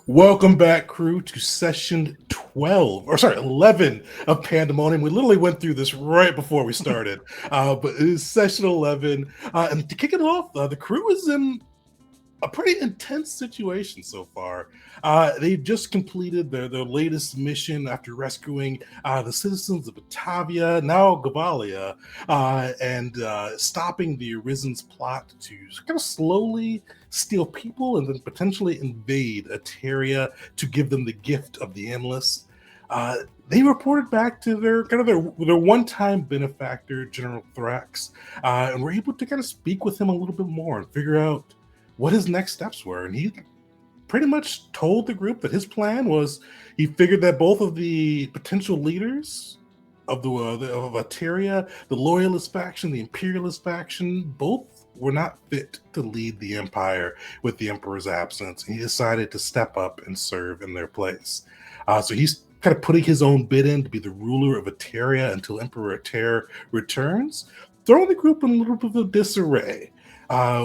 Welcome back, crew, to session 11 of Pandemonium. We literally went through this right before we started, but it is session 11. And to kick it off, the crew is in a pretty intense situation so far. They just completed their latest mission after rescuing the citizens of Batavia, now Gavalia, and stopping the Arisen's plot to kind of slowly steal people and then potentially invade Ateria to give them the gift of the Endless. They reported back to their one-time benefactor, General Thrax, and were able to kind of speak with him a little bit more and figure out what his next steps were. And he pretty much told the group that his plan was, he figured that both of the potential leaders of of Ateria, the Loyalist faction, the Imperialist faction, both were not fit to lead the Empire with the Emperor's absence. And he decided to step up and serve in their place. So he's kind of putting his own bid in to be the ruler of Ateria until Emperor Ater returns, throwing the group in a little bit of disarray.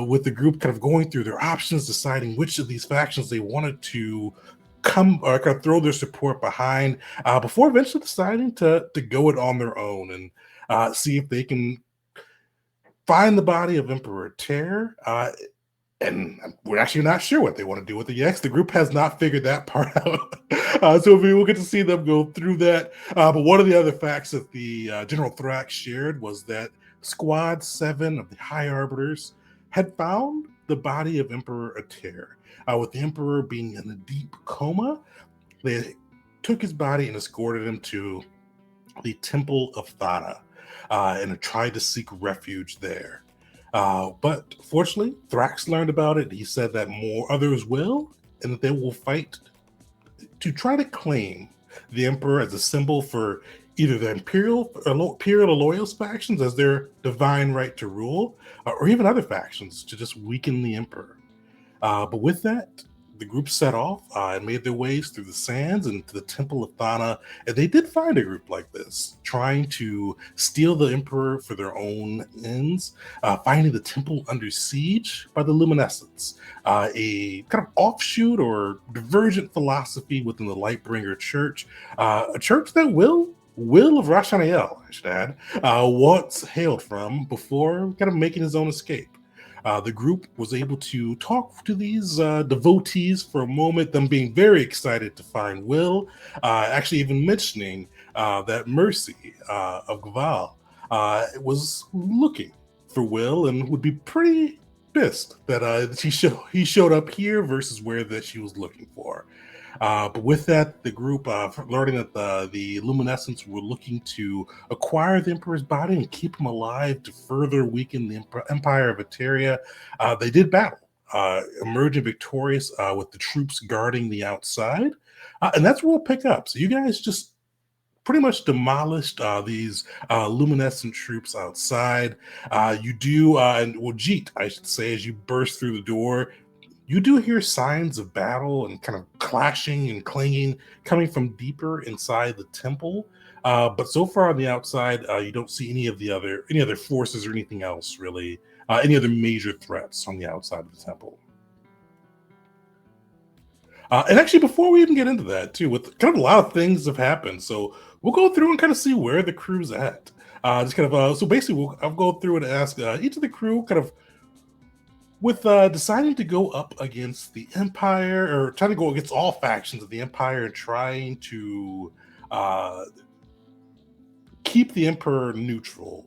With the group kind of going through their options, deciding which of these factions they wanted to come or kind of throw their support behind, before eventually deciding to go it on their own and see if they can find the body of Emperor Tear. And we're actually not sure what they want to do with the X. The group has not figured that part out. So we'll get to see them go through that. But one of the other facts that the General Thrax shared was that Squad 7 of the High Arbiters had found the body of Emperor Ater. With the Emperor being in a deep coma, they took his body and escorted him to the Temple of Thana and tried to seek refuge there. But fortunately, Thrax learned about it. He said that more others will, and that they will fight to try to claim the Emperor as a symbol for either the Imperial or Loyalist factions as their divine right to rule, or even other factions to just weaken the Emperor. But with that, the group set off and made their ways through the sands and to the Temple of Thana. And they did find a group like this, trying to steal the Emperor for their own ends, finding the temple under siege by the Luminescents, a kind of offshoot or divergent philosophy within the Lightbringer Church, a church that Will of Rashaniel, I should add, once hailed from before kind of making his own escape. The group was able to talk to these devotees for a moment, them being very excited to find Will, actually even mentioning that Mercy of Gaval was looking for Will and would be pretty pissed that he showed up here versus where that she was looking for. But with that, the group, learning that the Luminescents were looking to acquire the Emperor's body and keep him alive to further weaken the Empire of Ateria, they did battle, emerging victorious with the troops guarding the outside. And that's where we'll pick up. So you guys just pretty much demolished these luminescent troops outside. You do, Jeet, I should say, as you burst through the door, you do hear signs of battle and kind of clashing and clanging coming from deeper inside the temple. But so far on the outside, you don't see any other forces or anything else really, any other major threats on the outside of the temple. And actually, before we even get into that, too, with kind of a lot of things have happened, so we'll go through and kind of see where the crew's at. Just kind of so basically, I'll go through and ask each of the crew kind of, with deciding to go up against the Empire, or trying to go against all factions of the Empire and trying to keep the Emperor neutral.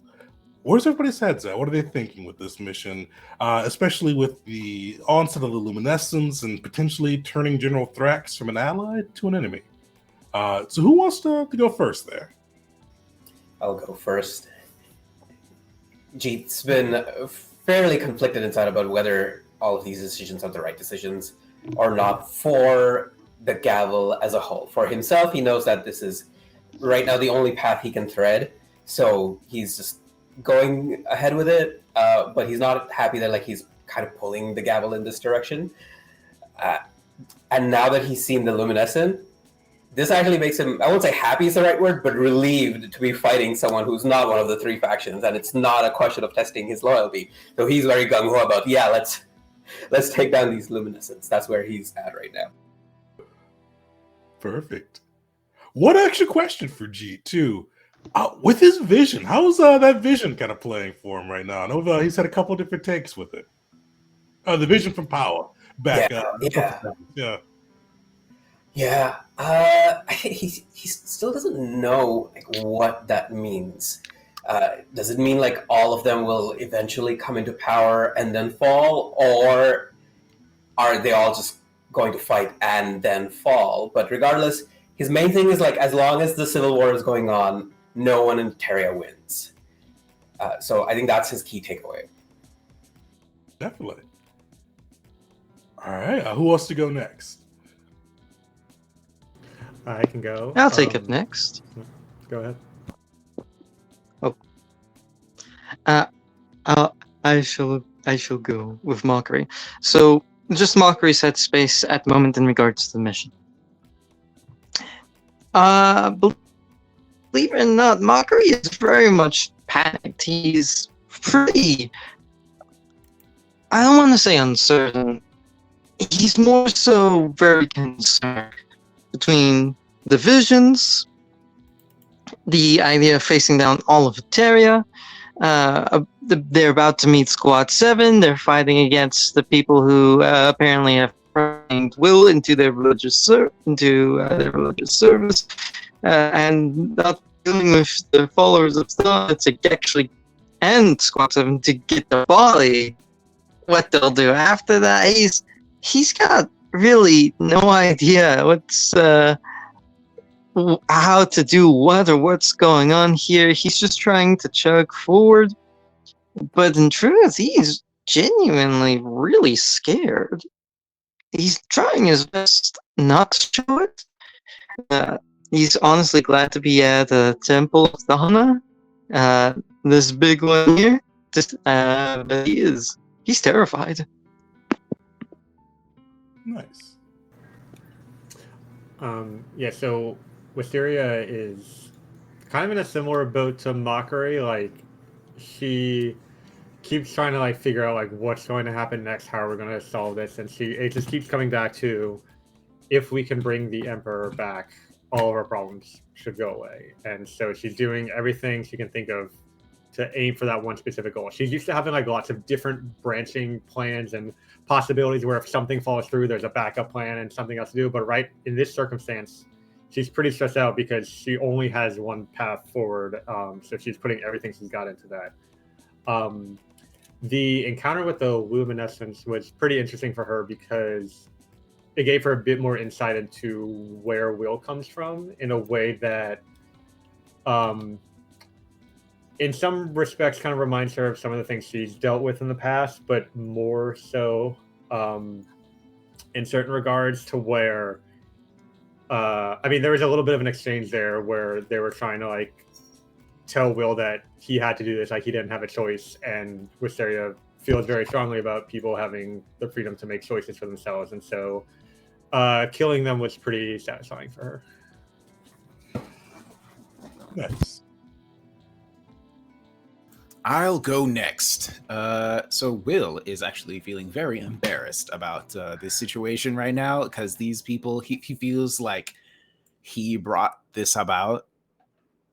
Where's everybody's heads at? What are they thinking with this mission, especially with the onset of the Luminescents and potentially turning General Thrax from an ally to an enemy? So who wants to go first there? I'll go first. Jeet's been fairly conflicted inside about whether all of these decisions are the right decisions or not for the Gavel as a whole. For himself, he knows that this is right now the only path he can thread, so he's just going ahead with it, but he's not happy that he's kind of pulling the Gavel in this direction. And now that he's seen the Luminescent, this actually makes him, I won't say happy is the right word, but relieved to be fighting someone who's not one of the three factions, and it's not a question of testing his loyalty. So he's very gung-ho about, let's take down these Luminescents. That's where he's at right now. Perfect. One extra question for G too. With his vision, how's that vision kind of playing for him right now? I know he's had a couple different takes with it. The vision from Power Yeah, back yeah, yeah. yeah. He still doesn't know like what that means. Does it mean like all of them will eventually come into power and then fall, or are they all just going to fight and then fall? But regardless, his main thing is like as long as the civil war is going on, no one in Terria wins. So I think that's his key takeaway. Definitely. All right. Who wants to go next? I can go. I'll take it next. Go ahead. I shall go with Mockery. So just Mockery's headspace at the moment in regards to the mission. Believe it or not, Mockery is very much panicked. He's pretty, I don't want to say uncertain. He's more so very concerned between the visions, the idea of facing down all of Eteria. They're about to meet Squad 7. They're fighting against the people who apparently have brought Will into their religious service, and not dealing with the followers of Star to actually end Squad 7 to get the body. What they'll do after that, he's got really no idea how to do what or what's going on here. He's just trying to chug forward, but in truth, he's genuinely really scared. He's trying his best not to show it. He's honestly glad to be at the Temple of Dana, this big one here. But he's terrified. Nice. Yeah, so Wisteria is kind of in a similar boat to Mockery. Like, she keeps trying to like figure out like what's going to happen next, how we're going to solve this, and it just keeps coming back to, if we can bring the Emperor back, all of our problems should go away. And so she's doing everything she can think of to aim for that one specific goal. She's used to having like lots of different branching plans and possibilities where if something falls through, there's a backup plan and something else to do. But right in this circumstance, she's pretty stressed out because she only has one path forward. So she's putting everything she's got into that. The encounter with the Luminescents was pretty interesting for her because it gave her a bit more insight into where Will comes from in a way that in some respects kind of reminds her of some of the things she's dealt with in the past, but more so in certain regards to where I mean, there was a little bit of an exchange there where they were trying to like tell Will that he had to do this, like he didn't have a choice, and Wisteria feels very strongly about people having the freedom to make choices for themselves, and so killing them was pretty satisfying for her. Nice. I'll go next. So Will is actually feeling very embarrassed about this situation right now because these people, he feels like he brought this about.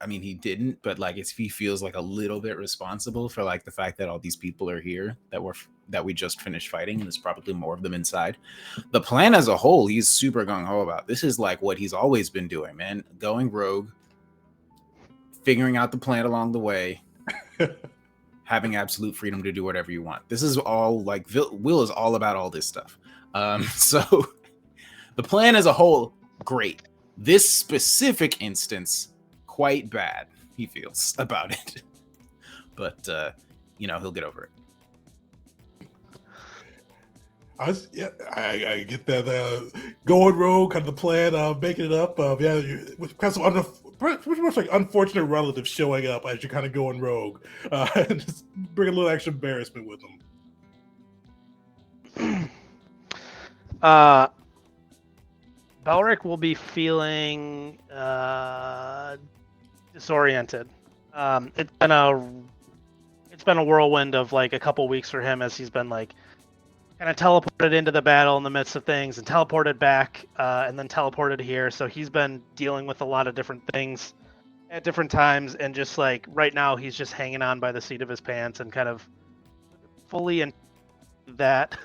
I mean, he didn't, but like he feels like a little bit responsible for like the fact that all these people are here that we just finished fighting, and there's probably more of them inside. The plan as a whole, he's super gung-ho about. This is like what he's always been doing, man. Going rogue, figuring out the plan along the way, having absolute freedom to do whatever you want. This is all like Will is all about all this stuff. So the plan as a whole, great. This specific instance, quite bad, he feels about it. But he'll get over it. I get that going rogue, kind of the plan, making it up. With kind of pretty much like unfortunate relatives showing up as you're kind of going rogue, and just bring a little extra embarrassment with them. Belric will be feeling disoriented. It's been a whirlwind of like a couple weeks for him as he's been like kind of teleported into the battle in the midst of things and teleported back and then teleported here. So he's been dealing with a lot of different things at different times, and just like right now he's just hanging on by the seat of his pants and kind of fully in that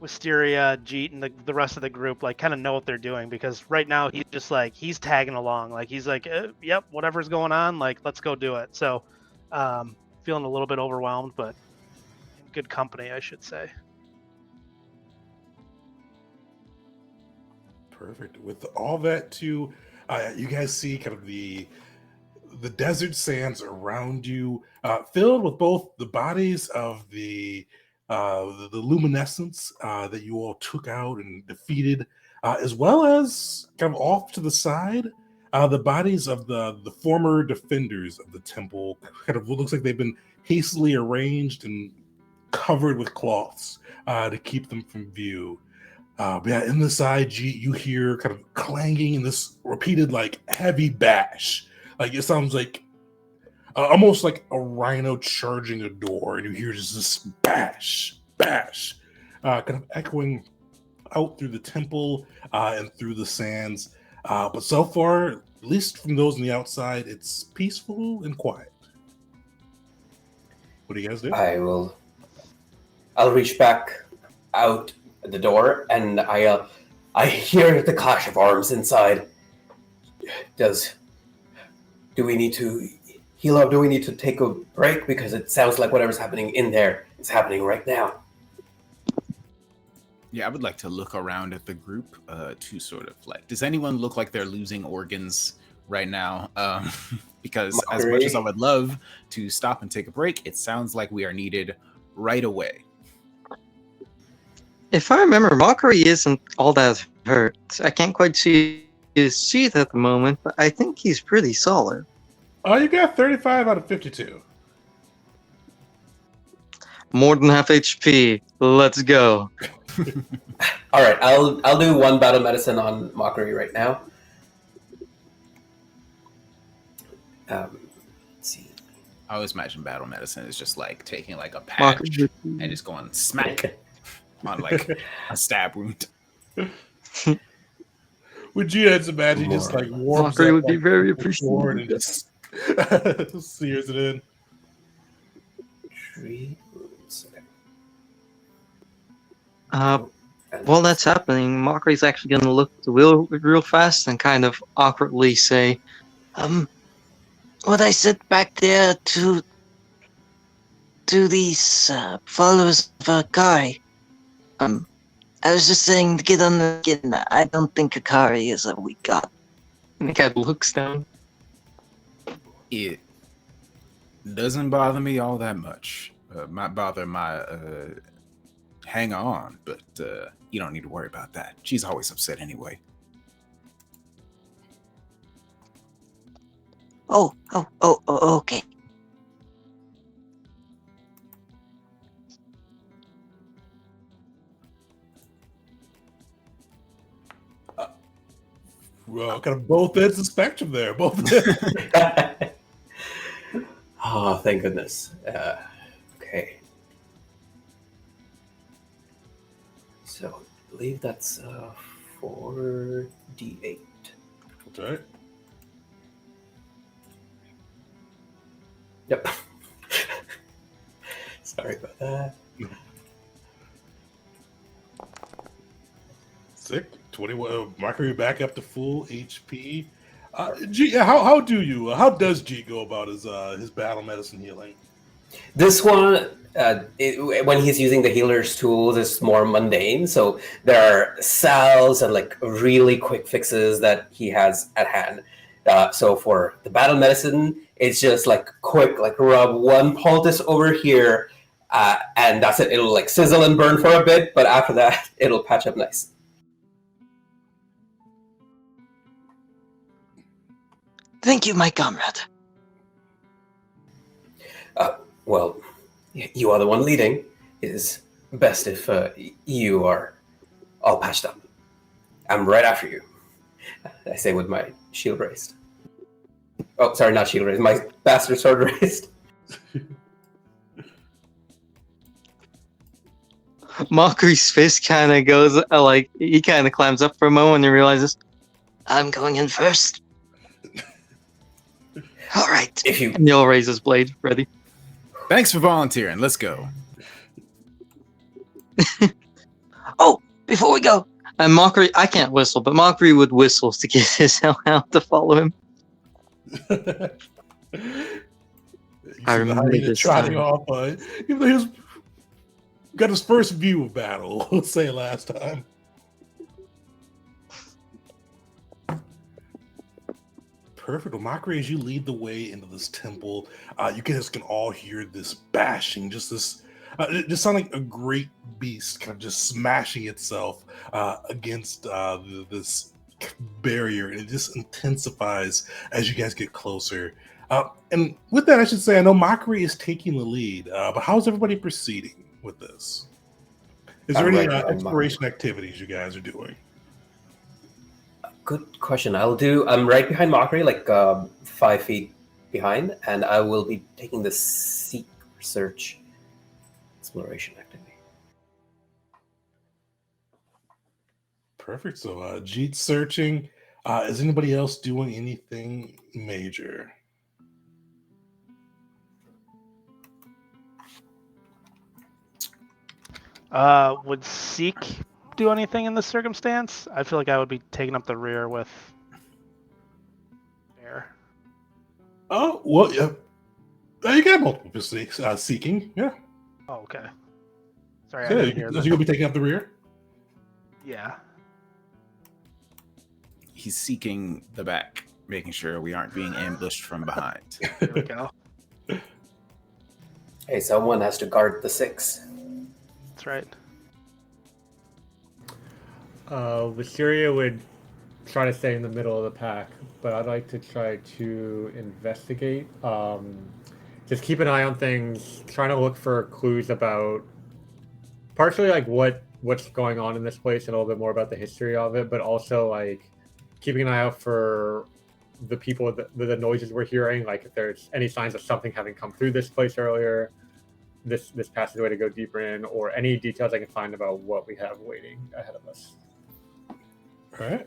Wisteria, Jeet, and the rest of the group like kind of know what they're doing, because right now he's just like he's tagging along, like he's like yep, whatever's going on, like let's go do it. So feeling a little bit overwhelmed, but in good company, I should say. Perfect. With all that too, you guys see kind of the desert sands around you, filled with both the bodies of the luminescents that you all took out and defeated, as well as kind of off to the side, the bodies of the former defenders of the temple. Kind of looks like they've been hastily arranged and covered with cloths to keep them from view. But yeah, in the side, you hear kind of clanging and this repeated like heavy bash. Like it sounds like almost like a rhino charging a door, and you hear just this bash, bash, kind of echoing out through the temple and through the sands. But so far, at least from those on the outside, it's peaceful and quiet. What do you guys do? I'll reach back out the door, and I hear the clash of arms inside. Do we need to heal up? Do we need to take a break? Because it sounds like whatever's happening in there is happening right now. Yeah, I would like to look around at the group to sort of like, does anyone look like they're losing organs right now? Because as much as I would love to stop and take a break, it sounds like we are needed right away. If I remember, Mockery isn't all that hurt. I can't quite see his teeth at the moment, but I think he's pretty solid. Oh, you got 35 out of 52. More than half HP. Let's go. All right, I'll do one battle medicine on Mockery right now. Let's see. I always imagine battle medicine is just like taking like a patch Mockery. and just going smack on like a stab wound. Would you guys imagine just like warms Mockery up, would be like, very the sword and just sears it in? 3 wounds. While that's happening, Mockery's actually going to look at the wheel real fast and kind of awkwardly say, what I said back there to these followers of Akari. I was just saying to get on the I don't think Akari is a weak god. And the guy looks down. It doesn't bother me all that much. Might bother my hang on, but you don't need to worry about that. She's always upset anyway. Oh, okay. Well, kind of both ends of the spectrum there. Both. Oh, thank goodness. Okay. So, I believe that's 4d8. That's right. Yep. Sorry about that. Sick. 21. Mockery back up to full HP. G, how does G go about his battle medicine healing? This one, when he's using the healer's tools, it's more mundane. So there are salves and like really quick fixes that he has at hand. So for the battle medicine, it's just like quick, like rub one poultice over here, and that's it. It'll like sizzle and burn for a bit, but after that, it'll patch up nice. Thank you, my comrade. Well, you are the one leading. It is best if you are all patched up. I'm right after you. I say with my shield raised. Oh, sorry, not shield raised. My bastard sword raised. Mockery's fist kind of goes like he kind of climbs up for a moment and realizes, I'm going in first. All right. If you And he'll raise his blade, ready. Thanks for volunteering. Let's go. Oh, before we go, and Mockery, I can't whistle, but Mockery would whistle to get his hellhound to follow him. You I see the remember hyena this trotting time. off. Even though he got his first view of battle, let's say last time. Perfect. Well, Mockery, as you lead the way into this temple, you guys can all hear this bashing, just this, it just sounds like a great beast kind of just smashing itself against this barrier, and it just intensifies as you guys get closer. And with that, I should say, I know Mockery is taking the lead, but how's everybody proceeding with this? Is there I'm any right behind exploration activities you guys are doing? Good question. I'm right behind Mockery, like 5 feet behind, and I will be taking the seek search exploration activity. Perfect. So Jeet's searching. Is anybody else doing anything major? Would Seek do anything in this circumstance? I feel like I would be taking up the rear with Bear. Oh, well, yeah. You got multiple seeking. Yeah. Oh, okay. Sorry, I So, didn't hear you're that. going to be taking up the rear? Yeah. He's seeking the back, making sure we aren't being ambushed from behind. There we go. Hey, someone has to guard the 6. That's right. Wisteria would try to stay in the middle of the pack, but I'd like to try to investigate. Just keep an eye on things, trying to look for clues about partially like what's going on in this place and a little bit more about the history of it, but also like keeping an eye out for the people the noises we're hearing, like if there's any signs of something having come through this place earlier, this passageway to go deeper in, or any details I can find about what we have waiting ahead of us. All right.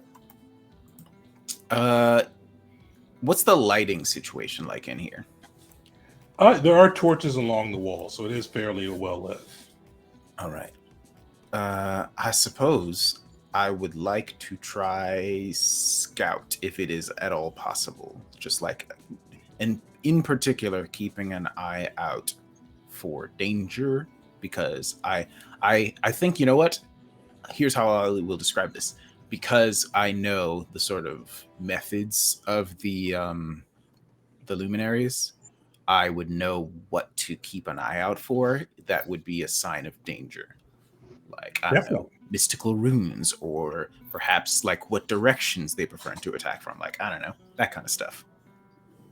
What's the lighting situation like in here? There are torches along the wall, so it is fairly well lit. All right. I suppose I would like to try scout if it is at all possible. Just like, and in particular, keeping an eye out for danger, because I think, you know what? Here's how I will describe this. Because I know the sort of methods of the luminaries, I would know what to keep an eye out for. That would be a sign of danger. Like, I don't know, mystical runes, or perhaps like what directions they prefer to attack from. Like, I don't know, that kind of stuff.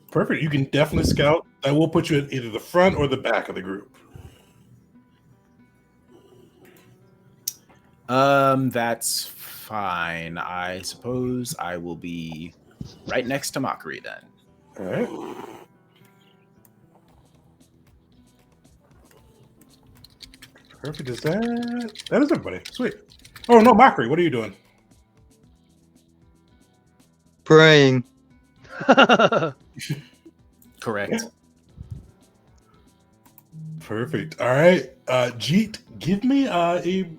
Perfect. You can definitely scout. That will put you at either the front or the back of the group. That's fine. I suppose I will be right next to Mockery then. All right. Perfect. Is that is everybody? Sweet. Oh no, Mockery, what are you doing? Praying. Correct. Perfect. All right. Jeet, give me a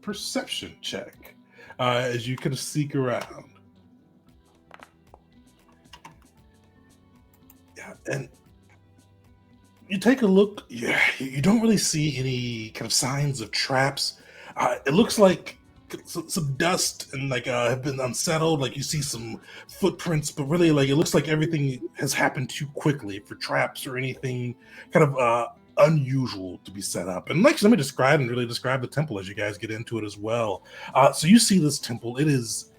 perception check as you kind of seek around. Yeah, and you take a look. Yeah, you don't really see any kind of signs of traps. It looks like some dust and like have been unsettled. Like you see some footprints, but really, like it looks like everything has happened too quickly for traps or anything kind of unusual to be set up. And like, let me describe the temple as you guys get into it as well. So you see this temple. It is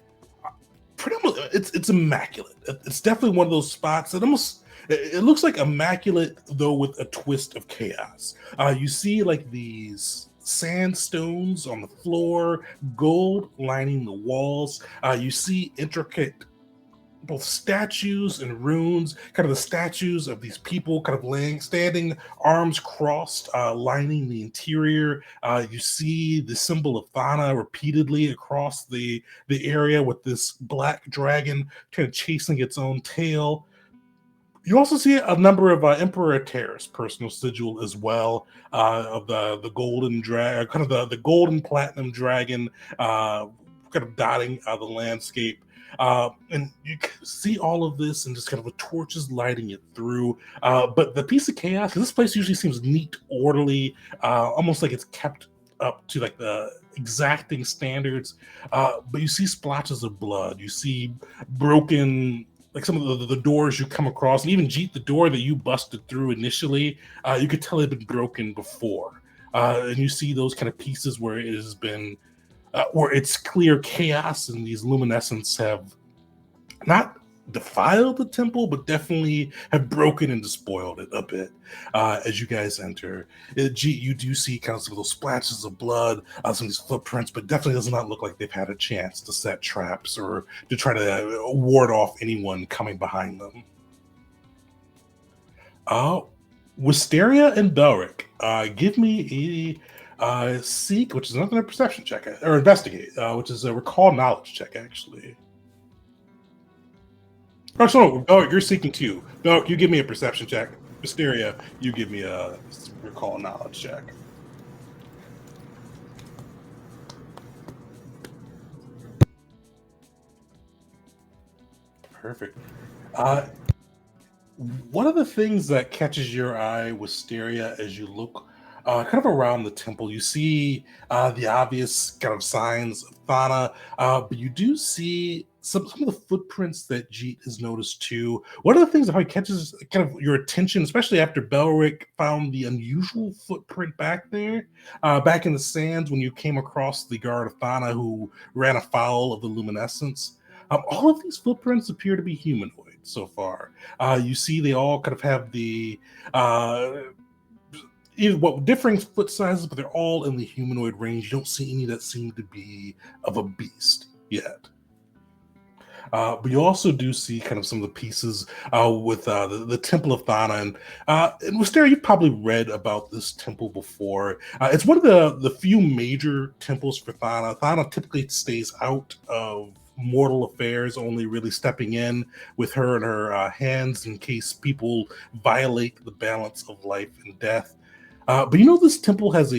pretty much it's immaculate. It's definitely one of those spots that almost. It looks like immaculate, though, with a twist of chaos. You see, like, these sandstones on the floor, gold lining the walls. You see intricate both statues and runes, kind of the statues of these people kind of standing, arms crossed, lining the interior. You see the symbol of Thana repeatedly across the area with this black dragon kind of chasing its own tail. You also see a number of Emperor Terra's personal sigil as well, of the golden dragon, kind of the golden platinum dragon, kind of dotting the landscape. And you can see all of this and just kind of the torches lighting it through. But the piece of chaos, 'cause this place usually seems neat, orderly, almost like it's kept up to like the exacting standards. But you see splotches of blood. You see broken, like some of the doors you come across, and even Jeet, the door that you busted through initially, you could tell it had been broken before. And you see those kind of pieces where it has been, where it's clear chaos, and these luminescents have not defiled the temple, but definitely have broken and despoiled it a bit. As you guys enter, Jeet, you do see kind of some of those splashes of blood, some of these footprints, but definitely does not look like they've had a chance to set traps or to try to ward off anyone coming behind them. Wisteria and Belric, give me a seek, which is another perception check, or investigate, which is a recall knowledge check, actually. Oh, so you're seeking too. No, you give me a perception check. Wisteria, you give me a recall knowledge check. Perfect. One of the things that catches your eye, Wisteria, as you look kind of around the temple, you see the obvious kind of signs of Thana, but you do see some of the footprints that Jeet has noticed too. One of the things that probably catches kind of your attention, especially after Belric found the unusual footprint back there, back in the sands when you came across the guard of Thana who ran afoul of the luminescence. All of these footprints appear to be humanoid so far. You see they all kind of have the differing foot sizes, but they're all in the humanoid range. You don't see any that seem to be of a beast yet. But you also do see kind of some of the pieces with the Temple of Thana. And Wisteria, you've probably read about this temple before. It's one of the few major temples for Thana. Thana typically stays out of mortal affairs, only really stepping in with her and her hands in case people violate the balance of life and death. But you know, this temple has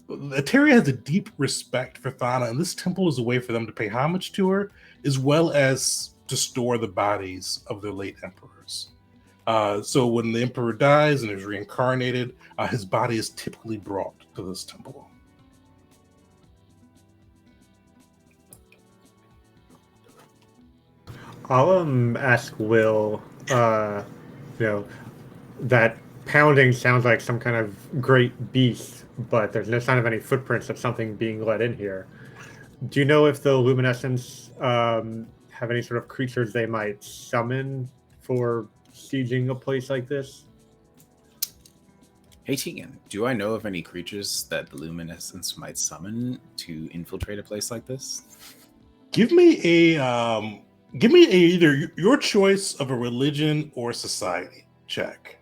Eteria has a deep respect for Thana, and this temple is a way for them to pay homage to her, as well as to store the bodies of their late emperors. So when the emperor dies and is reincarnated, his body is typically brought to this temple. I'll ask Will, that pounding sounds like some kind of great beast, but there's no sign of any footprints of something being let in here. Do you know if the luminescents have any sort of creatures they might summon for sieging a place like this? Hey Tegan, do I know of any creatures that the luminescents might summon to infiltrate a place like this? Give me either your choice of a religion or society check.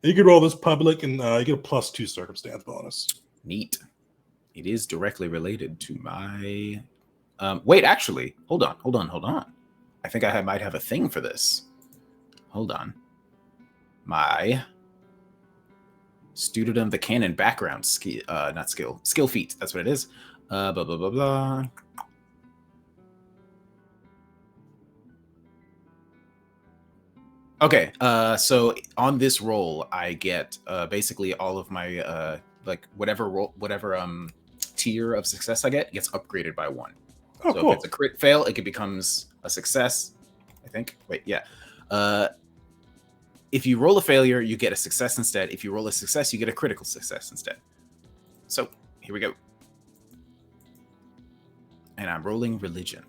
You could roll this public, and you get a +2 circumstance bonus. Neat. It is directly related to my. Wait, actually, hold on. I think I might have a thing for this. Hold on. My student of the canon background skill feat. That's what it is. Blah blah blah blah. Okay, so on this roll, I get basically all of my whatever tier of success I get gets upgraded by 1. Oh, so cool. if it's a crit fail, it becomes a success. I think. Wait, yeah. If you roll a failure, you get a success instead. If you roll a success, you get a critical success instead. So here we go. And I'm rolling religion.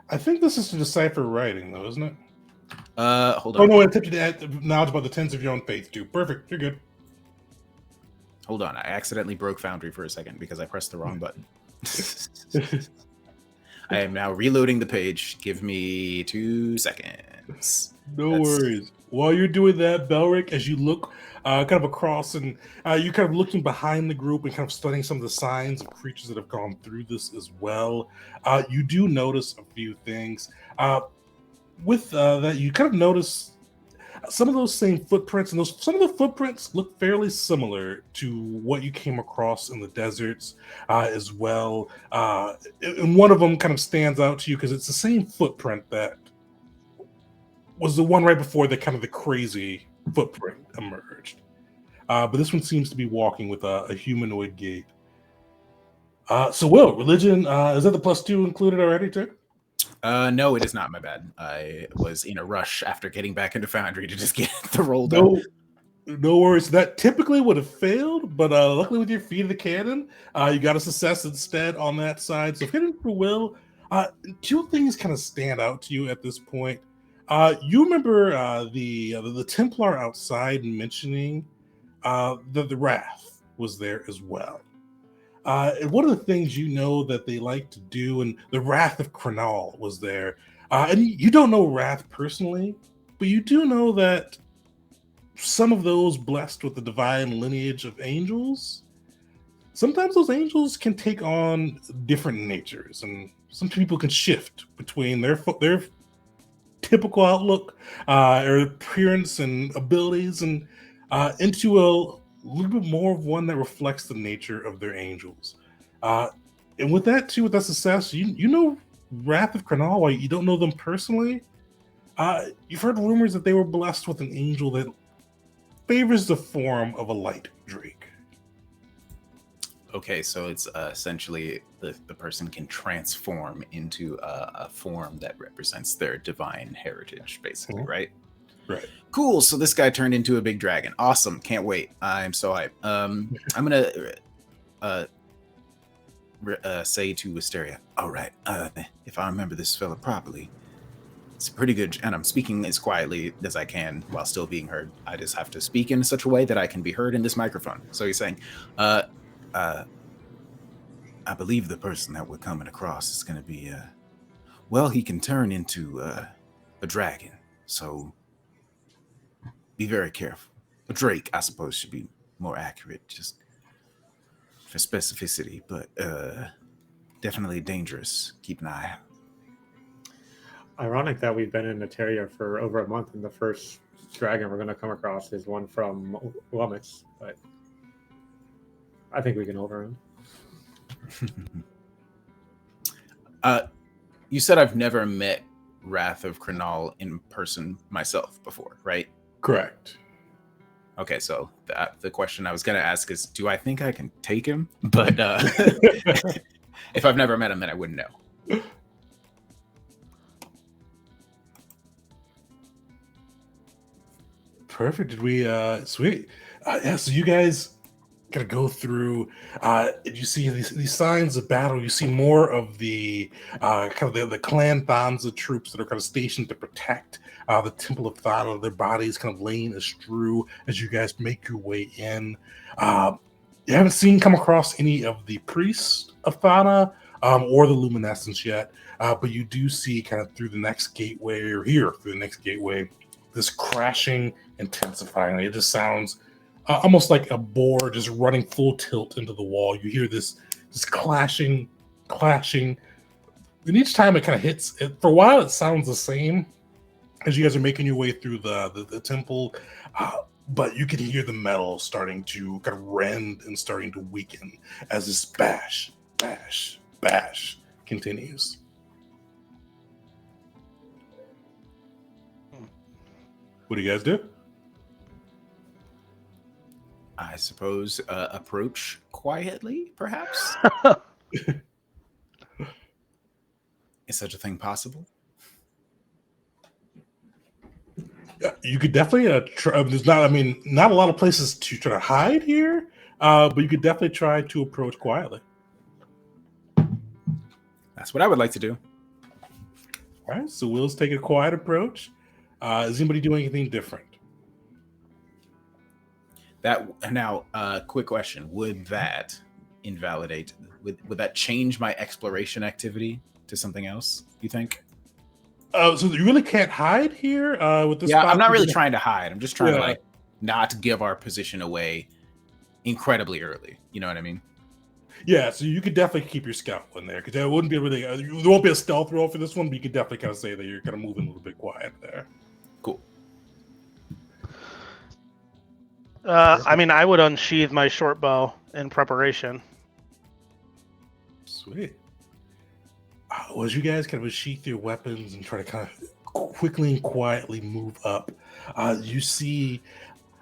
I think this is to decipher writing, though, isn't it? Hold on. Oh no, it tipped you to add knowledge about the tenets of your own faith too. Perfect, you're good. Hold on, I accidentally broke Foundry for a second because I pressed the wrong button. I am now reloading the page. Give me 2 seconds. No That's- worries. While you're doing that, Belric, as you look kind of across and you're kind of looking behind the group and kind of studying some of the signs of creatures that have gone through this as well, you do notice a few things. With that, you kind of notice some of those same footprints, and some of the footprints look fairly similar to what you came across in the deserts as well. And one of them kind of stands out to you because it's the same footprint that was the one right before the crazy footprint emerged. But this one seems to be walking with a humanoid gait. So, Will, religion, is that the +2 included already, too? No, it is not. My bad. I was in a rush after getting back into Foundry to just get the roll done. No worries. That typically would have failed, but luckily with your feet of the cannon, you got a success instead on that side. So, hidden for Will, two things kind of stand out to you at this point. You remember the Templar outside mentioning that the Wrath was there as well. And one of the things you know that they like to do, and the Wrath of Crenal was there. And you don't know Wrath personally, but you do know that some of those blessed with the divine lineage of angels, sometimes those angels can take on different natures, and some people can shift between their typical outlook or appearance and abilities and into a little bit more of one that reflects the nature of their angels. And with that too, with that success, you know Wrath of Crenal, while you don't know them personally, you've heard rumors that they were blessed with an angel that favors the form of a light drake. Okay, so it's essentially the person can transform into a form that represents their divine heritage, basically, right? Right. Cool. So this guy turned into a big dragon. Awesome. Can't wait. I'm so hyped. I'm gonna say to Wisteria, all right, if I remember this fella properly, it's pretty good. And I'm speaking as quietly as I can while still being heard. I just have to speak in such a way that I can be heard in this microphone. So he's saying, I believe the person that we're coming across is going to be, well, he can turn into a dragon. So be very careful. A drake, I suppose, should be more accurate, just for specificity, but definitely dangerous. Keep an eye out. Ironic that we've been in Eteria for over a month, and the first dragon we're going to come across is one from Luminescents, but I think we can overrun. You said I've never met Wrath of Crenal in person myself before, right? Correct. Okay, so the question I was going to ask is, do I think I can take him? But if I've never met him, then I wouldn't know. Perfect. Did we sweet. Yeah, so you guys gotta go through you see these signs of battle. You see more of the kind of the clan Thanza troops that are kind of stationed to protect the Temple of Thana, their bodies kind of laying as strew as you guys make your way in. You haven't come across any of the priests of Thana or the Luminescents yet, but you do see kind of through the next gateway, or here through the next gateway, this crashing intensifying. It just sounds almost like a boar just running full tilt into the wall. You hear this clashing, and each time it kind of hits. For a while, it sounds the same as you guys are making your way through the temple, but you can hear the metal starting to kind of rend and starting to weaken as this bash continues. What do you guys do? I suppose approach quietly, perhaps? Is such a thing possible? You could definitely try. There's not a lot of places to try to hide here, but you could definitely try to approach quietly. That's what I would like to do. All right, so Will's take a quiet approach. Is anybody doing anything different? Quick question. Would that invalidate? Would that change my exploration activity to something else, you think? So you really can't hide here with this. Yeah, spot? I'm not really trying to hide. I'm just trying to Yeah. like not give our position away incredibly early. You know what I mean? Yeah, so you could definitely keep your scout in there because there wouldn't be really there won't be a stealth roll for this one, but you could definitely kind of say that you're kind of moving a little bit quiet there. Cool. I mean, I would unsheath my short bow in preparation. Sweet. As you guys kind of sheath your weapons and try to kind of quickly and quietly move up, you see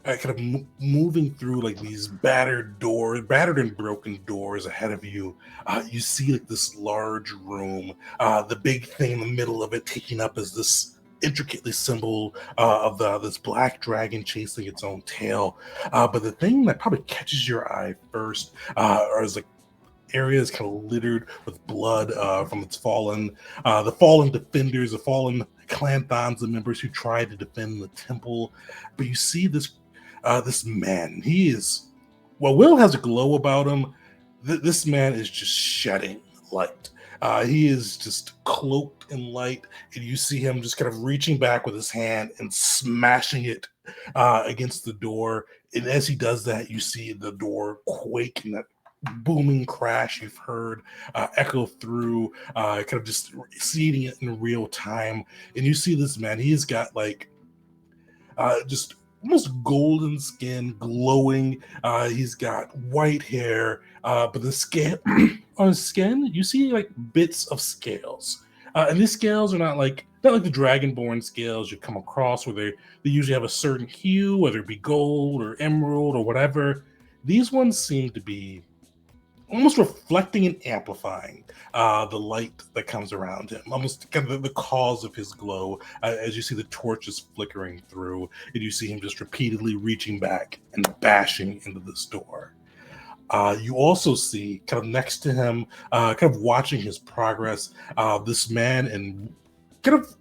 kind of moving through like these battered and broken doors ahead of you. You see like this large room. The big thing in the middle of it taking up is this intricately symbol of this black dragon chasing its own tail. But the thing that probably catches your eye first is like areas kind of littered with blood from its the fallen defenders, the fallen Clanthons, the members who tried to defend the temple. But you see this man. He is, well, Will has a glow about him. This man is just shedding light. He is just cloaked in light, and you see him just kind of reaching back with his hand and smashing it against the door. And as he does that, you see the door quake and that booming crash you've heard echo through, kind of just seeing it in real time. And you see this man. He's got like just almost golden skin, glowing. He's got white hair, but the skin on his skin, you see like bits of scales. And these scales are not like the Dragonborn scales you come across, where they usually have a certain hue, whether it be gold or emerald or whatever. These ones seem to be almost reflecting and amplifying the light that comes around him, almost kind of the cause of his glow, as you see the torches flickering through, and you see him just repeatedly reaching back and bashing into this door. You also see, kind of next to him, kind of watching his progress, this man in kind of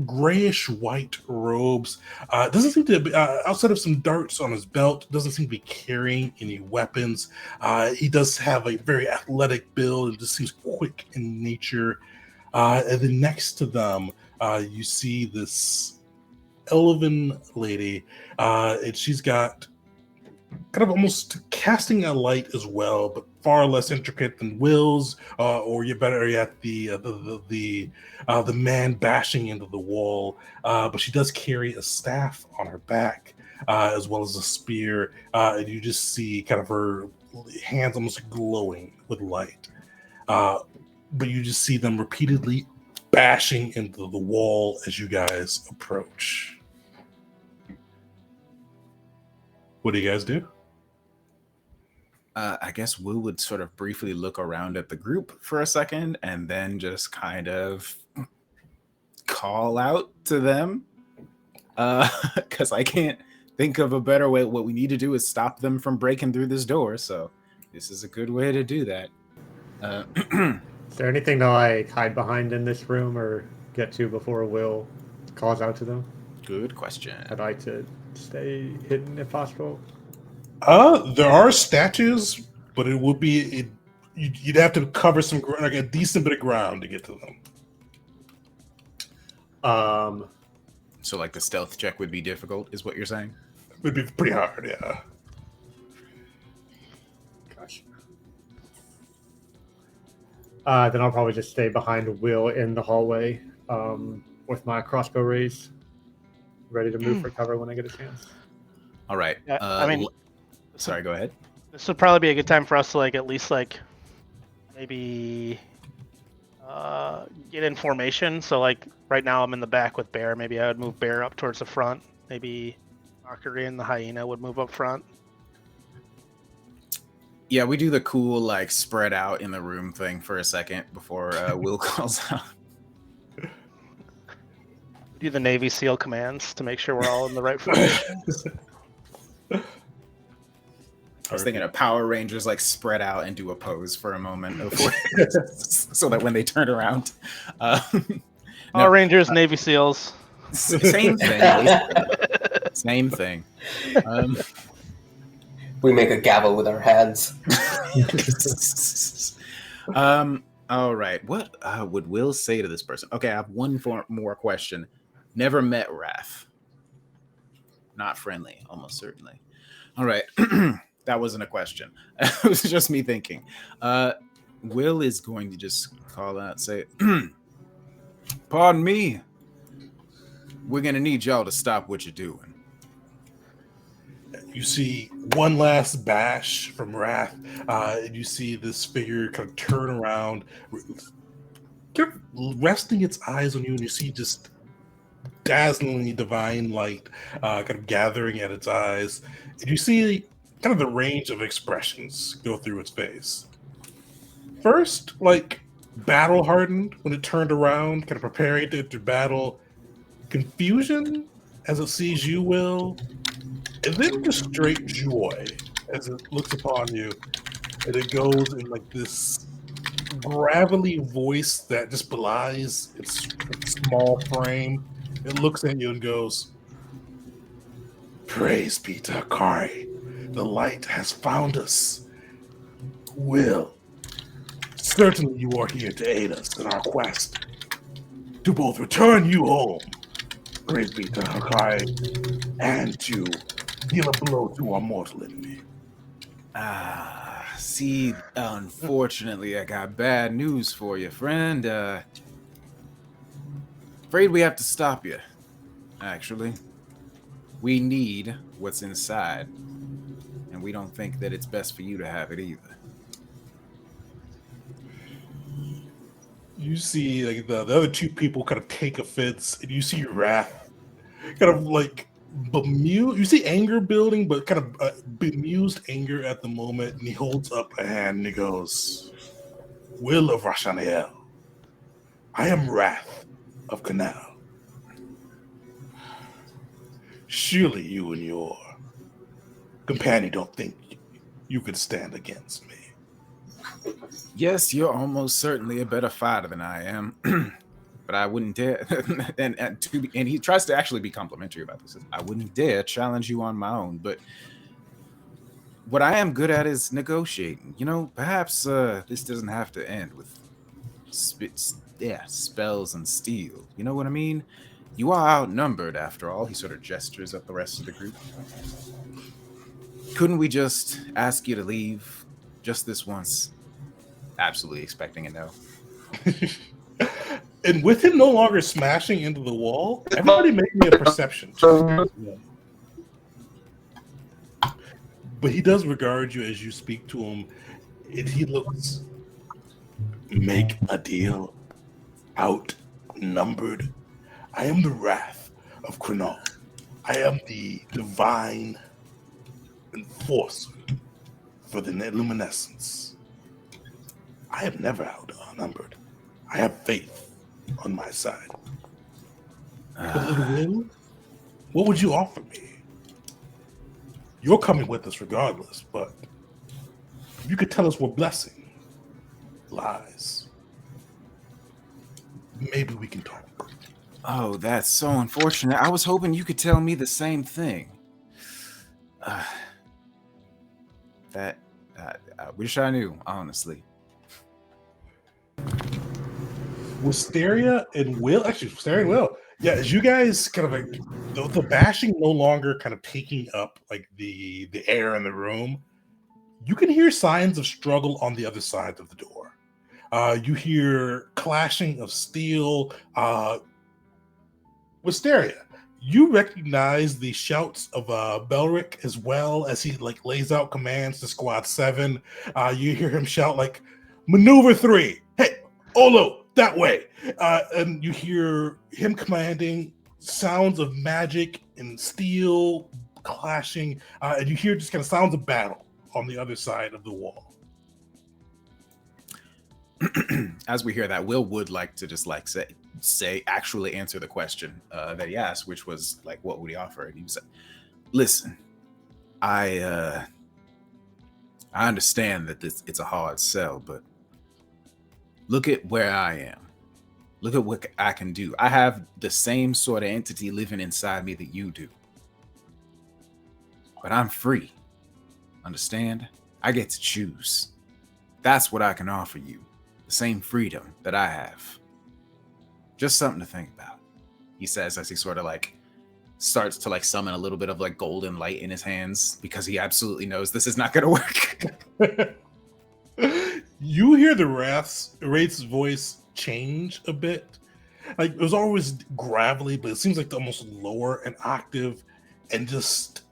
grayish white robes, doesn't seem to be, outside of some darts on his belt, doesn't seem to be carrying any weapons. He does have a very athletic build and just seems quick in nature. And then next to them, you see this elven lady, and she's got kind of almost casting a light as well, but far less intricate than Will's, or you better yet the man bashing into the wall. But she does carry a staff on her back, as well as a spear, and you just see kind of her hands almost glowing with light. But you just see them repeatedly bashing into the wall as you guys approach. What do you guys do? I guess Will would sort of briefly look around at the group for a second and then just kind of call out to them. Because I can't think of a better way. What we need to do is stop them from breaking through this door. So this is a good way to do that. Is there anything to like hide behind in this room or get to before Will calls out to them? Good question. I'd like to stay hidden if possible. There are statues, but it would be you'd have to cover some like a decent bit of ground to get to them. So like the stealth check would be difficult, is what you're saying? It would be pretty hard, yeah. Gosh. Then I'll probably just stay behind Will in the hallway, with my crossbow raised, ready to move for cover when I get a chance. All right. Yeah, I mean, sorry, go ahead. this would probably be a good time for us to like at least like maybe get in formation. So like right now I'm in the back with Bear. Maybe I would move Bear up towards the front. Maybe Mockery and the Hyena would move up front. Yeah, we do the cool like spread out in the room thing for a second before Will calls out. Do the Navy SEAL commands to make sure we're all in the right formation. I was thinking of Power Rangers like spread out and do a pose for a moment before, so that when they turn around. Power Rangers, Navy SEAls. Same thing. Same thing. We make a gavel with our hands. All right. What would Will say to this person? Okay, I have one more question. Never met Wrath. Not friendly, almost certainly. All right. That wasn't a question. It was just me thinking. Will is going to just call out and say, pardon me. We're going to need y'all to stop what you're doing. You see one last bash from Wrath, and you see this figure kind of turn around, kind of resting its eyes on you, and you see just dazzlingly divine light kind of gathering at its eyes. And you see kind of the range of expressions go through its face. First, like battle hardened when it turned around, kind of preparing to enter battle. Confusion as it sees you, Will. And then just straight joy as it looks upon you. And it goes in like this gravelly voice that just belies its small frame. It looks at you and goes, praise be to Akari. The light has found us. Will, certainly you are here to aid us in our quest to both return you home, praise be to Akari, and to deal a blow to our mortal enemy. See, unfortunately, I got bad news for you, friend. Afraid we have to stop you, actually. We need what's inside, and we don't think that it's best for you to have it either. You see like the other two people kind of take offense, and you see Wrath kind of like bemused. You see anger building, but kind of bemused anger at the moment, and he holds up a hand and he goes, Will of Rashaniel, I am Wrath of Canal. Surely you and your companion don't think you could stand against me. Yes, you're almost certainly a better fighter than I am, but I wouldn't dare. and he tries to actually be complimentary about this. I wouldn't dare challenge you on my own, but what I am good at is negotiating. You know, perhaps this doesn't have to end with spells and steel. You know what I mean? You are outnumbered, after all. He sort of gestures at the rest of the group. Couldn't we just ask you to leave just this once? Absolutely expecting a no. And with him no longer smashing into the wall, everybody make me a perception check. But he does regard you as you speak to him, and he looks, make a deal, outnumbered. I am the Wrath of Krenal. I am the divine enforcer for the Luminescents. I am never outnumbered. I have faith on my side. Will, what would you offer me? You're coming with us regardless, but if you could tell us where blessing lies, maybe we can talk. Oh, that's so unfortunate. I was hoping you could tell me the same thing. I wish I knew, honestly. Wisteria and Will, actually, Wisteria and Will, yeah, as you guys kind of like the bashing no longer kind of taking up like the air in the room, you can hear signs of struggle on the other side of the door. You hear clashing of steel. Wisteria, you recognize the shouts of Belric as well as he like lays out commands to Squad 7. You hear him shout like, Maneuver 3, hey, Olo, that way. And you hear him commanding, sounds of magic and steel clashing, and you hear just kind of sounds of battle on the other side of the wall. As we hear that, Will would like to just like actually answer the question that he asked, which was like, what would he offer? And he was like, listen, I understand that it's a hard sell, but look at where I am. Look at what I can do. I have the same sort of entity living inside me that you do. But I'm free. Understand? I get to choose. That's what I can offer you. The same freedom that I have. Just something to think about, he says as he sort of like starts to like summon a little bit of like golden light in his hands because he absolutely knows this is not going to work. You hear the Wraith's voice change a bit. Like, it was always gravelly, but it seems like almost lower an octave. And just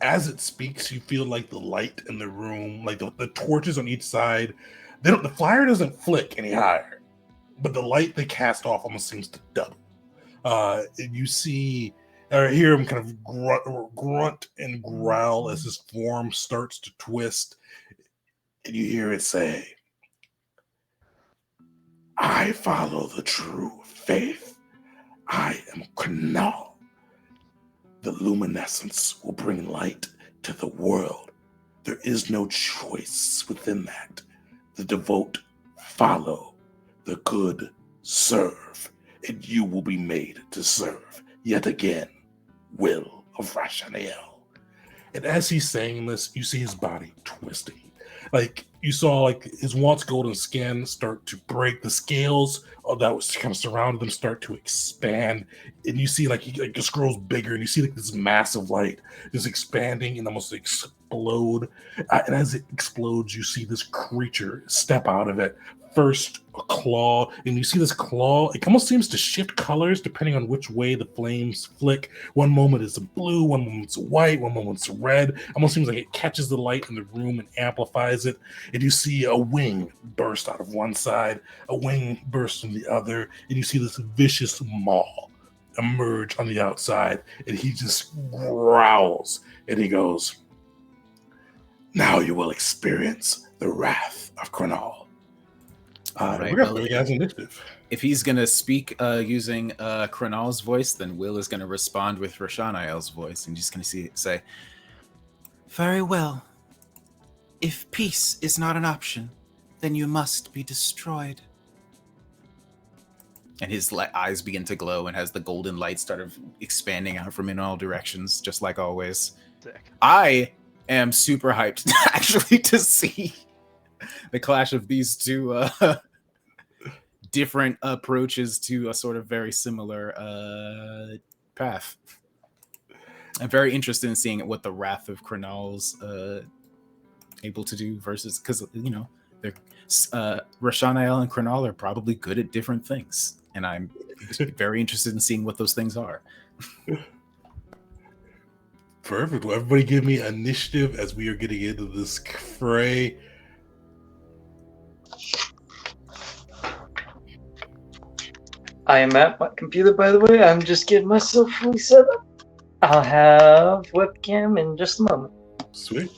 as it speaks, you feel like the light in the room, like the torches on each side, the fire doesn't flick any higher, but the light they cast off almost seems to double. And you see or hear him kind of grunt and growl as his form starts to twist. And you hear it say, I follow the true faith. I am Canal. The luminescence will bring light to the world. There is no choice within that. The devout follow, the good serve, and you will be made to serve. Yet again, will of Rationale. And as he's saying this, you see his body twisting. Like, you saw like his once golden skin start to break, the scales that was kind of surrounded them start to expand, and you see like he like just grows bigger, and you see like this massive light just expanding and almost explode. And as it explodes, you see this creature step out of it. First a claw, and you see this claw, it almost seems to shift colors depending on which way the flames flick. One moment it's blue, one moment it's white, one moment it's red. Almost seems like it catches the light in the room and amplifies it. And you see a wing burst out of one side, a wing burst from the other, and you see this vicious maw emerge on the outside, and he just growls and he goes, now you will experience the wrath of Cronal. Right, We're gonna well, play guys initiative. if he's going to speak using Cronal's voice, then Will is going to respond with Rashanael's voice and just going to say, very well. If peace is not an option, then you must be destroyed. And his eyes begin to glow and has the golden light start of expanding out from in all directions, just like always. Sick. I am super hyped actually to see the clash of these two different approaches to a sort of very similar path. I'm very interested in seeing what the Wrath of Cronal's able to do versus, because you know they're Rashanael and Cronal are probably good at different things, and I'm very interested in seeing what those things are. Perfect. Well, everybody give me initiative as we are getting into this fray. I am at my computer, by the way. I'm just getting myself fully set up. I'll have webcam in just a moment. Sweet.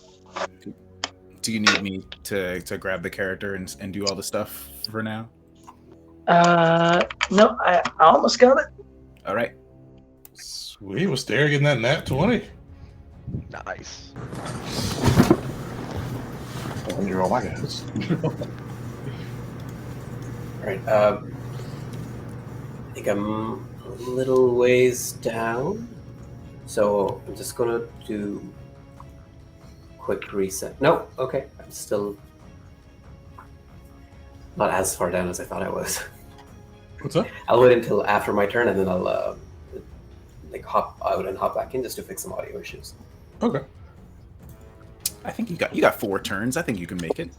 Do you need me to grab the character and do all the stuff for now? No, I almost got it. All right. Sweet. We're staring in that nat 20. Nice. Oh, you're all my guys. All right. I think I'm a little ways down, so I'm just gonna do quick reset. No, okay, I'm still not as far down as I thought I was. What's up? I'll wait until after my turn, and then I'll like hop out and hop back in just to fix some audio issues. Okay. I think you got 4 turns. I think you can make it.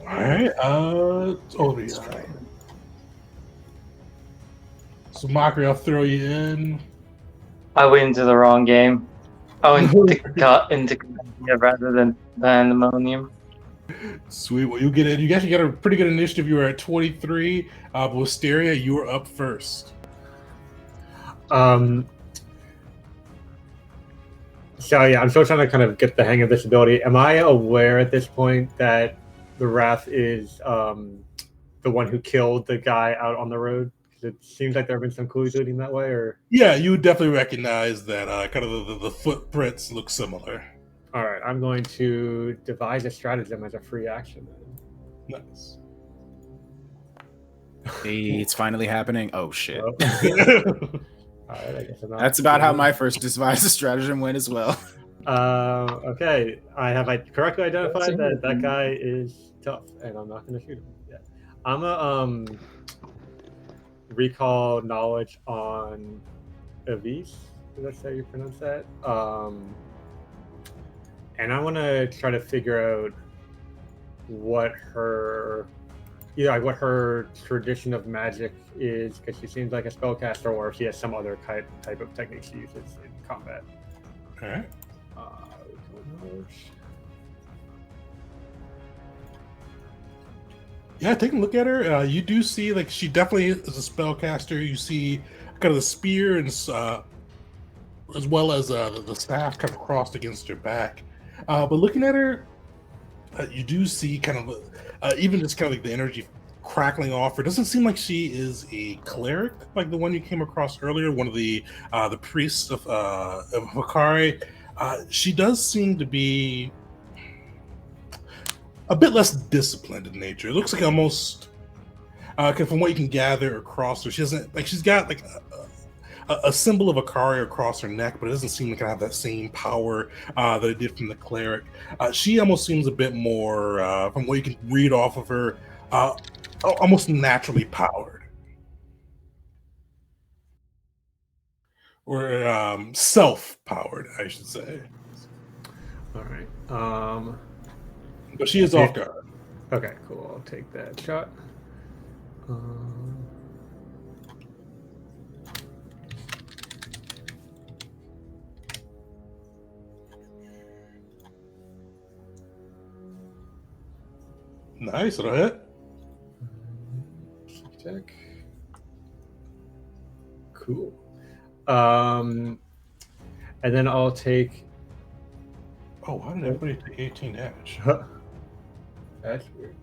All right. Over here. So, Mockery, I'll throw you in. I went into the wrong game. Oh, into rather than Pandemonium. Sweet. Well, you get it. You guys got a pretty good initiative. You were at 23. But Wisteria, you were up first. So yeah, I'm still trying to kind of get the hang of this ability. Am I aware at this point that the Wrath is the one who killed the guy out on the road? Because it seems like there have been some clues leading that way, or... Yeah, you would definitely recognize that kind of the footprints look similar. All right, I'm going to devise a stratagem as a free action. Nice. Hey, it's finally happening. Oh shit. All Alright, I guess I'm not. That's about how my first devised stratagem went as well. Okay, I correctly identified That's that guy is tough, and I'm not going to shoot him. Yeah, I'm a recall knowledge on Elise. That's how you pronounce that. And I want to try to figure out what her tradition of magic is, because she seems like a spellcaster, or if she has some other type of technique she uses in combat. All right. Yeah, taking a look at her, you do see like she definitely is a spellcaster. You see kind of the spear and as well as the staff kind of crossed against her back. But looking at her, you do see kind of even just kind of like the energy crackling off her. Doesn't seem like she is a cleric like the one you came across earlier, one of the priests of Hikari. She does seem to be a bit less disciplined in nature. It looks like almost, from what you can gather across her, she doesn't like she's got like a symbol of Akari across her neck, but it doesn't seem to have that same power that it did from the cleric. She almost seems a bit more, from what you can read off of her, almost naturally powered, or self-powered, I should say. All right. But she is off guard. Okay, cool. I'll take that shot. Nice, it'll hit. Check. Cool. And then I'll take. Oh, why did everybody take 18 damage? That's weird.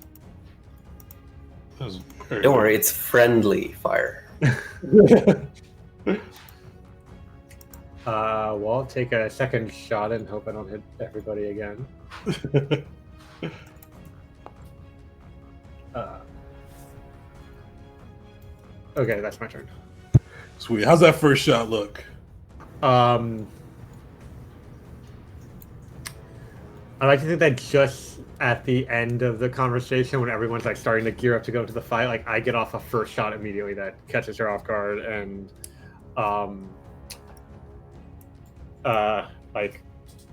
That was very Don't worry, it's friendly fire. Well, I'll take a second shot and hope I don't hit everybody again. Okay, that's my turn. Sweet. How's that first shot look? I like to think that just at the end of the conversation, when everyone's like starting to gear up to go into the fight, like I get off a first shot immediately that catches her off guard and, like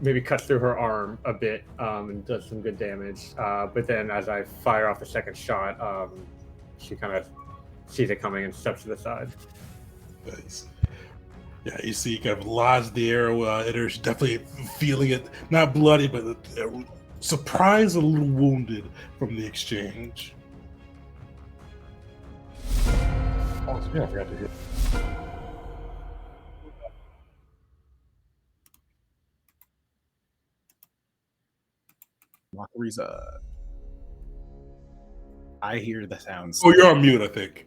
maybe cuts through her arm a bit and does some good damage. But then as I fire off the second shot, she kind of sees it coming and steps to the side. Nice. Yeah, you see, kind of lodge the arrow at her. She's definitely feeling it, not bloody, but surprised, a little wounded from the exchange. Oh, yeah, I forgot to hit. Mockery's I hear the sounds. Oh, you're on mute, I think.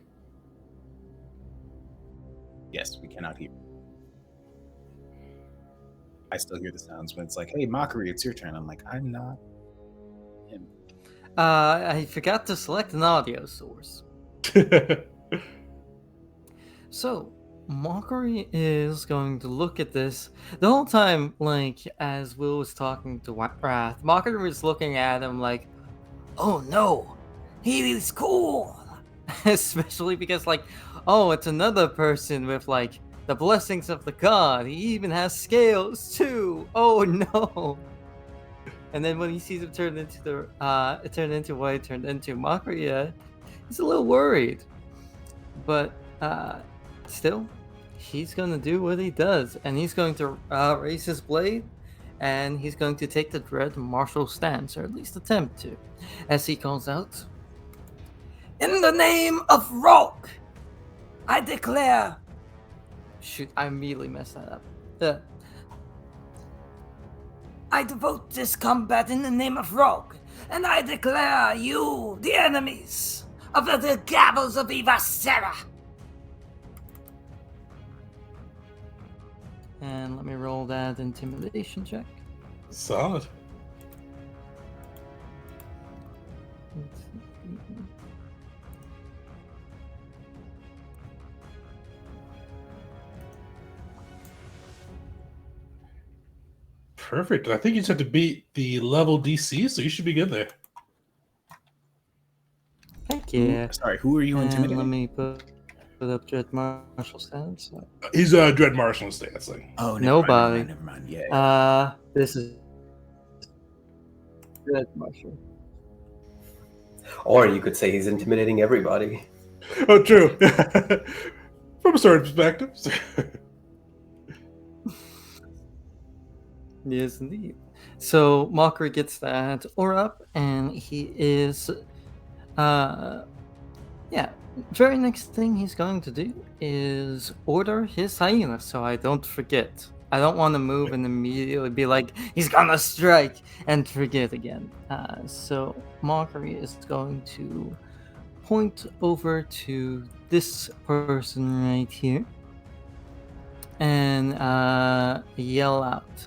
Yes, we cannot hear. I still hear the sounds when it's like, hey, Mockery, it's your turn. I'm like, I'm not him. I forgot to select an audio source. So, Mockery is going to look at this. The whole time, like, as Will was talking to Wrath, Mockery was looking at him like, oh no, he is cool. Especially because, like, oh, it's another person with, like, the blessings of the god. He even has scales, too. Oh no. And then when he sees him turn into it turned into what it turned into, Mockery, he's a little worried. But, still, he's going to do what he does, and he's going to raise his blade, and he's going to take the dread martial stance, or at least attempt to, as he calls out, in the name of Rock, I declare... Shoot, I immediately messed that up. I devote this combat in the name of Rock, and I declare you the enemies of the gavels of Ivasera. And let me roll that intimidation check. Solid. Perfect. I think you just have to beat the level DC, so you should be good there. Heck yeah. Sorry, who are you And let intimidating? me put up Dread Marshall stats. He's Dread Marshall dancing. Oh, Nobody. Never mind. Yeah. This is Dread Marshall. Or you could say he's intimidating everybody. Oh, true. From a certain perspective. Yes, indeed. So Mockery gets that aura up, and he is, yeah. Very next thing he's going to do is order his hyena, so I don't forget. I don't want to move and immediately be like, he's gonna strike, and forget again. So Mockery is going to point over to this person right here and yell out,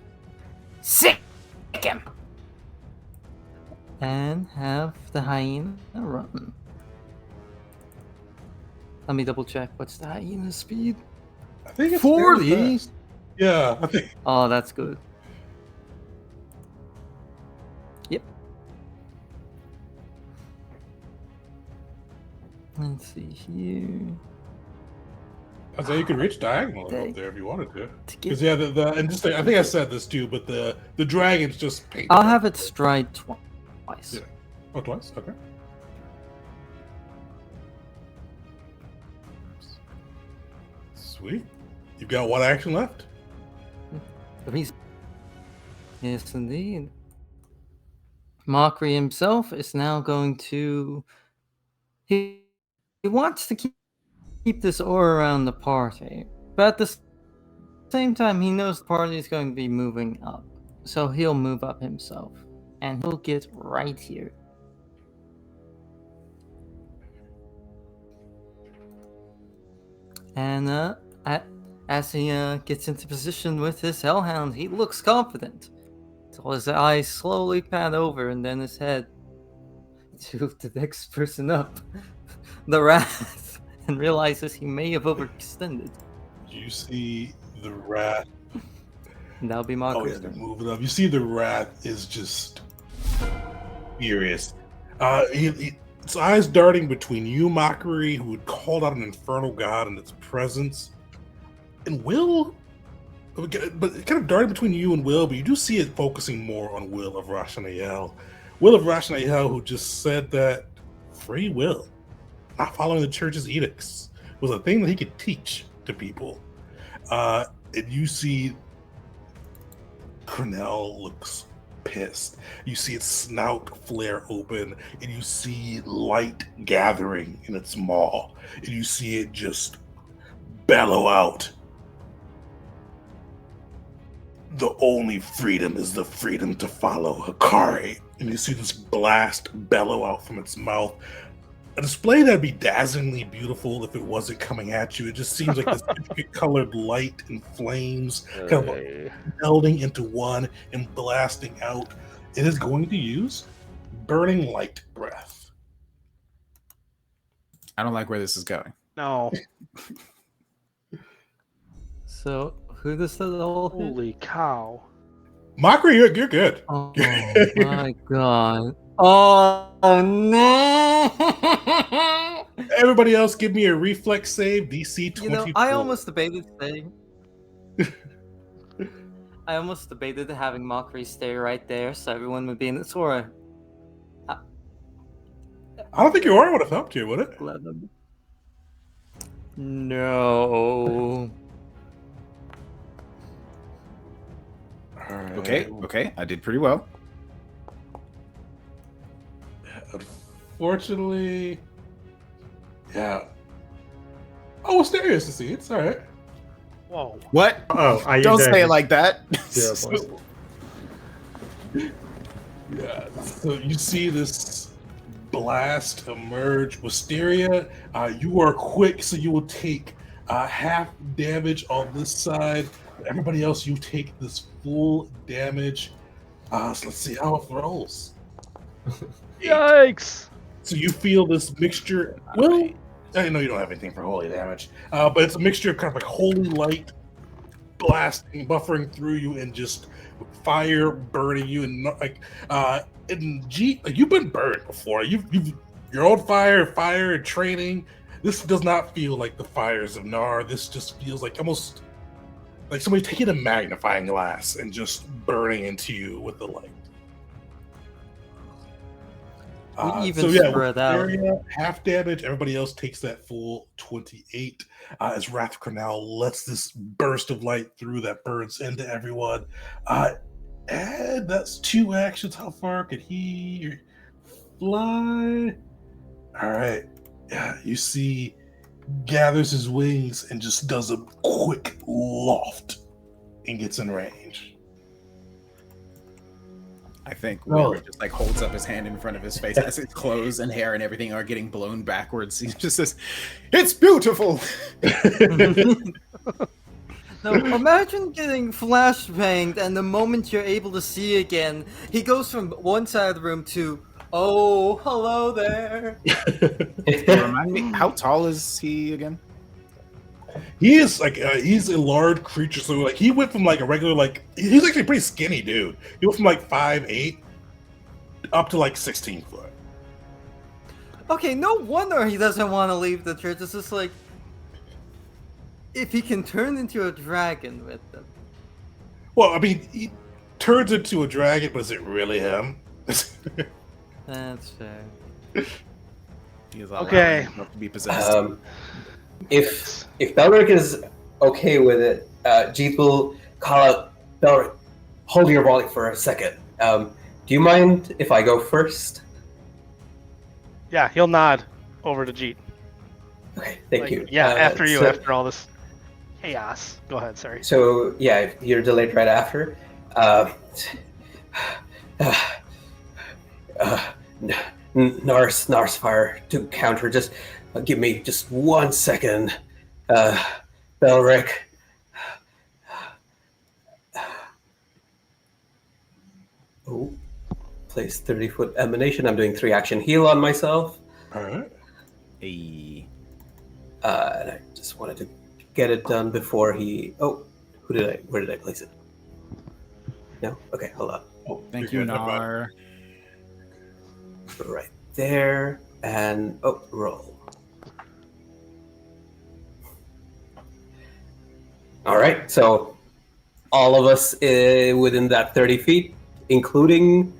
"Sick him!" and have the hyena run. Let me double check. What's the hyena speed? I think it's 40. fairly fast. Yeah, I think. Oh, that's good. Yep. Let's see here. I'd say you could reach diagonal up there if you wanted to. To get, Because yeah, and just I think I said this too, but the dragon's just painted. I'll have it stride twice. Yeah. Oh, twice? Okay. Sweet. You've got one action left. Yes, indeed. Mockery himself is now going to. He wants to keep this aura around the party, but at the same time, he knows the party is going to be moving up, so he'll move up himself, and he'll get right here. And as he gets into position with his Hellhound, he looks confident. Until his eyes slowly pan over and then his head to the next person up, the Wrath, and realizes he may have overextended. You see the Wrath. And that'll be Oh Mockery's yeah, they're turn. moving up. You see the Wrath is just furious. Its eyes darting between you, Mockery, who had called out an infernal god in its presence, and Will, but kind of darting between you and Will, but you do see it focusing more on Will of Rashanael. Will of Rashanael, who just said that free will, not following the church's edicts, was a thing that he could teach to people. And you see Cornell looks pissed. You see its snout flare open, and you see light gathering in its maw, and you see it just bellow out. The only freedom is the freedom to follow Hikari. And you see this blast bellow out from its mouth. A display that'd be dazzlingly beautiful if it wasn't coming at you. It just seems like this intricate colored light and flames kind of melding into one and blasting out. It is going to use Burning Light Breath. I don't like where this is going. No. So, who does that all hit? Holy cow. Mockery, you're good. Oh my god. Oh no! Everybody else, give me a reflex save, DC 24. You know, I almost debated saying. I almost debated having Mockery stay right there so everyone would be in its aura. I don't think your aura would have helped you, would it? No. All right. Okay, I did pretty well. Unfortunately, yeah. Oh, Asterius to see. It's all right. Whoa. What? Oh, I Don't used say it like that. 0 points. Yeah. So you see this blast emerge. Wisteria, you are quick, so you will take half damage on this side. Everybody else, you take this full damage. So let's see how it rolls. Yikes. So you feel this mixture. Well, I know you don't have anything for holy damage, but it's a mixture of kind of like holy light blasting, buffering through you, and just fire burning you, and and you've been burned before. You're on fire and training. This does not feel like the fires of Nar. This just feels like almost like somebody taking a magnifying glass and just burning into you with the light. We even spread out. Area, half damage. Everybody else takes that full 28. As Wrath Cornell lets this burst of light through that burns into everyone. And that's 2 actions. How far could he fly? All right. Yeah, you see, gathers his wings and just does a quick loft and gets in range. I think Will just like holds up his hand in front of his face as his clothes and hair and everything are getting blown backwards. He just says, "It's beautiful." Now imagine getting flashbanged, and the moment you're able to see again, he goes from one side of the room to, "Oh, hello there." Remind me, how tall is he again? He is like he's a large creature, so like he went from like a regular he's actually a pretty skinny dude. He went from like 5'8" up to like 16 foot. Okay, no wonder he doesn't want to leave the church. It's just like, if he can turn into a dragon with them. Well, I mean, he turns into a dragon, but is it really him? That's fair. He is Okay. to be possessed. If Belric is okay with it, Jeet will call out, "Belric, hold your volley for a second. Do you mind if I go first?" Yeah, he'll nod over to Jeet. Okay, thank you. Yeah, after you, after all this chaos. Go ahead, sorry. So, yeah, you're delayed right after. Nars fire to counter. Just give me just 1 second. Belric. Oh, place 30-foot emanation. I'm doing 3 action heal on myself. All right. Hey. And I just wanted to get it done before he. Oh, where did I place it? No? Okay, hold on. Oh, Thank you're you, good. Nar. Right there. And, roll. All right, so all of us within that 30 feet, including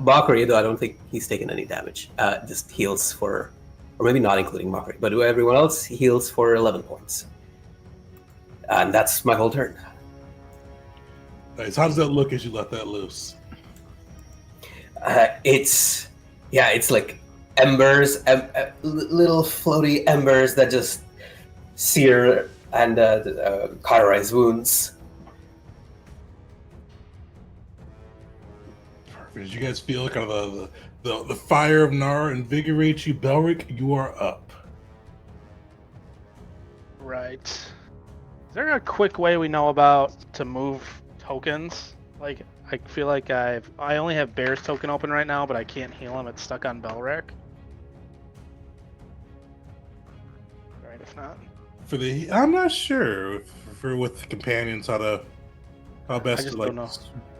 Mockery, though I don't think he's taken any damage, just heals for, or maybe not including Mockery, but everyone else heals for 11 points. And that's my whole turn. Nice. How does that look as you let that loose? It's like embers, little floaty embers that just sear and cauterize wounds. Perfect. Did you guys feel kind of the fire of Nar invigorate you? Belric, you are up. Right. Is there a quick way we know about to move tokens? Like, I feel like I only have Bear's token open right now, but I can't heal him. It's stuck on Belric. Right, if not. I'm not sure for with the companions how best to don't know.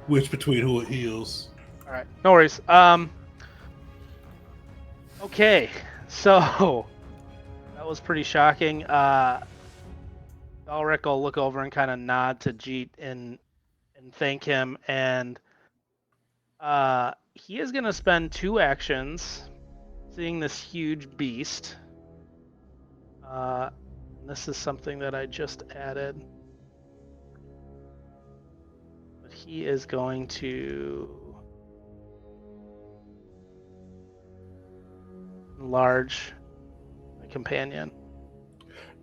switch between who it heals. All right, no worries. Okay, so that was pretty shocking. Belric will look over and kind of nod to Jeet and thank him, and he is going to spend 2 actions seeing this huge beast. This is something that I just added. But he is going to enlarge my companion.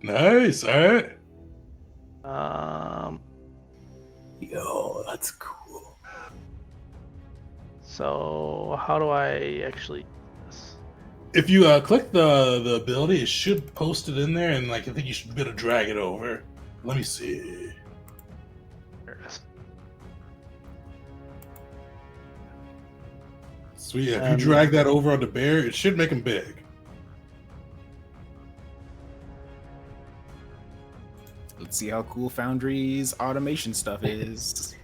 Nice. All right. Yo, that's cool. So how do I actually do this? If you click the ability, it should post it in there, and like I think you should be able to drag it over. Let me see. There it is. Sweet. If you drag that over on the bear, it should make him big. Let's see how cool Foundry's automation stuff is.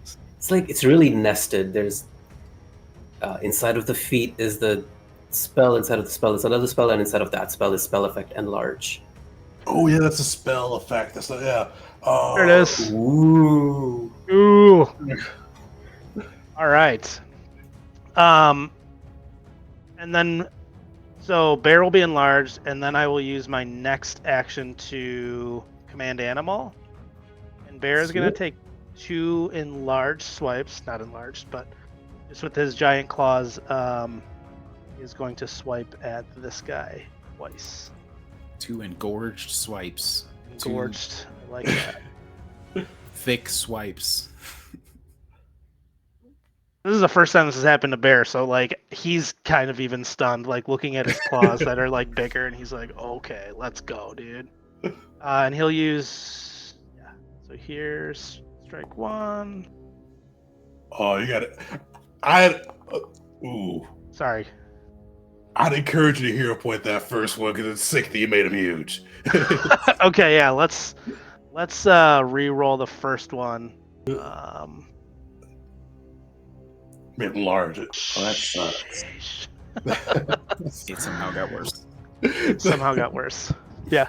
It's really nested. There's inside of the feat is the spell. Inside of the spell is another spell, and inside of that spell is spell effect enlarge. Oh yeah, that's a spell effect. That's yeah. There it is. Ooh. Ooh. All right. And then, so bear will be enlarged, and then I will use my next action to command animal. And bear is going to take 2 enlarged swipes, not enlarged, but just with his giant claws, he is going to swipe at this guy twice. 2 engorged swipes. Engorged, I like that. Thick swipes. This is the first time this has happened to Bear, so like he's kind of even stunned, like looking at his claws that are like bigger, and he's like, "Okay, let's go, dude." And he'll use, yeah. So here's strike 1. Oh, you got it. Ooh. Sorry. I'd encourage you to hero point that first one because it's sick that you made him huge. Okay, yeah. Let's re-roll the first one. Made him large. Oh, that sucks. It somehow got worse. Somehow got worse. Yeah.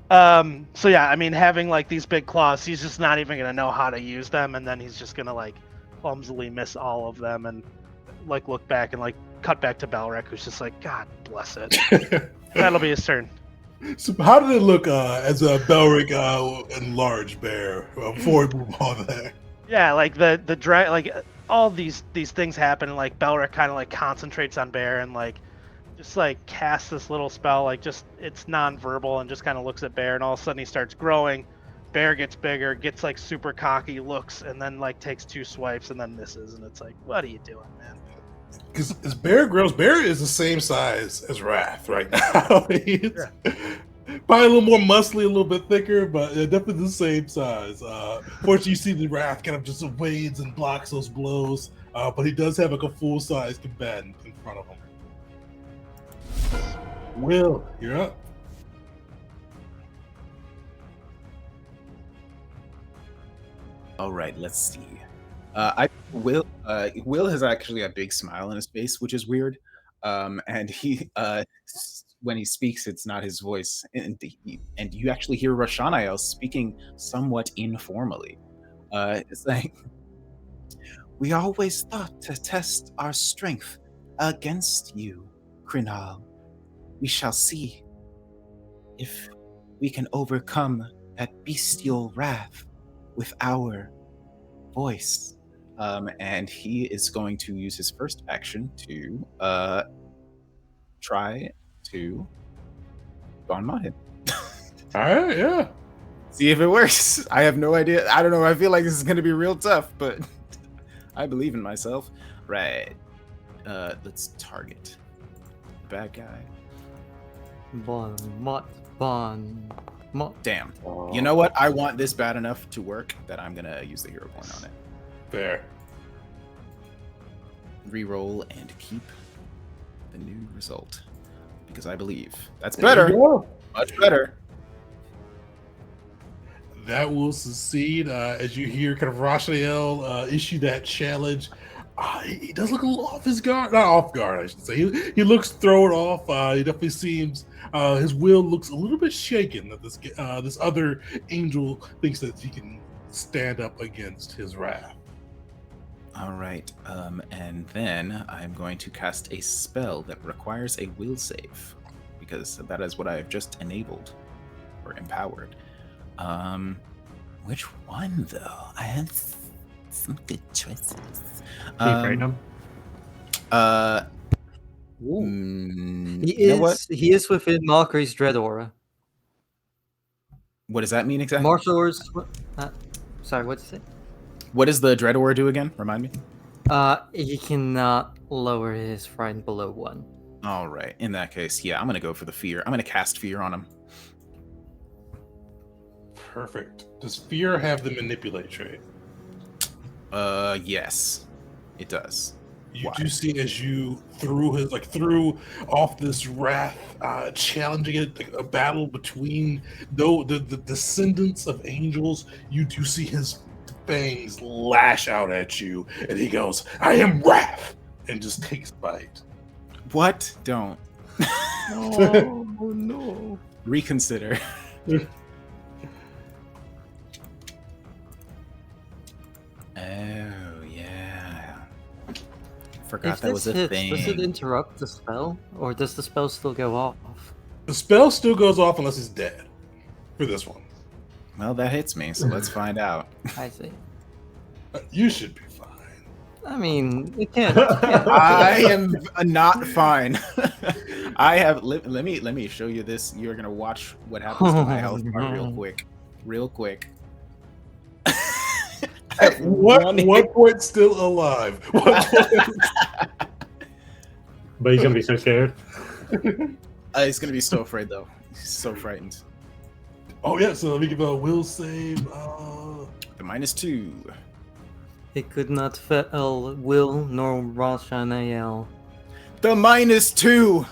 So yeah, I mean, having like these big claws, he's just not even gonna know how to use them, and then he's just gonna like clumsily miss all of them, and like look back and like cut back to Balrek, who's just like, God bless it. That'll be his turn. So how did it look as a Belric enlarged bear before we move on there? Yeah, like the like all these things happen, and like Belric kind of like concentrates on Bear and like just like casts this little spell, like just it's non-verbal, and just kind of looks at Bear, and all of a sudden he starts growing. Bear gets bigger, gets like super cocky, looks, and then like takes 2 swipes and then misses, and it's like, what are you doing, man? Because as Bear grows, Bear is the same size as Wrath right now. He's probably a little more muscly, a little bit thicker, but definitely the same size. Fortunately, you see the Wrath kind of just wades and blocks those blows, but he does have like a full-size combatant in front of him. Will, you're up. All right, let's see. Will has actually a big smile on his face, which is weird. And he when he speaks, it's not his voice, and you actually hear Rashanael speaking somewhat informally. It's like, we always thought to test our strength against you, Krinal. We shall see if we can overcome that bestial wrath with our voice. And he is going to use his first action to try to Gonma him. All right, yeah. See if it works. I have no idea. I don't know. I feel like this is going to be real tough, but I believe in myself. Right. Let's target the bad guy. Damn. You know what? I want this bad enough to work that I'm going to use the hero point on it. Fair. Reroll and keep the new result. Because I believe that's There better. you go. Much better. That will succeed as you hear kind of Rashaniel issue that challenge. He does look a little off his guard. Not off guard, I should say. He looks thrown off. He definitely seems his will looks a little bit shaken that this other angel thinks that he can stand up against his wrath. All right. And then I'm going to cast a spell that requires a will save, because that is what I have just enabled or empowered. Which one though? I have some good choices. Freedom. He is within Mockery's Dread Aura. What does that mean exactly? Martial arts. Sorry, what'd you say? What does the Dread Aura do again? Remind me. He cannot lower his friend below 1. All right. In that case, yeah, I'm gonna go for the fear. I'm gonna cast fear on him. Perfect. Does fear have the manipulate trait? Yes, it does. You Why? do see as you threw off this wrath, challenging it, like a battle between the descendants of angels. You do see his fangs lash out at you, and he goes, "I am wrath," and just takes a bite. What? Don't. Oh no. Reconsider. Oh, yeah. Forgot If that was this a hits, thing. does it interrupt the spell, or does the spell still go off? The spell still goes off unless he's dead. For this one, Well, that hits me, so let's find out. I see. You should be fine. I mean, it can't. It I am not fine. I have. Let me show you this. You're gonna watch what happens to my health bar real quick. Real quick. At one point, still alive. But he's gonna be so scared. He's gonna be so afraid though. He's so frightened. Oh yeah, so let me give a will save. The -2. It could not fail Will nor Roshanayel. The -2.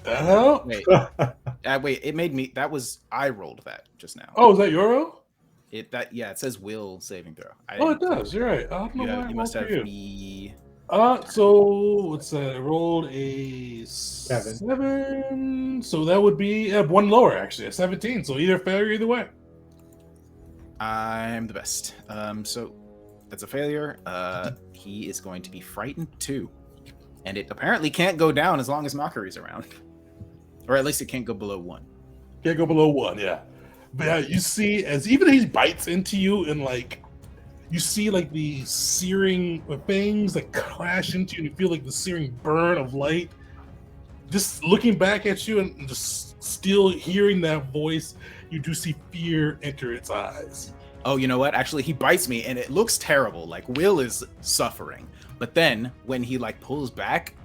Oh, Wait. It made me. That was I rolled that just now. oh, is that your roll? It says will saving throw. Oh, it does. You're right. I don't know why I You must have rolled for you. me. So what's that? I rolled a 7. So that would be one lower, actually, a 17. So either failure, either way. I'm the best. So that's a failure. He is going to be frightened too, and it apparently can't go down as long as Mockery's around, or at least it can't go below 1. Can't go below 1, yeah. But yeah, you see, as even he bites into you, and like you see like the searing things that clash into you, and you feel like the searing burn of light. Just looking back at you and just still hearing that voice, you do see fear enter its eyes. Oh, you know what? Actually, he bites me, and it looks terrible. Like Will is suffering, but then when he like pulls back,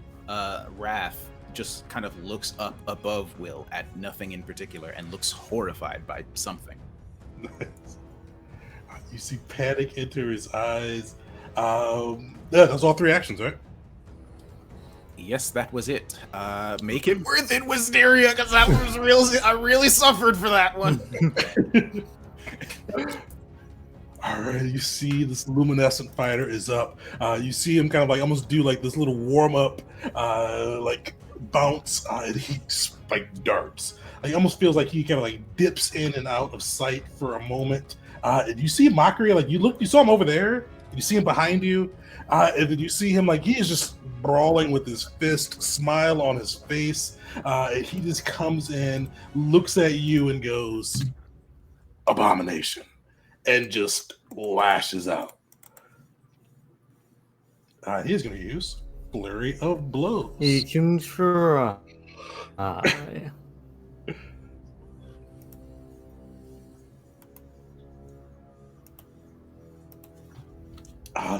Wrath just kind of looks up above Will at nothing in particular and looks horrified by something. You see panic enter his eyes. Yeah, that's all 3 actions, right? Yes, that was it. Make it worth it, Wisteria, because that was real. I really suffered for that one. All right, you see this luminescent fighter is up. You see him kind of like almost do like this little warm up, like bounce, and he just like darts. Like, it almost feels like he kind of like dips in and out of sight for a moment. And you see Mockery, like you saw him over there. And you see him behind you, and then you see him like he is just brawling with his fist, smile on his face. And he just comes in, looks at you, and goes, "Abomination." And just lashes out. He's going to use Flurry of Blows.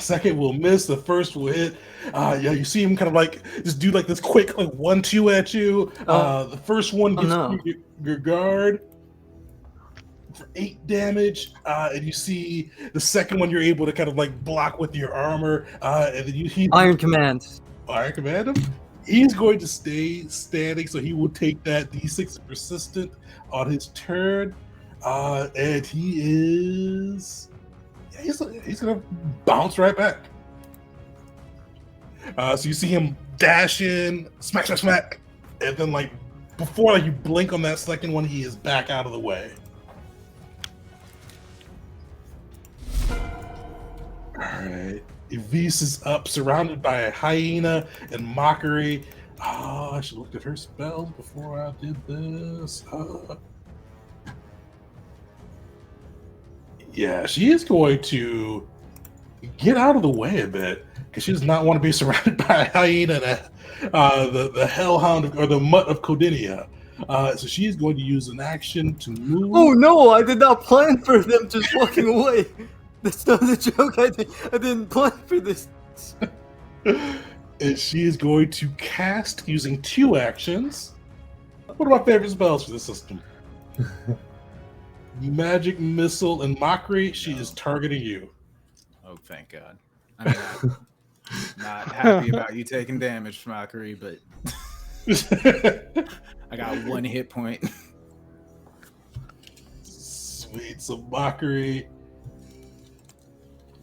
Second will miss. The first will hit. Yeah, you see him kind of like just do like this quick like 1-2 at you. The first one gets through your guard for 8 damage, and you see the second one you're able to kind of like block with your armor, and then Iron Command. Iron Command him. He's going to stay standing, so he will take that D6 persistent on his turn, and he's gonna bounce right back. So you see him dash in, smack, smack, smack, and then like before like you blink on that second one, he is back out of the way. Alright, Evise is up, surrounded by a hyena and Mockery. Oh, I should have looked at her spells before I did this. Yeah, she is going to get out of the way a bit because she does not want to be surrounded by a hyena and the hellhound or the mutt of Codinia. So she's going to use an action to move. Oh no, I did not plan for them just walking away. That's not a joke. I didn't plan for this. And she is going to cast using 2 actions. One of my favorite spells for the system. Magic Missile and Mockery. She is targeting you. Oh, thank God. I mean, Not happy about you taking damage, Mockery, but I got 1 hit point. Sweet. So Mockery.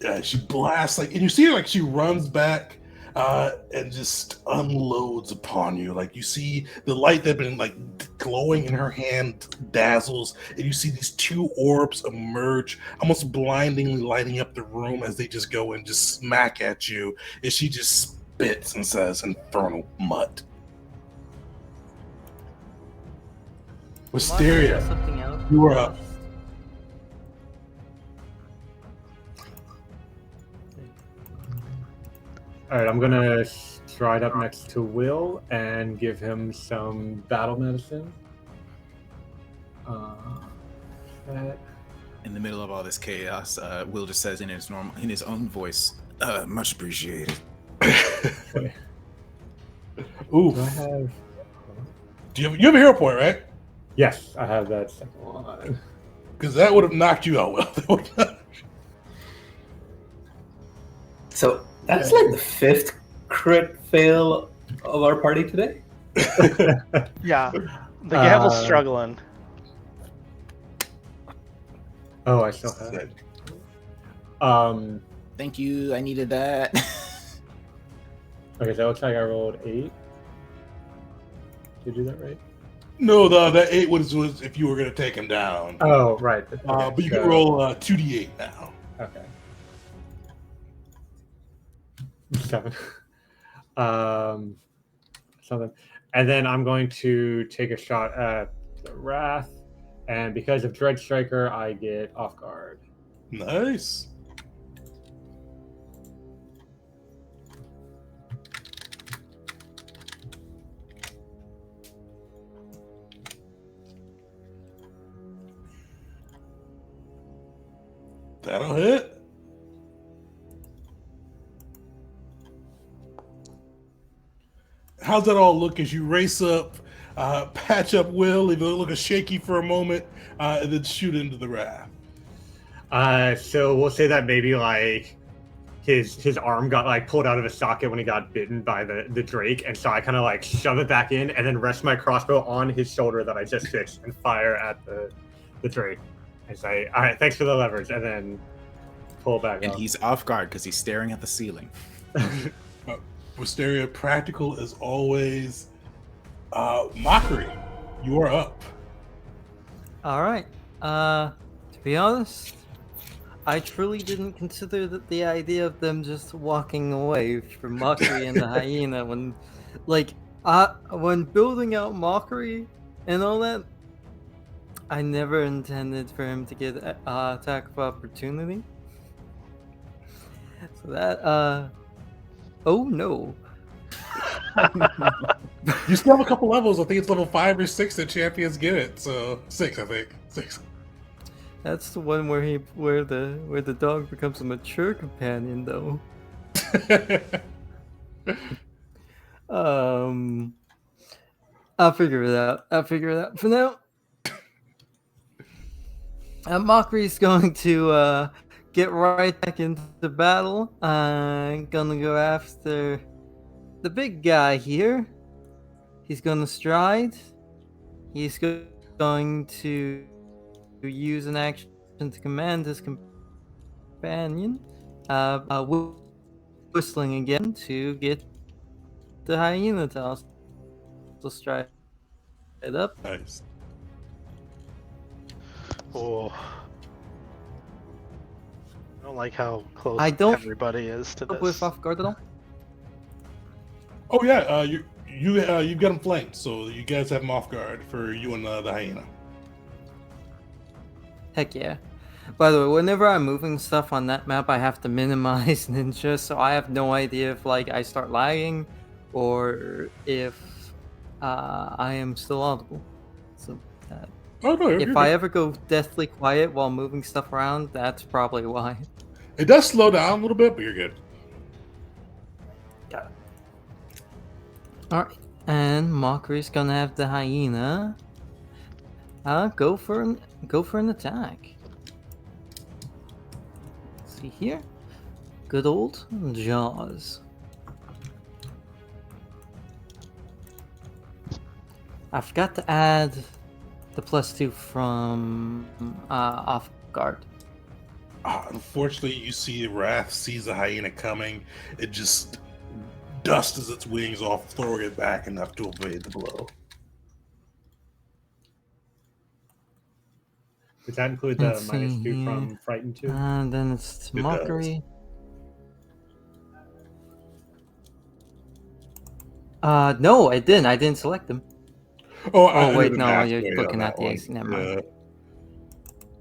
Yeah, she blasts like, and you see her like she runs back and just unloads upon you. Like you see the light that had been like glowing in her hand dazzles, and you see these 2 orbs emerge, almost blindingly lighting up the room as they just go and just smack at you. And she just spits and says, "Infernal mutt." Wisteria, Something else. you are up. All right, I'm gonna stride up next to Will and give him some battle medicine. In the middle of all this chaos, Will just says in his own voice, "Much appreciated." Ooh, Do I have? you have a hero point, right? Yes, I have that second one. Because that would have knocked you out. Will. So that's like the 5th crit fail of our party today. Yeah, the gavel's struggling. Oh, I still have it. Thank you. I needed that. Okay, so it looks like I rolled 8. Did you do that right? No, that 8 was if you were going to take him down. Oh, right. Okay, But you so- can roll 2d8 now. Okay. 7. Something. And then I'm going to take a shot at the Wrath. And because of Dread Striker, I get off guard. Nice. That'll hit. How's that all look as you race up, patch up Will, even though it looks shaky for a moment, and then shoot into the raft? So we'll say that maybe like his arm got like pulled out of his socket when he got bitten by the drake, and so I kind of like shove it back in and then rest my crossbow on his shoulder that I just fixed and fire at the drake. I say, "All right, thanks for the leverage," and then pull back And up. he's off guard because he's staring at the ceiling. Wisteria, practical as always. Mockery, you are up. All right. To be honest, I truly didn't consider that the idea of them just walking away from Mockery and the hyena when building out Mockery and all that, I never intended for him to get attack of opportunity. So that oh no. You still have a couple levels. I think it's level 5 or 6 that champions get it. So 6, I think. 6. That's the one where the dog becomes a mature companion though. I'll figure it out. For now, Mockery's going to get right back into the battle. I'm gonna go after the big guy here. He's gonna stride. He's going to use an action to command his companion. Whistling again to get the hyena to also stride it up. Nice. Oh. I don't like how close I don't everybody is to this. with off guard at all. Oh yeah, you've got him flanked, so you guys have him off guard for you and the hyena. Heck yeah. By the way, whenever I'm moving stuff on that map, I have to minimize ninja, so I have no idea if like I start lagging or if I am still audible. So Oh no, if I ever go deathly quiet while moving stuff around, that's probably why. it does slow down a little bit, but you're good. Got it. Alright, and Mockery's gonna have the hyena go for an attack. Let's see here. Good old Jaws. I forgot to add the +2 from off guard. Unfortunately, you see Wrath sees the hyena coming. It just dusts its wings off, throwing it back enough to evade the blow. Does that include the Let's see -2 here. from Frightened 2? Then it's It Mockery. No, I didn't. I didn't select them. Oh, Oh, wait, did no, math you're for you looking on at that the one. AC. Never mind.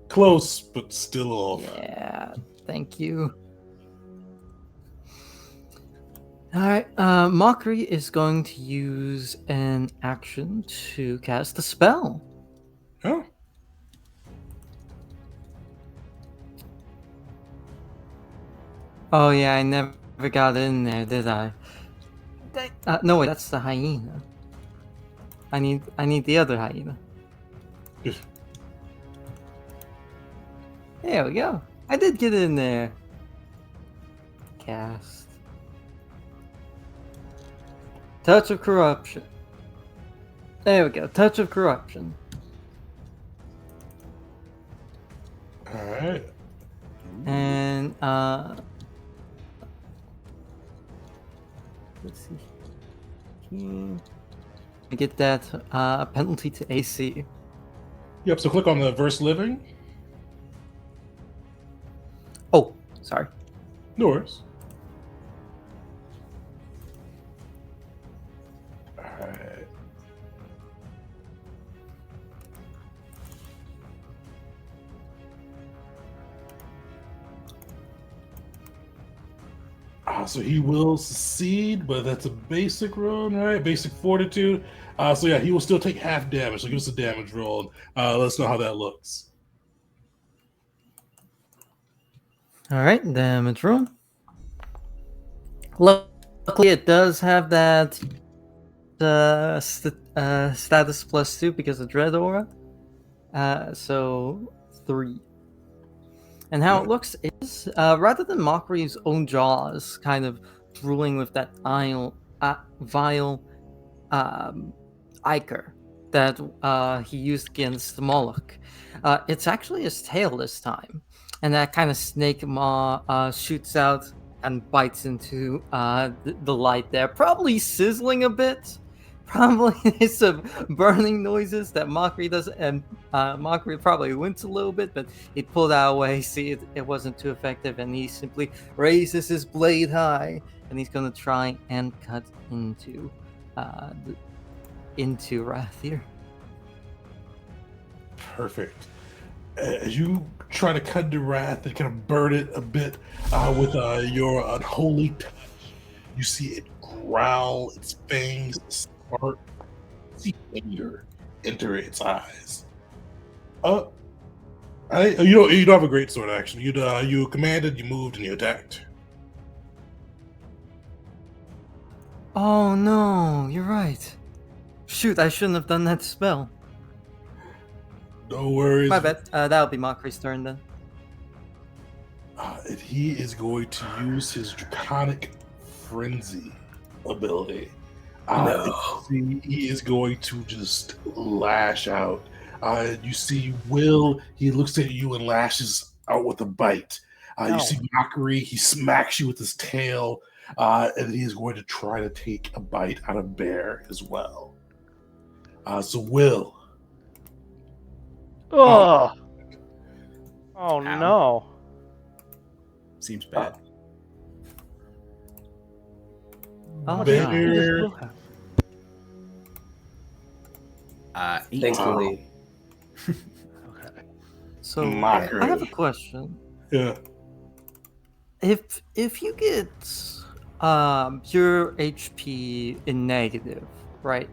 Close, but still off. Yeah, thank you. Alright, Mockery is going to use an action to cast a spell. Huh? Oh yeah, I never got in there, did I? No, wait, that's the hyena. I need the other hyena. There we go. I did get in there. Cast. Touch of Corruption. There we go. Touch of Corruption. Alright. And let's see here. I get that penalty to AC. Yep, so click on the verse living. Oh, sorry. No worries. Alright. So he will succeed, but that's a basic roll, right? Basic fortitude. So yeah, he will still take half damage. So give us a damage roll. Let us know how that looks. All right, damage roll. Luckily, it does have that status +2 because of Dread Aura. So 3. And how it looks is, rather than Mockery's own jaws kind of drooling with that vile ichor that he used against Moloch, it's actually his tail this time. And that kind of snake maw shoots out and bites into the light there, probably sizzling a bit. Probably some burning noises that Mockery does, and Mockery probably wince a little bit, but he pulled that away. See, it wasn't too effective, and he simply raises his blade high, and he's gonna try and cut into Wrath here. Perfect. As you try to cut into Wrath and kind of burn it a bit with your unholy touch, you see it growl, its fangs spark, see anger enter its eyes. You don't have a great sword action. You commanded, you moved, and you attacked. Oh no, you're right. Shoot, I shouldn't have done that spell. No worries. My bad. That'll be Mockery's turn then. And he is going to use his Draconic Frenzy ability. No. He is going to just lash out. You see Will, he looks at you and lashes out with a bite. You see Mockery, he smacks you with his tail, and he is going to try to take a bite out of Bear as well. So Will. Oh no. Seems bad. Oh, Bear. no. 18. Thankfully. Okay. So Mockery. I have a question. Yeah. If you get your HP in negative, right,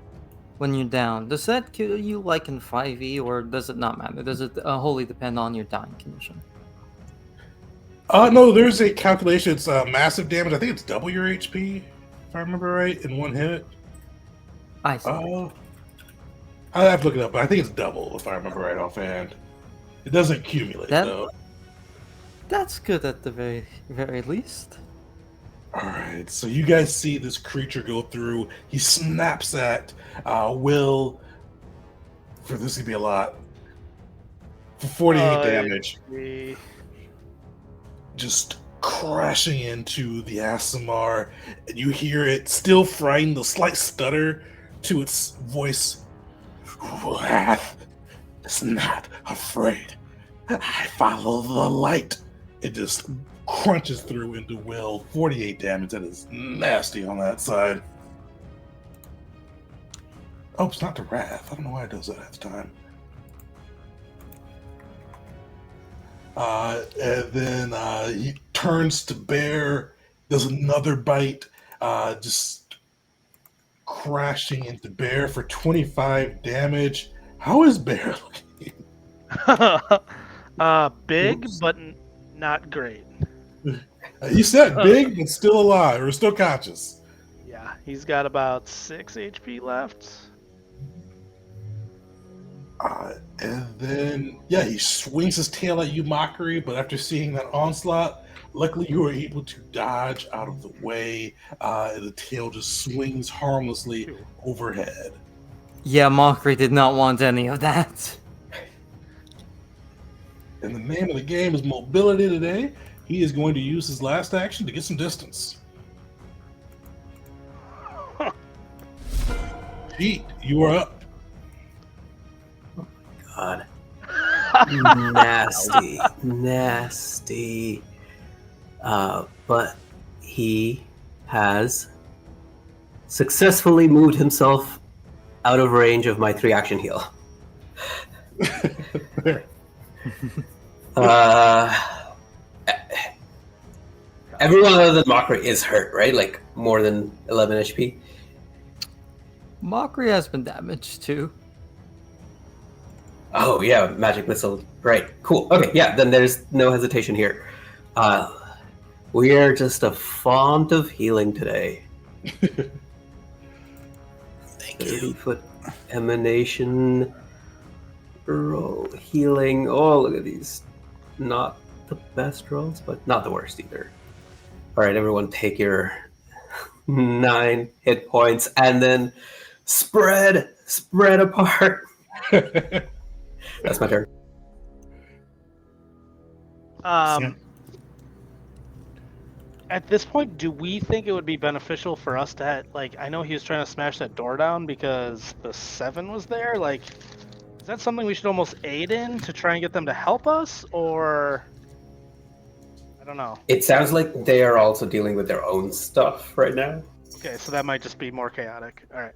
when you're down, does that kill you like in 5e, or does it not matter? Does it wholly depend on your dying condition? No, there's a calculation. It's massive damage. I think it's double your HP, if I remember right, in one hit. I see. I have to look it up, but I think it's double, if I remember right offhand. It doesn't accumulate, though. That's good at the very least. Alright, so you guys see this creature go through. He snaps at Will, For this to be a lot. For 48 damage. Just crashing into the Asimar, and you hear it still frightened, the slight stutter to its voice. Wrath is not afraid. I follow the light. It just crunches through into Will. 48 damage. That is nasty on that side. Oh, it's not the Wrath. I don't know why it does that half the time. And then he turns to Bear, does another bite, just crashing into Bear for 25 damage. How is Bear looking? Big, Oops. but not great. You said big, but still alive, or still conscious. Yeah, he's got about 6 HP left. And then, yeah, he swings his tail at you, Mockery, but after seeing that onslaught, luckily you were able to dodge out of the way. The tail just swings harmlessly overhead. Yeah, Mockery did not want any of that. And the name of the game is mobility today. He is going to use his last action to get some distance. Pete, you are up. God. Nasty. Nasty. But he has successfully moved himself out of range of my 3-action heal. Everyone other than Mockery is hurt, right? Like more than 11 HP. Mockery has been damaged too. Oh yeah, magic missile. Right, cool. Okay, yeah, then there's no hesitation here. We are just a font of healing today. Thank you. 30-foot emanation. Healing. Oh, look at these. Not the best rolls, but not the worst either. Alright, everyone take your 9 hit points and then spread apart. That's my turn. At this point, do we think it would be beneficial for us to I know he was trying to smash that door down because the 7 was there. Like, is that something we should almost aid in to try and get them to help us, or I don't know. It sounds like they are also dealing with their own stuff right now. Okay, so that might just be more chaotic. All right.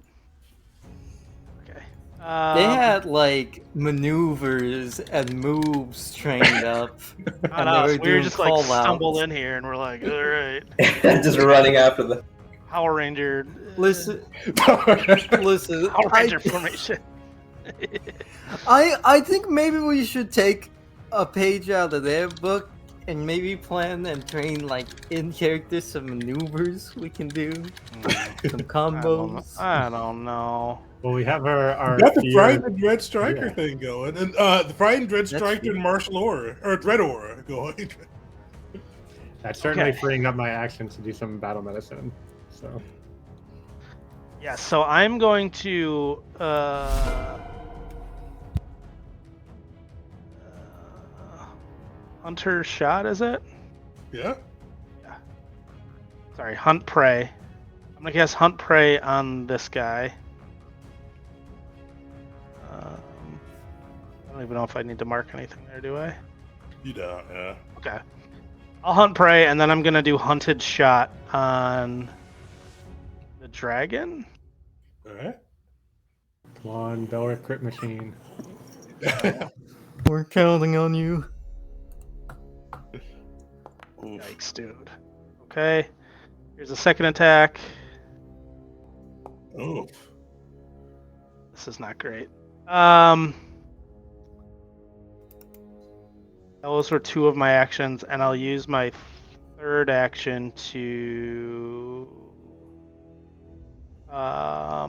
Okay. They had like maneuvers and moves trained up. Not and they us. were We were doing just like call-outs. stumbled in here and we're like, all right, Just running after the Power Ranger. Listen, listen. Power Ranger formation. I think maybe we should take a page out of their book and maybe plan and train like in character some maneuvers we can do, some combos. I don't know. Well, we have our You got the fear- Frightened Dread Striker Yeah. thing going, and the Frightened Dread That's Striker true. and Martial Aura, or Dread Aura going. That's certainly Okay. freeing up my actions to do some battle medicine. So Yeah, so I'm going to Hunter Shot, is it? Yeah. Sorry, Hunt Prey. I'm gonna guess Hunt Prey on this guy. I don't even know if I need to mark anything there, do I? You don't, yeah. Okay. I'll Hunt Prey, and then I'm gonna do Hunted Shot on the dragon. All right. come on, Belric Crit Machine. We're counting on you. Oof. Yikes, dude. Okay. Here's a second attack. Oof. This is not great. Those were 2 of my actions, and I'll use my third action to. I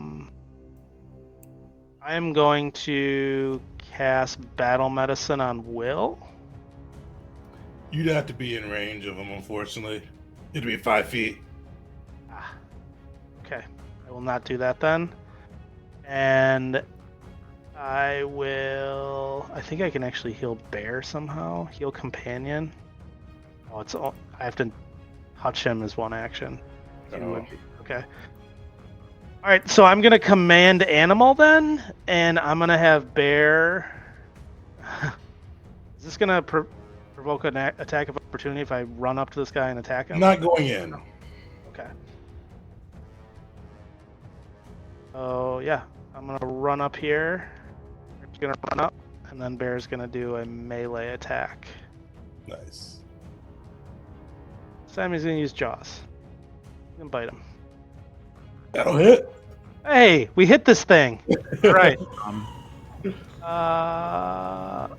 am going to cast Battle Medicine on Will. You'd have to be in range of him, unfortunately. It'd be 5 feet. Okay, I will not do that then. And I will. I think I can actually heal Bear somehow. Heal Companion. Oh, it's all. I have to touch him as one action. Oh. Okay. All right, so I'm gonna command Animal then, and I'm gonna have Bear. Is this gonna provoke an attack of opportunity if I run up to this guy and attack him? Not going in. Okay. Oh yeah, I'm gonna run up here. Bear's gonna run up, and then Bear's gonna do a melee attack. Nice. This time he's gonna use Jaws. He's gonna bite him. That'll hit. Hey, we hit this thing. All right. Um,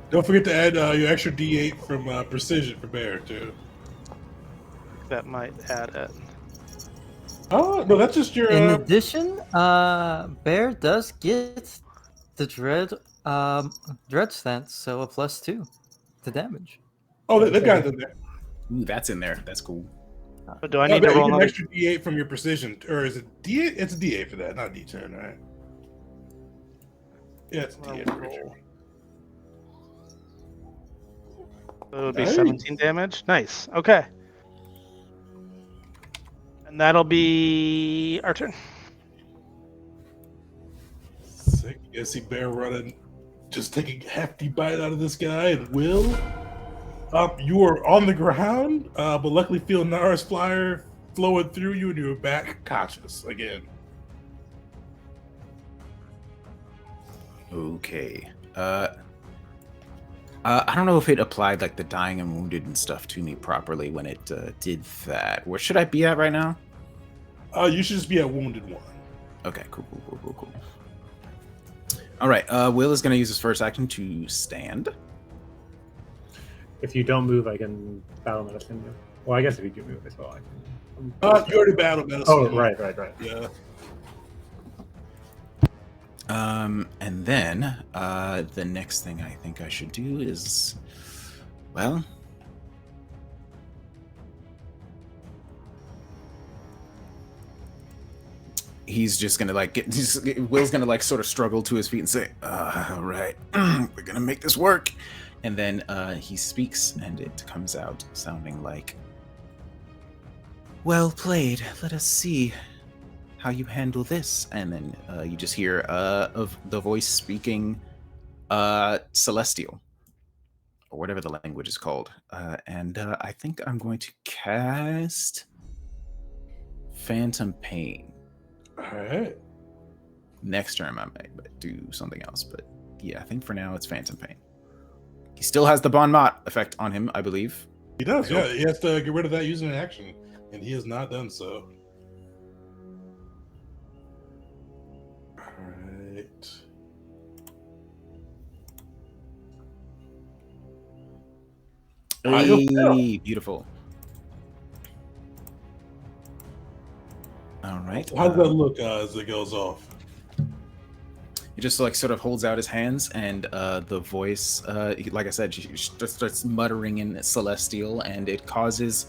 Don't forget to add your extra D8 from precision for Bear too. That might add it. Oh no, that's just your. In addition, Bear does get the dread stance, so a +2 to damage. Oh, they've got it in there. ooh, that's in there. That's cool. But do I No, need to you roll get an another? extra D8 from your precision, or is it D8? It's a D8 for that, not D10, right? Yeah, it's a D8. I'm pretty sure. So it would be Nice. 17 damage. Nice. Okay. And that'll be our turn. Sick. You see Bear running, just taking a hefty bite out of this guy, and Will, you are on the ground, but luckily feel Nara's flyer flowing through you, and you're back conscious again. Okay. I don't know if it applied like the dying and wounded and stuff to me properly when it did that. Where should I be at right now? You should just be at wounded one. Okay, cool. All right, Will is going to use his first action to stand. If you don't move, I can battle medicine you. Well, I guess if you do move as well, I can. You already battled medicine. Oh, right. Yeah. And then the next thing I think I should do is, well, he's just gonna like Will's gonna like sort of struggle to his feet and say, all right, we're gonna make this work. And then he speaks, and it comes out sounding like, well played. Let us see how you handle this. And then you just hear of the voice speaking Celestial, or whatever the language is called. And I think I'm going to cast Phantom Pain. All right. Next turn I might do something else, but yeah, I think for now it's Phantom Pain. He still has the Bon Mot effect on him, I believe. He does, yeah. He has to get rid of that using an action, and he has not done so. Alright. Hey, beautiful. All right. How does that look as it goes off? He just like sort of holds out his hands, and the voice, like I said, she just starts muttering in Celestial, and it causes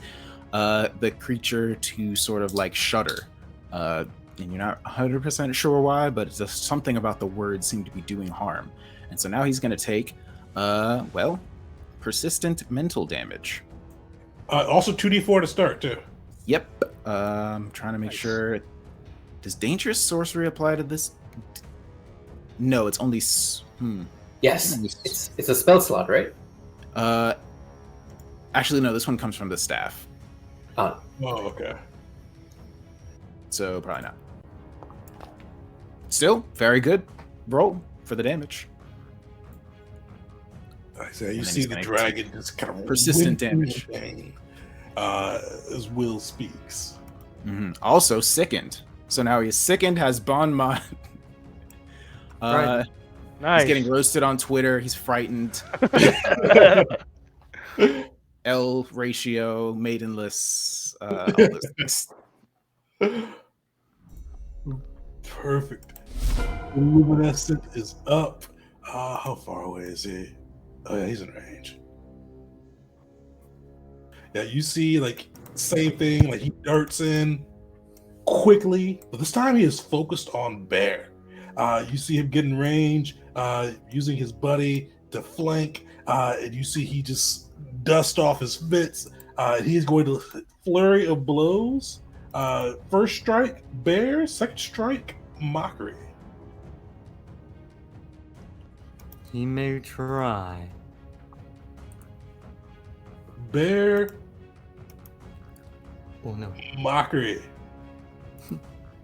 the creature to sort of like shudder. And you're not 100% sure why, but it's just something about the words seem to be doing harm. And so now he's going to take, well, persistent mental damage. Also 2d4 to start, too. Yep. I'm trying to make sure. Does dangerous sorcery apply to this? No, it's only. Yes, it's a spell slot, right? Actually, no. This one comes from the staff, Oh, okay. so probably not. Still, very good roll for the damage. I say you And then see he's the gonna dragon just kind of persistent whimpering damage. in pain, as Will speaks. Also sickened. So now he's sickened, has Bon Mot. Right. Nice. He's getting roasted on Twitter. He's frightened. L ratio, maidenless. All those things. Perfect. Luminescent is up. How far away is he? Oh yeah, he's in range. Yeah, you see, like, same thing. Like, he darts in quickly, but this time he is focused on Bear. You see him getting range, using his buddy to flank, and you see he just dust off his mitts. He's going to flurry of blows. First strike, bear. Second strike, mockery. He may try. Bear, Oh no. mockery.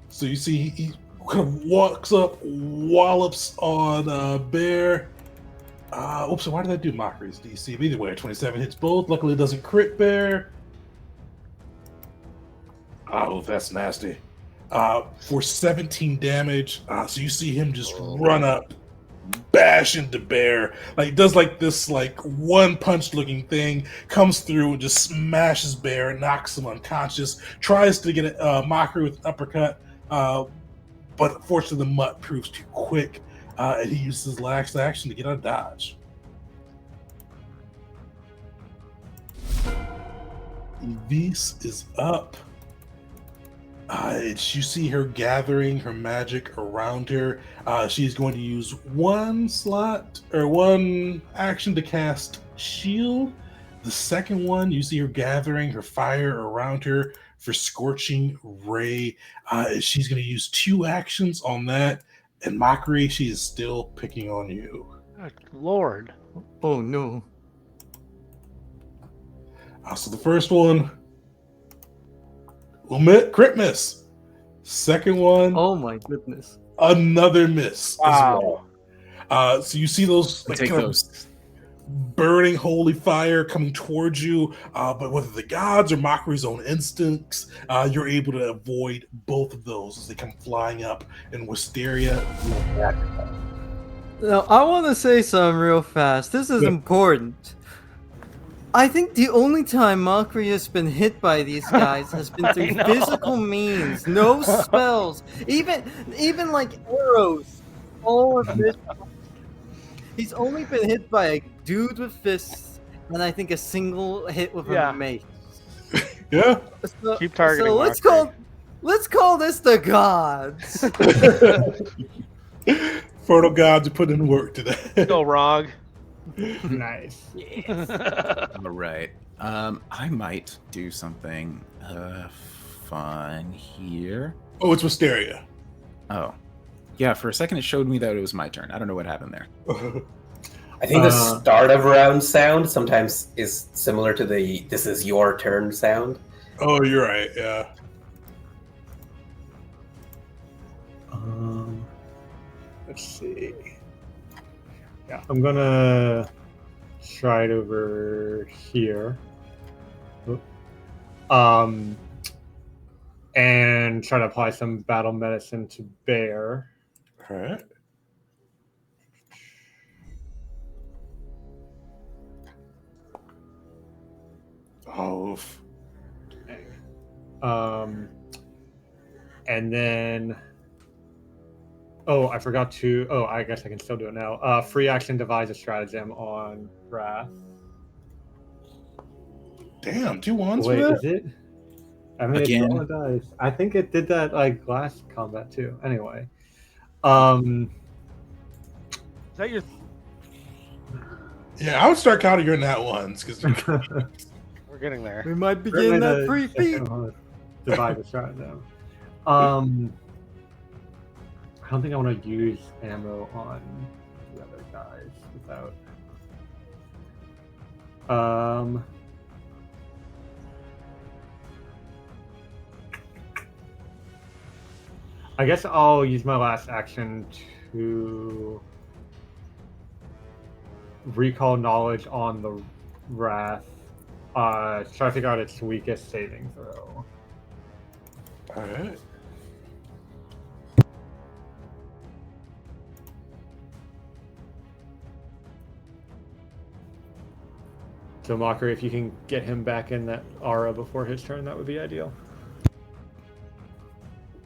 So you see he kind of walks up, wallops on bear. Oops, so why did I do mockeries? DC? Either way, 27 hits both. Luckily, it doesn't crit bear. Oh, that's nasty. For 17 damage. So you see him just run up, bash into bear. Like does like this like one punch looking thing, comes through and just smashes bear, knocks him unconscious. Tries to get a mockery with an uppercut, but unfortunately the mutt proves too quick. And he uses his last action to get a dodge. Elise is up. You see her gathering her magic around her. She's going to use one slot or one action to cast shield. The second one, you see her gathering her fire around her for scorching ray. She's going to use 2 actions on that. And mockery, she is still picking on you. Good Lord. Oh no. So the first one will crit miss. Second one, Oh my goodness. another miss Wow. as well. So you see those like, Take kind of those. burning holy fire coming towards you, but whether the gods or mockery's own instincts, you're able to avoid both of those as they come flying up. And Wisteria, Now, I want to say something real fast. This is Yeah. important. I think the only time Mockery has been hit by these guys has been through know. physical means, no spells, even like arrows. All of this. He's only been hit by a dude with fists, and I think a single hit with Yeah. a mace. yeah. So, Keep targeting So let's Mockery. call this the gods. Fertile gods are putting in work today. Go wrong. Nice. All right. I might do something fun here. Oh, it's Wisteria. Oh, yeah. For a second, it showed me that it was my turn. I don't know what happened there. I think the start of round sound sometimes is similar to the "this is your turn" sound. Oh, you're right. Yeah. Let's see. Yeah, I'm gonna try it over here. Oop. And try to apply some battle medicine to Bear. All right. Oh. And then, oh, I forgot to. Oh, I guess I can still do it now. Free action devise a stratagem on Wrath. Damn, 2 ones Wait, for that? is it? I mean, Again? it's rolling dice. I think it did that like last combat too. Anyway, Is that your? Yeah, I would start counting your nat ones because We're getting there. We might be getting that free feed. Divide the stratagem. I don't think I want to use ammo on the other guys without. I guess I'll use my last action to recall knowledge on the Wrath. Try to figure out its weakest saving throw. all right. So Mockery, if you can get him back in that aura before his turn, that would be ideal.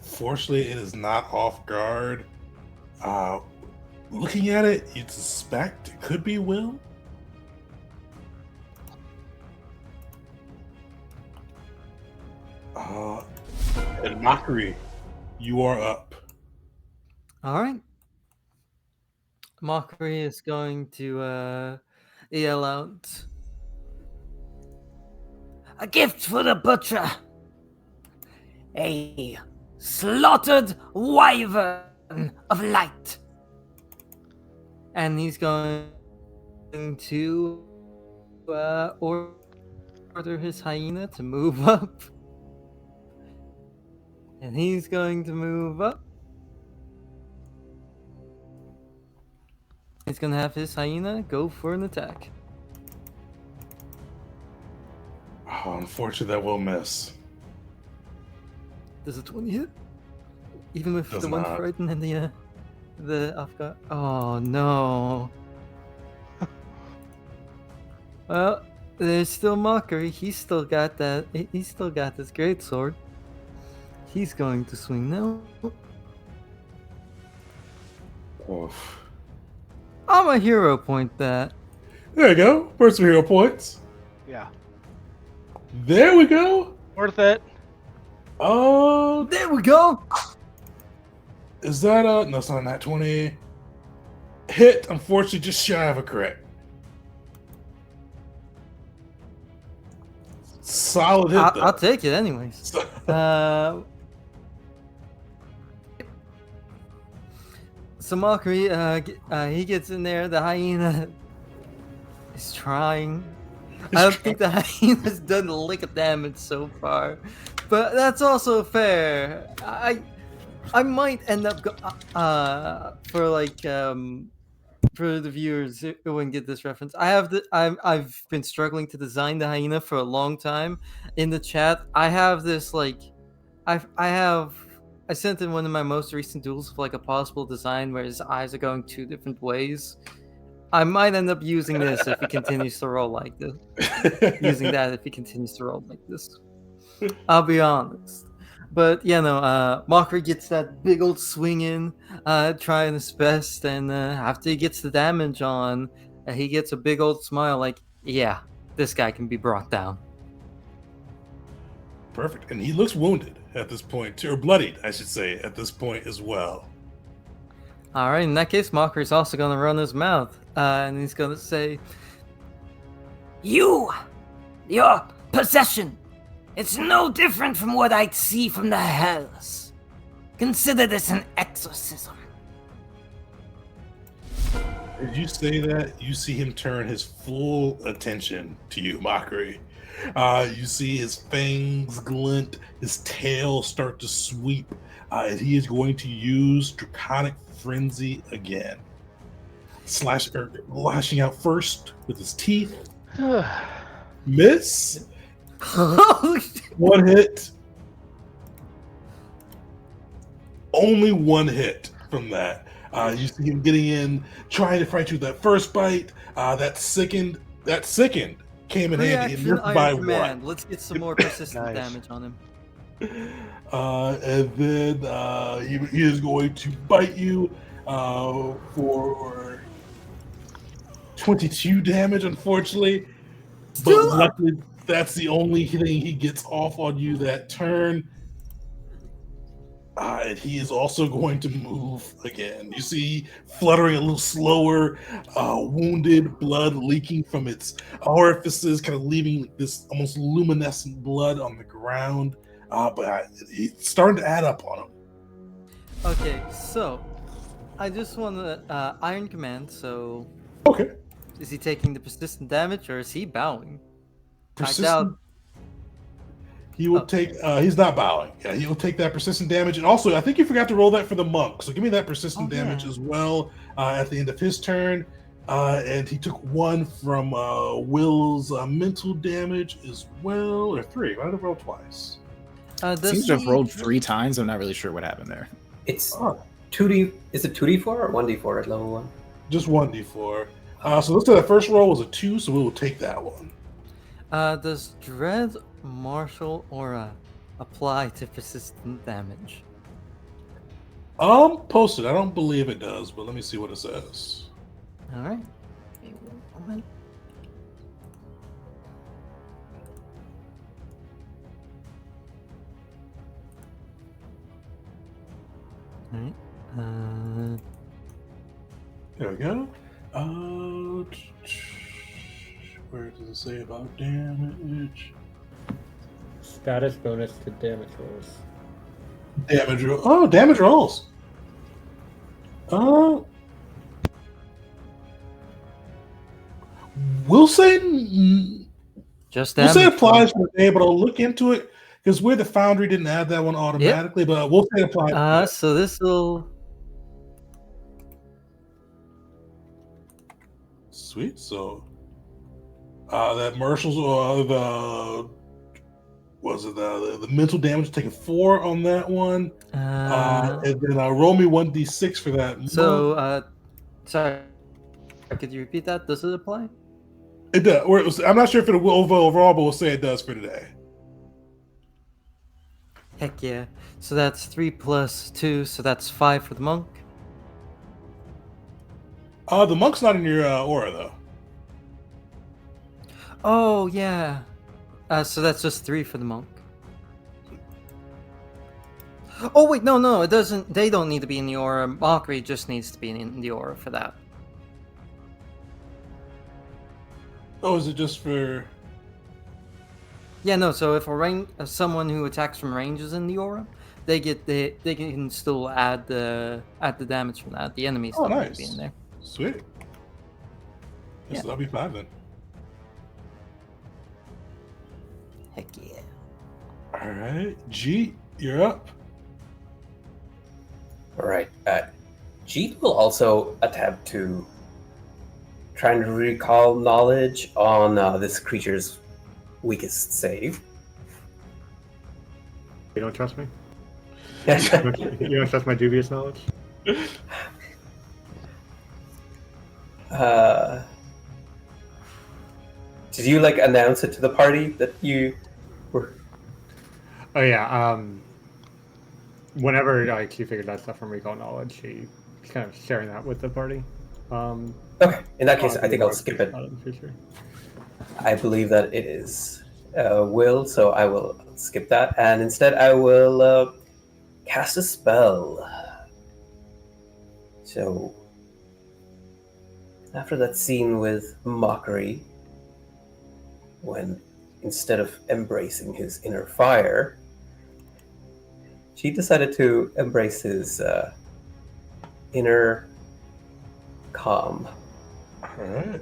Fortunately, it is not off guard. Looking at it, you'd suspect it could be Will. And Mockery, you are up. All right. Mockery is going to yell out, "A gift for the butcher! A slaughtered wyvern of light!" And he's going to order his hyena to move up. And he's going to move up. He's going to have his hyena go for an attack. Oh, unfortunately, that will miss. Does a 20 hit? Even with Does the one not. frightened and the off guard? Oh no. Well, there's still Mockery. He's still got that. He's still got this great sword. He's going to swing now. Oof. I'm a hero point that. There you go. First some hero points. Yeah. There we go. Worth it. Oh, There we go. is that a... No, it's not a nat 20. Hit, unfortunately, just shy of a crit. Solid hit, though. I'll take it anyways. So Mockery, he gets in there. The hyena is trying. I don't think the hyena's done a lick of damage so far, but that's also fair. I might end up for the viewers who wouldn't get this reference. I've been struggling to design the hyena for a long time. In the chat, I have this I sent in one of my most recent duels of like a possible design where his eyes are going two different ways. I might end up using this if he continues to roll like this. Using that if he continues to roll like this. I'll be honest. But Mockery gets that big old swing in, trying his best, and after he gets the damage on, he gets a big old smile like, yeah, this guy can be brought down. Perfect. And he looks wounded at this point, or bloodied, I should say, at this point as well. All right, in that case, Mockery's also going to run his mouth, and he's going to say, "Your possession, it's no different from what I'd see from the hells. Consider this an exorcism." As you say that, you see him turn his full attention to you, Mockery. You see his fangs glint, his tail start to sweep, and he is going to use Draconic Frenzy again. Lashing out first with his teeth. Miss. One hit. Only one hit from that. You see him getting in, trying to fight you with that first bite. That second came in handy. Reaction And by Iron Command. one. Let's get some more persistent Nice. damage on him. And then he is going to bite you for 22 damage, unfortunately. But luckily, that's the only thing he gets off on you that turn. And he is also going to move again. You see, fluttering a little slower, wounded, blood leaking from its orifices, kind of leaving this almost luminescent blood on the ground. But it's starting to add up on him. Okay, so I just want to Iron Command. So, Okay. is he taking the persistent damage or is he bowing? Persistent. I doubt. He will take. He's not bowing. Yeah, he will take that persistent damage, and also I think you forgot to roll that for the monk. So give me that persistent damage yeah. as well at the end of his turn. And he took one from Will's mental damage as well, or three. Why did I roll twice? Seems to have rolled 3 times. I'm not really sure what happened there. It's Oh, 2D. Is it 2d4 or 1d4 at level 1? just 1d4. So let's say that first roll was a 2, so we will take that one. Does Dread Martial Aura apply to persistent damage? Posted. I don't believe it does, but let me see what it says. All right. Alright. There we go. Where does it say about damage? Status bonus to damage rolls. Damage roll. Oh, damage rolls. We'll say Just we'll damage. say applies for the day, but I'll look into it because we're the Foundry didn't add that one automatically, but we'll say apply. So this will. Sweet. So that Marshall's the mental damage taking 4 on that one. And then roll me 1d6 for that. So sorry, could you repeat that? Does it apply? It does. I'm not sure if it will overall, but we'll say it does for today. Heck yeah. So that's 3 plus 2, so that's 5 for the monk. The monk's not in your aura though. Oh yeah. So that's just 3 for the monk. Oh wait, no, it doesn't. They don't need to be in the aura. Mockery just needs to be in the aura for that. Oh, is it just for? Yeah, no. So if someone who attacks from range is in the aura, they can still add the damage from that. The enemies don't need to be in there. Sweet. Yes, that'll be 5 then. Heck yeah. All right, G, you're up. All right. Jeet will also attempt to try and recall knowledge on this creature's weakest save. You don't trust me? You don't trust my dubious knowledge? Did you announce it to the party that you were? Oh yeah. Whenever she figured that stuff from recall knowledge, she's kind of sharing that with the party. Okay. In that case, I think I'll skip it. I believe that it is Will, so I will skip that, and instead I will cast a spell. So after that scene with Mockery, when instead of embracing his inner fire, she decided to embrace his inner calm. Alright.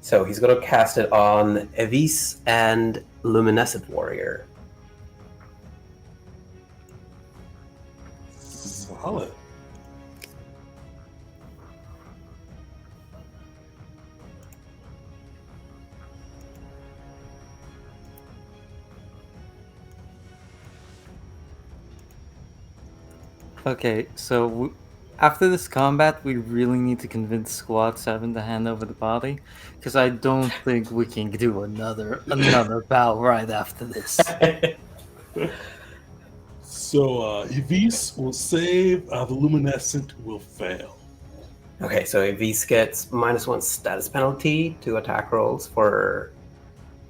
So he's going to cast it on Evis and Luminescent Warrior. Solid. Okay, so after this combat, we really need to convince Squad 7 to hand over the body, because I don't think we can do another battle right after this. So Evis will save, the Luminescent will fail. Okay, so Evis gets -1 status penalty to attack rolls for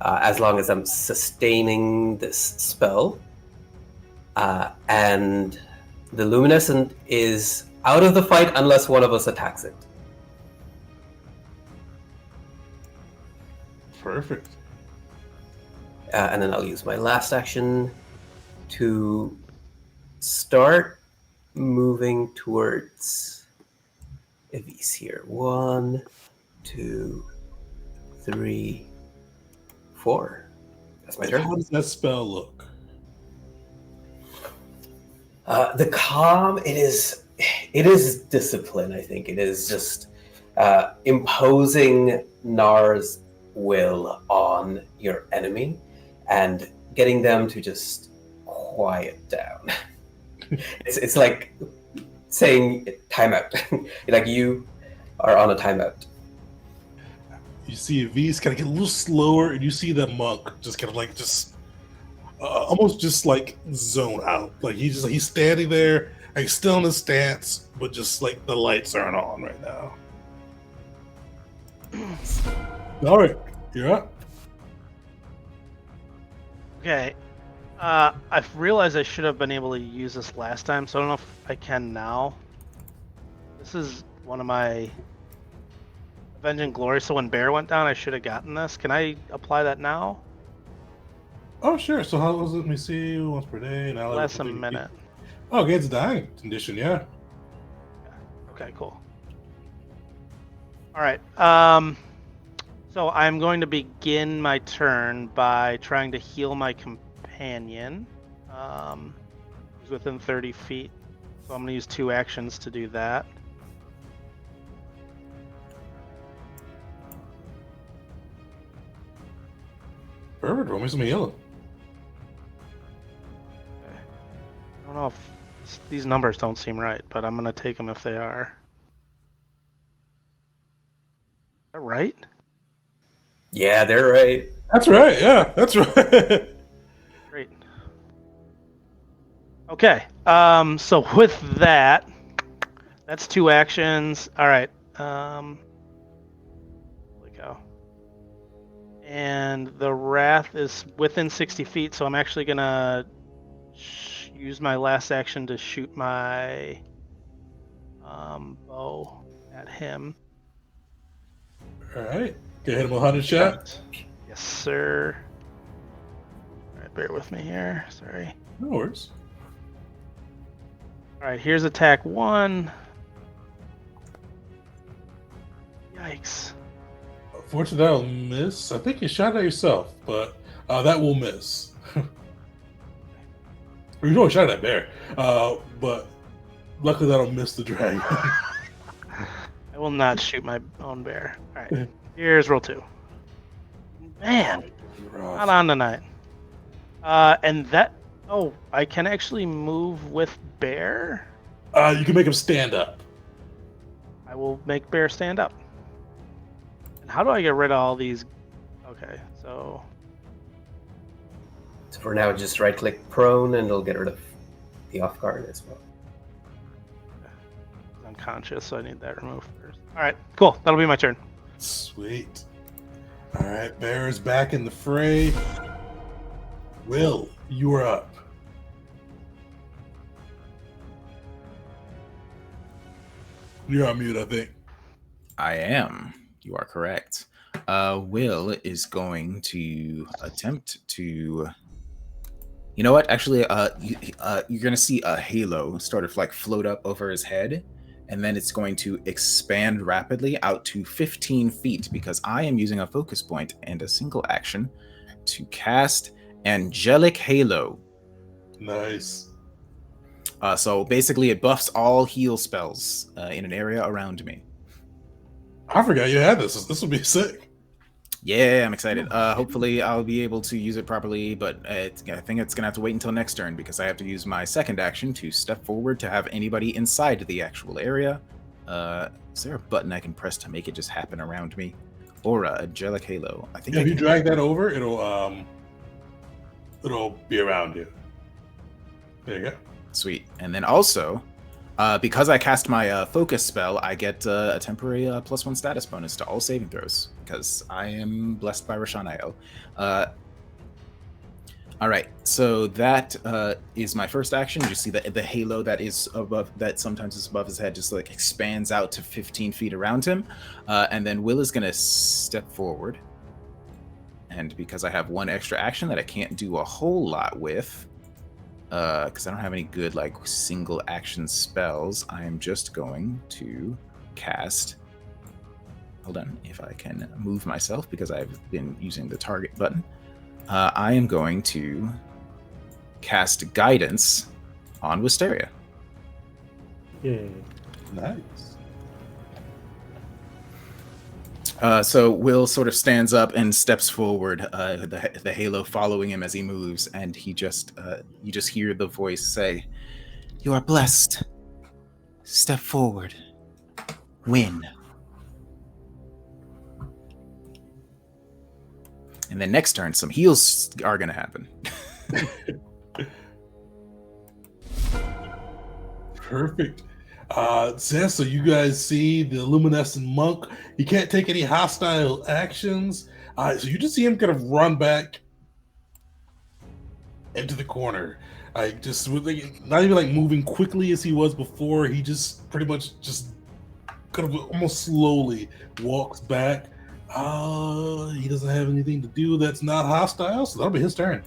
as long as I'm sustaining this spell. And the Luminescent is out of the fight unless one of us attacks it. Perfect. And then I'll use my last action to start moving towards Evis here. 1, 2, 3, 4. That's my turn. How does that spell look? The calm, it is discipline. I think it is just imposing Nar's will on your enemy and getting them to just quiet down. It's like saying timeout. Like you are on a timeout. You see Evis kind of get a little slower, and you see the monk just kind of almost just zone out. Like he's standing there, he's still in his stance, but just the lights aren't on right now. All right, you're up. Okay. I've realized I should have been able to use this last time, so I don't know if I can now. This is one of my Avenging Glory. So when Bear went down, I should have gotten this. Can I apply that now? Oh, sure. So how was it? Let me see. Once per day. Now Less a minute. Oh, against dying condition. Yeah. Okay, cool. All right. So I'm going to begin my turn by trying to heal my companion. Who's within 30 feet. So I'm going to use 2 actions to do that. Perfect. Roll me some healing. Okay. I don't know if these numbers don't seem right, but I'm going to take them if they are. Is that right? Yeah, they're right. That's right. Yeah, that's right. Great. Okay. So with that, that's 2 actions. All right. Holy cow. And the Wrath is within 60 feet, so I'm actually gonna use my last action to shoot my bow at him. All right. Go hit him with 100 shot. Yes, sir. All right, bear with me here. Sorry. No worries. All right, here's attack 1. Yikes. Fortunately, that'll miss. I think you shot at yourself, but that will miss. Or you know, shot at Bear. But luckily, that'll miss the dragon. I will not shoot my own bear. All right, here's roll 2. Man, not on tonight. And that. Oh, I can actually move with Bear. You can make him stand up. I will make Bear stand up. And how do I get rid of all these? Okay, so For now, just right-click prone, and it'll get rid of the off guard as well. I'm unconscious, so I need that removed first. All right, cool. That'll be my turn. Sweet. All right, Bear is back in the fray. Will, you are up. You're on mute, I think. I am. You are correct. Will is going to attempt to. You know what? Actually, you're gonna see a halo sort of like float up over his head, and then it's going to expand rapidly out to 15 feet because I am using a focus point and a single action to cast Angelic Halo. Nice. So basically, it buffs all heal spells in an area around me. I forgot you had this. This would be sick. Yeah, I'm excited. Hopefully, I'll be able to use it properly, but I think it's gonna have to wait until next turn because I have to use my second action to step forward to have anybody inside the actual area. Is there a button I can press to make it just happen around me? Aura, Angelic Halo. I think. Yeah, if you drag that over, it'll be around you. There you go. Sweet. And then also, because I cast my focus spell, I get a temporary +1 status bonus to all saving throws because I am blessed by Rashanael. All right, so that is my first action. You see the halo that is above, that sometimes is above his head, just like expands out to 15 feet around him, and then Will is gonna step forward. And because I have one extra action that I can't do a whole lot with, because I don't have any good like single action spells, I am just going to cast. Hold on, if I can move myself because I've been using the target button. I am going to cast Guidance on Wisteria. Yeah. Nice. So Will sort of stands up and steps forward, the halo following him as he moves, and he just you just hear the voice say, "You are blessed. Step forward. Win." And then next turn, some heals are going to happen. Perfect. So you guys see the luminescent monk. He can't take any hostile actions. So you just see him kind of run back into the corner. Just with, like, not even like moving quickly as he was before. He just pretty much just kind of almost slowly walks back. He doesn't have anything to do that's not hostile, so that'll be his turn.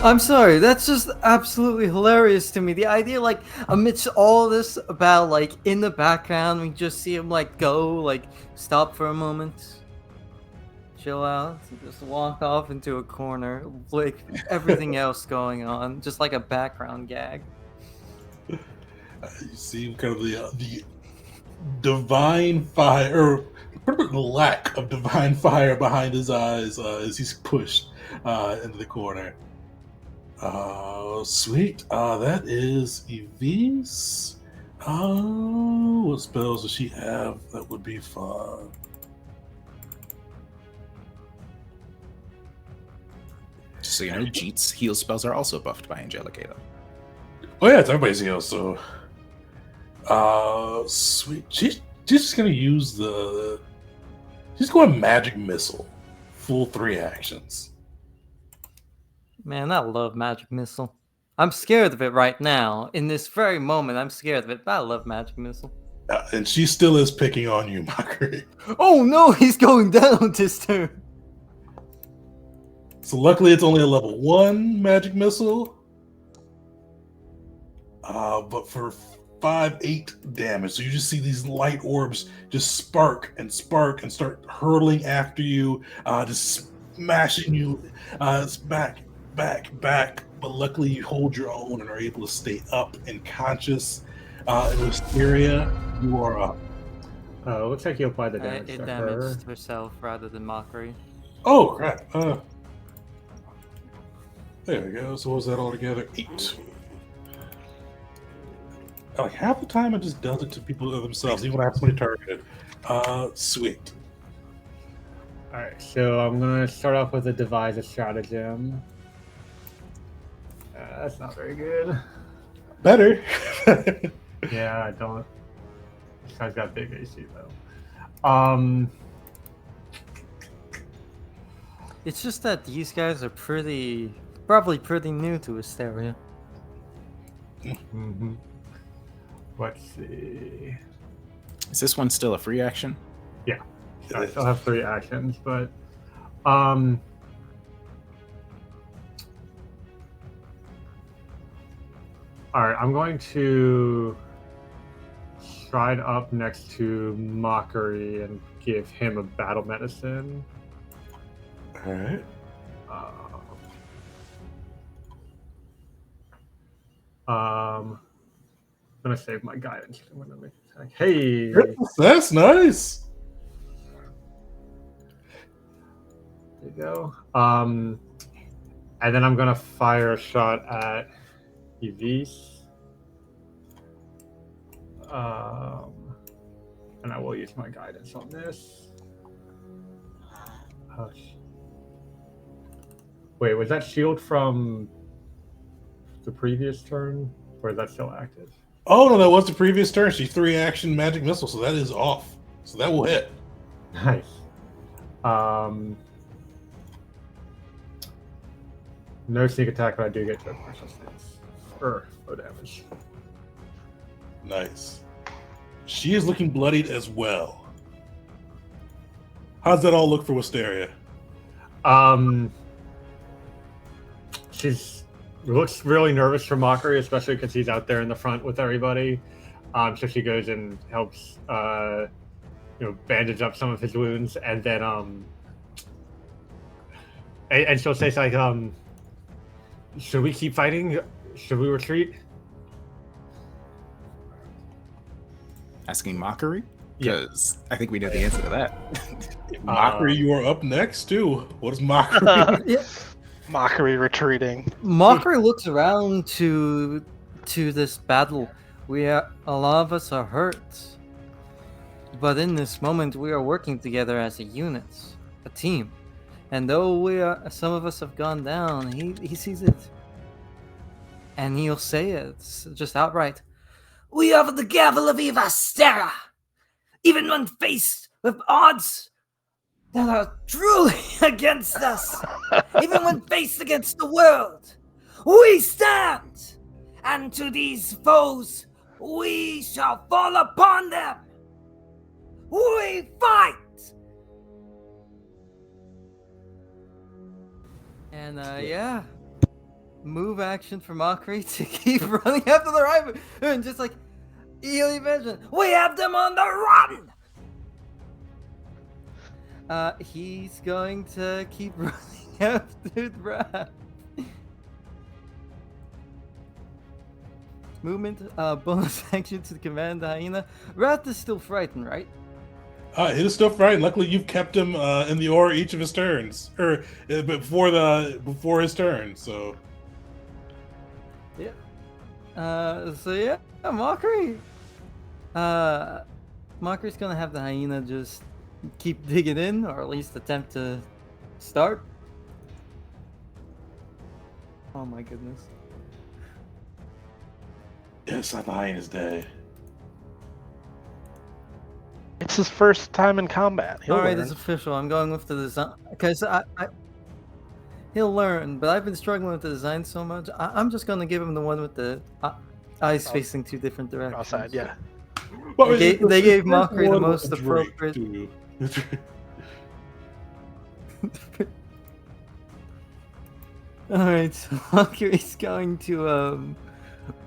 I'm sorry, that's just absolutely hilarious to me. The idea, like, amidst all this about, like, in the background, we just see him, like, go, like, stop for a moment, chill out, just walk off into a corner, like, everything else going on, just like a background gag. You see kind of the divine fire, or the lack of divine fire behind his eyes as he's pushed into the corner. Sweet. That is Evie's. What spells does she have? That would be fun. Just so you know, Jeet's heal spells are also buffed by Angelica. Oh yeah, it's everybody's heal. So, sweet. She's just gonna use the. She's going magic missile, full 3 actions. Man, I love Magic Missile. I'm scared of it right now. In this very moment, I'm scared of it, but I love Magic Missile. And she still is picking on you, Mockery. Oh no, he's going down this turn. So luckily it's only a level 1 magic missile. But for 5-8 damage. So you just see these light orbs just spark and start hurling after you, just smashing you back. But luckily you hold your own and are able to stay up and conscious. In Wisteria, you are up. Looks like you applied the damage It to damaged her. herself rather than Mockery. Oh crap. There we go. So what was that all together? 8. Like half the time it just does it to people themselves, even when I have somebody targeted. Sweet. Alright, so I'm gonna start off with a devise a stratagem. That's not very good. Better. Yeah, I don't. This guy's got big AC though. It's just that these guys are probably pretty new to Wisteria. Mm-hmm. Let's see. Is this one still a free action? Yeah, I still have 3 actions, but alright, I'm going to stride up next to Mockery and give him a battle medicine. Alright. I'm gonna save my guidance. I'm gonna make an attack. Hey, That's nice. there you go. And then I'm gonna fire a shot at Evis. And I will use my guidance on this. Wait, was that shield from the previous turn, or is that still active? Oh no, that was the previous turn. She's 3 action magic missile, so that is off. So that will hit. Nice. No sneak attack, but I do get to partial stance. Or low damage. Nice. She is looking bloodied as well. How's that all look for Wisteria? She's looks really nervous for Mockery, especially because he's out there in the front with everybody. So she goes and helps, bandage up some of his wounds, and then and she'll say like, should we keep fighting? Should we retreat? Asking Mockery? Yeah. Because I think we know the answer to that. Mockery, you are up next too. What is Mockery? Yeah. Mockery retreating. Mockery looks around to this battle. A lot of us are hurt, but in this moment we are working together as a unit, a team. And though some of us have gone down, he sees it, and he'll say it just outright. We are the gavel of Ivastera, even when faced with odds that are truly against us, even when faced against the world, we stand, and to these foes we shall fall upon them. And yeah, move action for Mockery to keep running after the Raven, and just like Ely mentioned, we have them on the run. He's going to keep running after Wrath. Movement, bonus action to command the hyena. Wrath is still frightened, right? It is still frightened. Luckily, you've kept him in the aura each of his turns, or before his turn. So Yeah. So yeah, Mockery. Mockery's gonna have the hyena just keep digging in, or at least attempt to start. Oh my goodness. it's not the hyena's day. It's his first time in combat. He'll All right, learn. it's official. I'm going with the design because he'll learn. But I've been struggling with the design so much. I'm just gonna give him the one with the eyes facing two different directions. Outside, yeah. Well, They gave the Mockery the one most with Drake, appropriate. too. All right, so Mockery's going to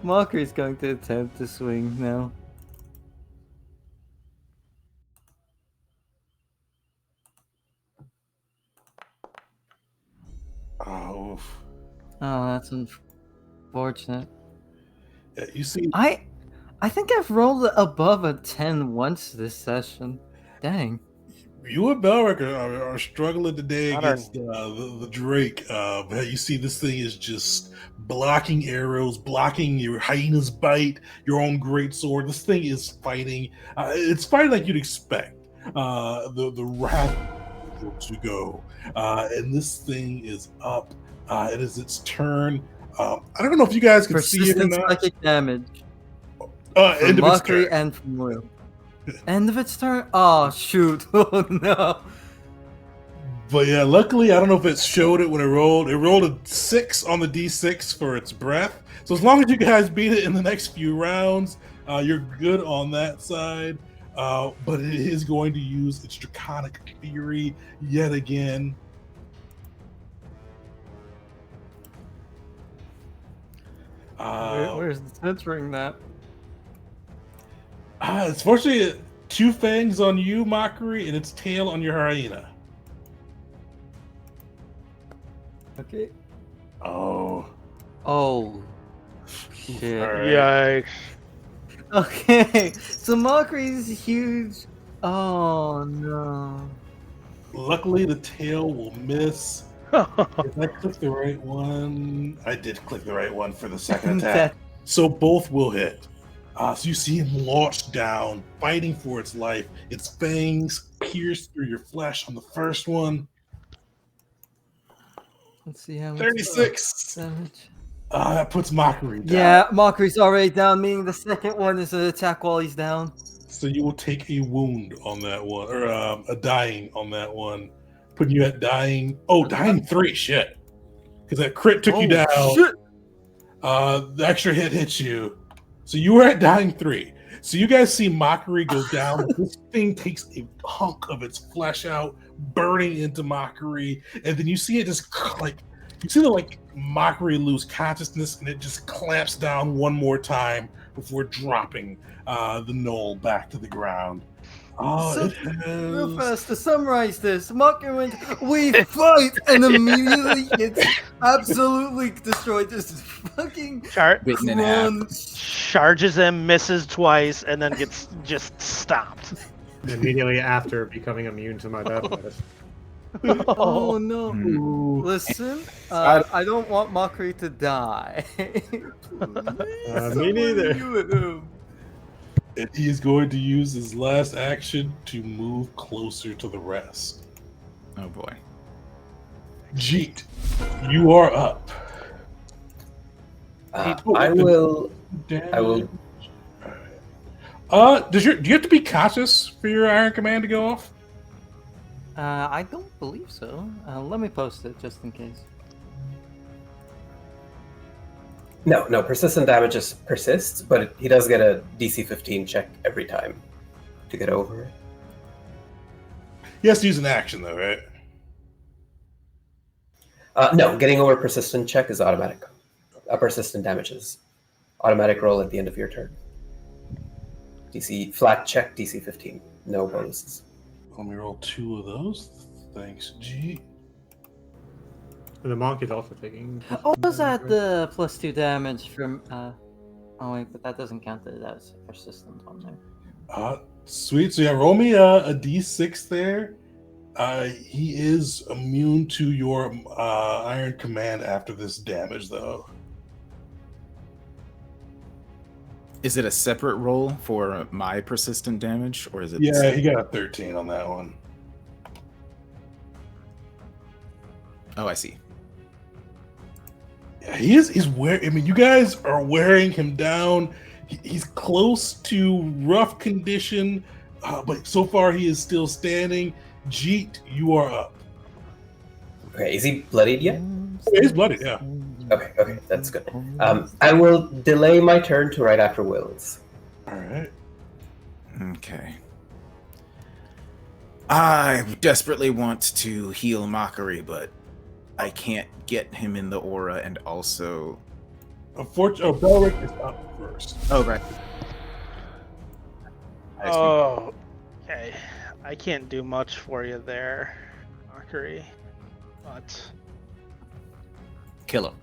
attempt to swing now. Oh, Oh, that's unfortunate. yeah, you see, I think I've rolled above a 10 once this session. Dang. you and Belric are struggling today Not our- against the Drake. But you see, this thing is just blocking arrows, blocking your hyena's bite, your own great sword. This thing is fighting. It's fighting like you'd expect. The Wrath to go, and this thing is up. It is its turn. I don't know if you guys can see it or Persistent not. psychic damage End from of its Mockery turn. and from Will. End of its turn? Oh, shoot. Oh, no. But yeah, luckily, I don't know if it showed it when it rolled. It rolled a 6 on the d6 for its breath. So as long as you guys beat it in the next few rounds, you're good on that side. But it is going to use its Draconic Fury yet again. Where's the censoring that? It's fortunately 2 fangs on you, Mockery, and its tail on your hyena. Okay. Oh. Oh. Shit. All right. Yikes. Okay. So Mockery's huge. Oh, no. Luckily, the tail will miss. If I click the right one, I did click the right one for the second attack. So both will hit. So you see him launch down, fighting for its life. Its fangs pierce through your flesh on the first one. Let's see how much 36. damage. That puts Mockery down. Yeah, Mockery's already down, meaning the second one is an attack while he's down. So you will take a wound on that one, or a dying on that one. Putting you at dying. Oh, dying 3. Shit. Because that crit took you down. Shit. The extra hit hits you. So you were at dying 3. So you guys see Mockery go down. This thing takes a hunk of its flesh out, burning into Mockery, and then you see it just Mockery lose consciousness, and it just clamps down one more time before dropping the knoll back to the ground. Oh, So, it has... real fast, to summarize this, Mockery went, we fight, and immediately gets absolutely destroyed. Just fucking Bitten in half. crunch. Charges him, misses twice, and then gets just stopped. Immediately after becoming immune to my death medicine. Oh no. Ooh. Listen, I don't want Mockery to die. Me neither. And he is going to use his last action to move closer to the rest. Oh boy. Jeet, you are up. I will. Do you have to be conscious for your Iron Command to go off? I don't believe so. Let me post it just in case. No. Persistent damage just persists, but he does get a DC 15 check every time to get over it. He has to use an action though, right? No, getting over persistent check is automatic. Persistent damage is automatic roll at the end of your turn. DC flat check, DC 15. No bonuses. Let me roll 2 of those. Thanks, G. And the monk is also taking. Oh, was that the +2 damage from? Oh wait, but that doesn't count as persistent on there. Sweet. So yeah, roll me a D6 there. He is immune to your Iron Command after this damage, though. Is it a separate roll for my persistent damage, or is it? Yeah, he got a 13 on that one. Oh, I see. Yeah, he's wearing. I mean, you guys are wearing him down. He's close to rough condition, but so far he is still standing. Jeet, you are up. Okay, is he bloodied yet? Yeah, he's bloody, yeah. Okay, that's good. I will delay my turn to right after Will's. All right. Okay. I desperately want to heal Mockery, but I can't get him in the aura, and also... Unfortunately, Belric is up first. Oh, right. Oh, okay. I can't do much for you there, Mockery. But Kill him.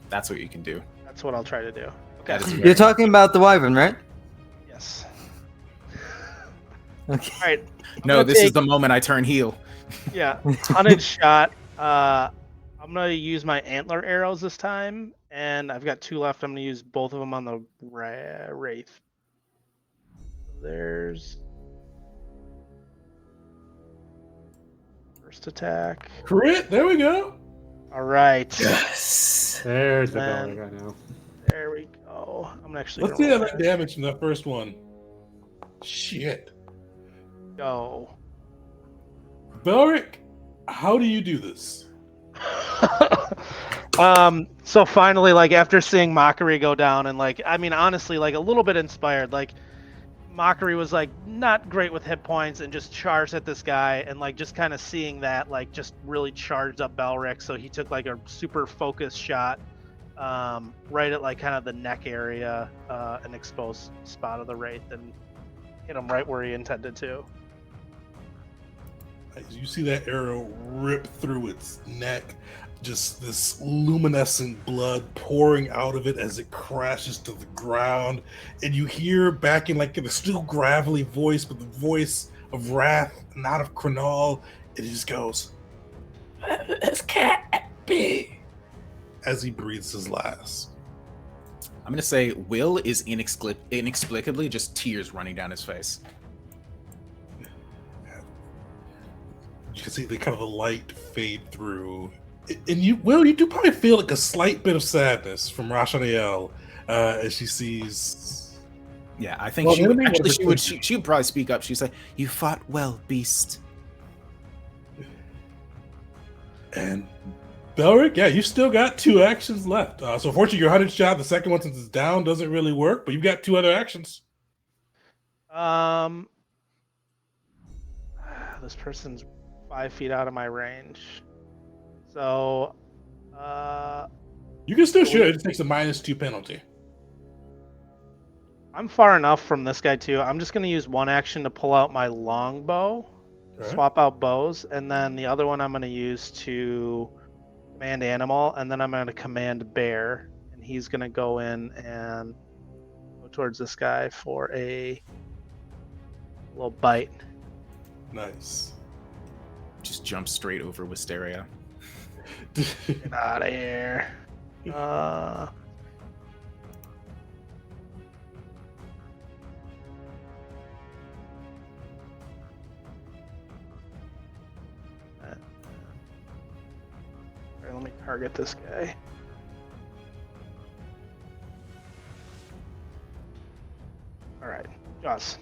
That's what you can do. that's what I'll try to do. That is You're very- talking about the wyvern, right? Yes. Okay. All right. No, this is the moment I turn heel. Yeah, tonnage shot. I'm gonna use my antler arrows this time, and I've got 2 left. I'm gonna use both of them on the wraith. There's first attack. Crit, there we go. All right, Yes. There's the Man. belly I know. there we go. I'm actually Let's see gonna how that damage from that first one. Shit. go. Belric, how do you do this? So finally, like after seeing Mockery go down, and like I mean honestly, like a little bit inspired, like Mockery was like not great with hit points and just charged at this guy, and like just kind of seeing that like just really charged up Belric, so he took like a super focused shot right at like kind of the neck area, an exposed spot of the wraith, and hit him right where he intended to. You see that arrow rip through its neck, just this luminescent blood pouring out of it as it crashes to the ground, and you hear back in like in a still gravelly voice, but the voice of Wrath, not of Crenal, it just goes, "This can't be," as he breathes his last. I'm going to say Will is inexplicably just tears running down his face. You can see the kind of the light fade through, and you do probably feel like a slight bit of sadness from Rashaniel as she sees. Yeah, I think Well, she would maybe actually what she would probably speak up. She'd say, "You fought well, beast." And Belric, yeah, you still got 2 actions left. So unfortunately, your 100 shot, the second one since it's down, doesn't really work, but you've got 2 other actions. This person's 5 feet out of my range, so You can still shoot. It just takes a -2 penalty. I'm far enough from this guy too. I'm just gonna use one action to pull out my longbow, Alright. swap out bows, and then the other one I'm gonna use to command animal, and then I'm gonna command bear, and he's gonna go in and go towards this guy for a little bite. Nice. Just jump straight over Wisteria. Get out of here. Alright, let me target this guy. Alright, Joss.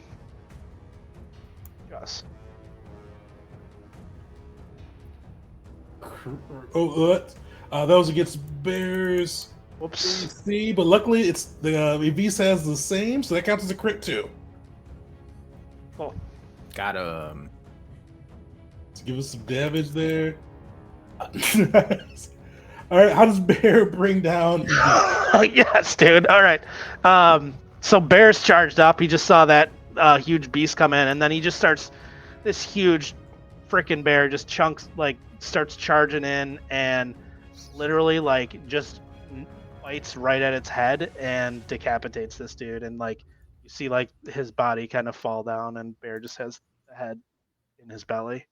Joss. Oh, that was against Bears. Whoops. AC, but luckily it's the EV has the same, so that counts as a crit too. Cool. Got him. To give us some damage there. All right, how does Bear bring down? Yes, dude. All right. So Bear's charged up. He just saw that huge beast come in, and then he just starts. This huge freaking bear just starts charging in, and literally just bites right at its head and decapitates this dude. And you see his body kind of fall down, and Bear just has the head in his belly.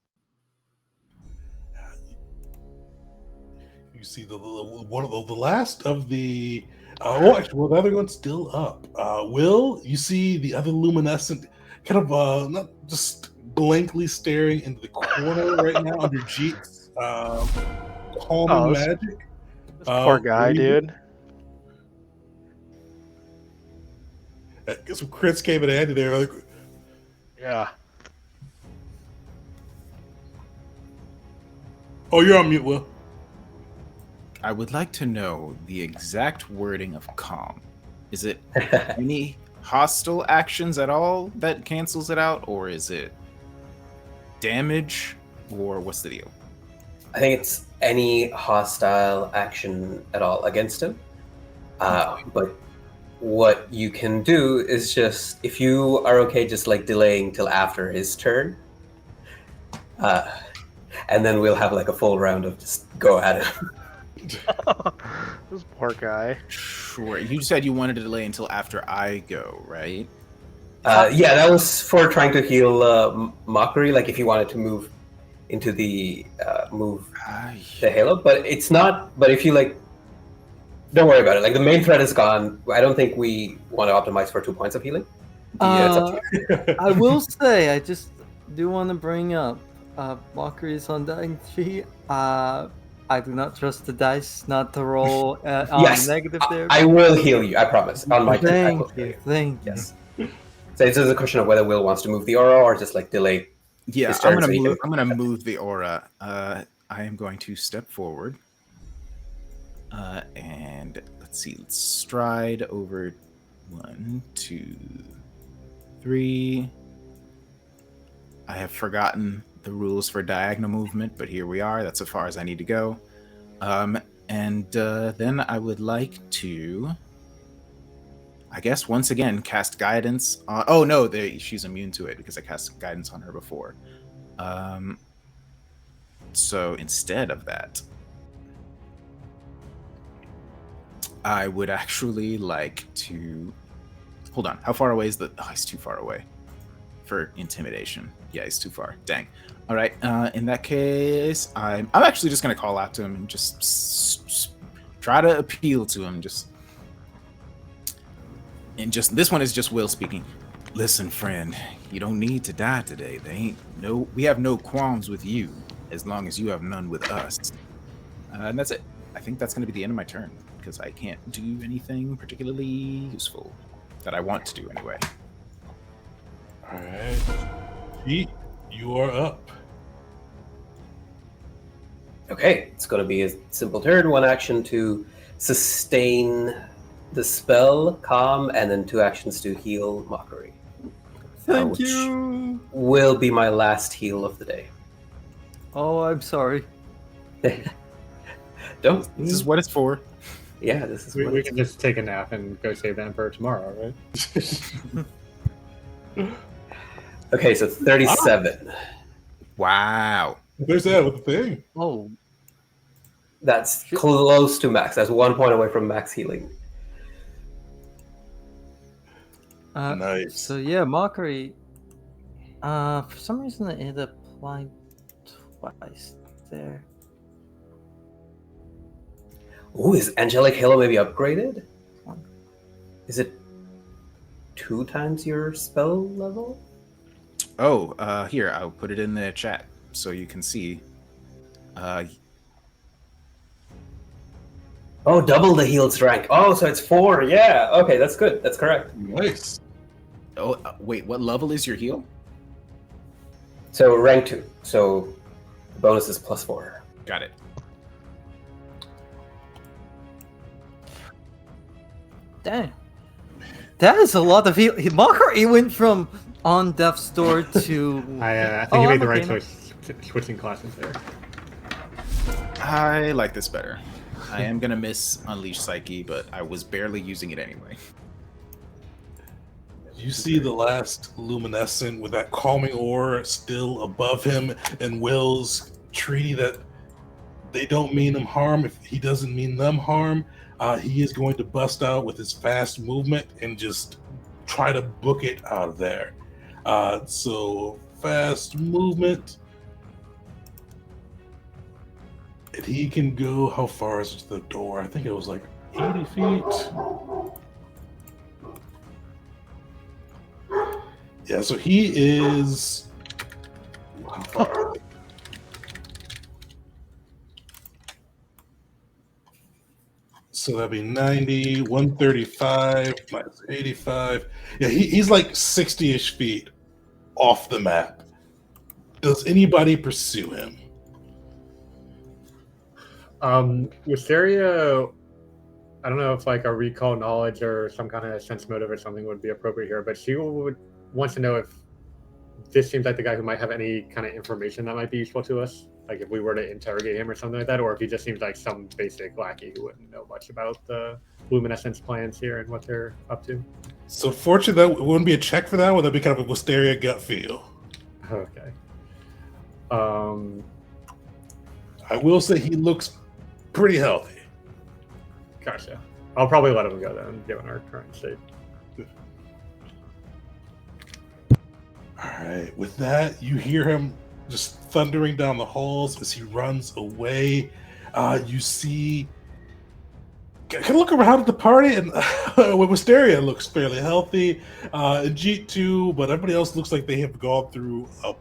You see the one of the last of the. The other one's still up. Will, you see the other luminescent kind of not just blankly staring into the corner right now under Jeet's calming magic. This poor guy, dude. I guess some crits came in handy there. Yeah. Oh, you're on mute, Will. I would like to know the exact wording of calm. Is it any hostile actions at all that cancels it out, or is it damage, or what's the deal? I think it's any hostile action at all against him. But what you can do is just, if you are okay, just delaying till after his turn. And then we'll have a full round of just go at him. This poor guy. Sure. You said you wanted to delay until after I go, right? Yeah, that was for trying to heal Mockery. If you wanted to move into the the Halo, but it's not. But if you don't worry about it. The main threat is gone. I don't think we want to optimize for 2 points of healing. Yeah, it's up to you. I will say, I just do want to bring up Mockery is Undying 3. I do not trust the dice not to roll on negative there. I will heal you, I promise. On my turn. Thank you. Yes. So it's just a question of whether Will wants to move the aura or just delay. Yeah, I'm gonna move the aura. I am going to step forward. And let's see, let's stride over 1, 2, 3. I have forgotten the rules for diagonal movement, but here we are. That's as far as I need to go. And then I would like to, I guess, once again, cast guidance on... Oh, no, she's immune to it because I cast guidance on her before. So instead of that, I would actually like to... Hold on. How far away is the... Oh, he's too far away for intimidation. Yeah, he's too far. Dang. All right. In that case, I'm actually just going to call out to him and just try to appeal to him. This one is just Will speaking. Listen, friend, you don't need to die today. We have no qualms with you as long as you have none with us. And that's it. I think that's going to be the end of my turn because I can't do anything particularly useful that I want to do anyway. All right. Jeet, you are up. Okay, it's going to be a simple turn. 1 action to sustain the spell, calm, and then 2 actions to heal Mockery. Thank you. Will be my last heal of the day. Oh, I'm sorry. Don't. This is what it's for. Yeah, this is We can just take a nap and go save the Emperor tomorrow, right? Okay, so 37. Wow. There's that with the thing. Oh, That's close to max. That's 1 point away from max healing. Nice. So yeah, Mockery. For some reason it applied twice there. Ooh, is Angelic Halo maybe upgraded? Is it 2 times your spell level? Oh, here, I'll put it in the chat so you can see. Oh, double the healed rank. Oh, so it's 4. Yeah. Okay, that's good. That's correct. Nice. Oh, wait, what level is your heal? So rank 2. So the bonus is +4. Got it. Dang. That is a lot of heal. Mockery went from on death's door to. I think you made the right okay. choice switching classes there. I like this better. I am gonna miss Unleash Psyche, but I was barely using it anyway. You see the last luminescent with that calming aura still above him, and Will's treaty that they don't mean him harm if he doesn't mean them harm. He is going to bust out with his fast movement and just try to book it out of there. So fast movement. And he can go, how far is it to the door? I think it was like 80 feet. Yeah, so he is. How far? So that'd be 90, 135, minus 85. Yeah, he's like 60-ish feet off the map. Does anybody pursue him? Wisteria, I don't know if like a recall knowledge or some kind of sense motive or something would be appropriate here, but she wants to know if this seems like the guy who might have any kind of information that might be useful to us. Like if we were to interrogate him or something like that, or if he just seems like some basic lackey who wouldn't know much about the Luminescence plans here and what they're up to. So fortunately, that wouldn't be a check for that. Would that be kind of a Wisteria gut feel? Okay. I will say he looks pretty healthy. Gotcha. I'll probably let him go then, given our current state. All right. With that, you hear him just thundering down the halls as he runs away. You see, kind of look around at the party, and with Wisteria looks fairly healthy, and Jeet too, but everybody else looks like they have gone through a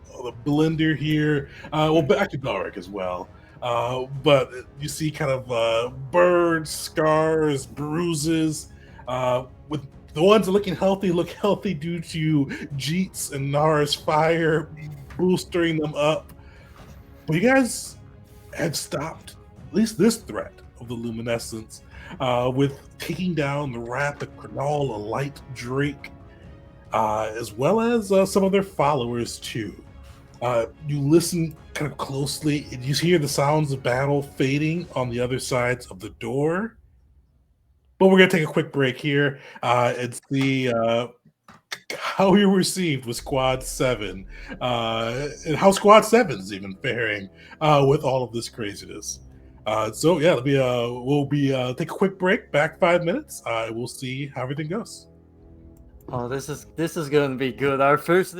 blender here. Well, back to Galric as well. But you see kind of burns, scars, bruises. With the ones that look healthy due to Jeet's and Nara's fire boosting them up. Well, you guys have stopped at least this threat of the Luminescents with taking down the Rat, the Crenal, a light Drake, as well as some of their followers too. You listen kind of closely, and you hear the sounds of battle fading on the other sides of the door. But we're going to take a quick break here and see how you received with Squad 7 and how Squad 7 is even faring with all of this craziness. So yeah, we'll take a quick break, back 5 minutes. We'll see how everything goes. Oh, this is going to be good. Our first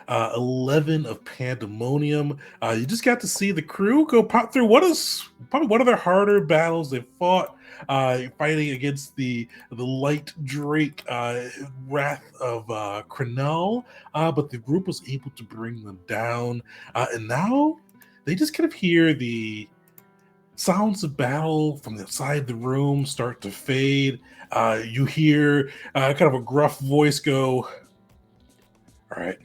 11 of Pandemonium. You just got to see the crew go pop through what is probably one of their harder battles they've fought, fighting against the light Drake wrath of Crenal, but the group was able to bring them down, and now they just kind of hear the sounds of battle from the side of the room start to fade. You hear kind of a gruff voice go, all right,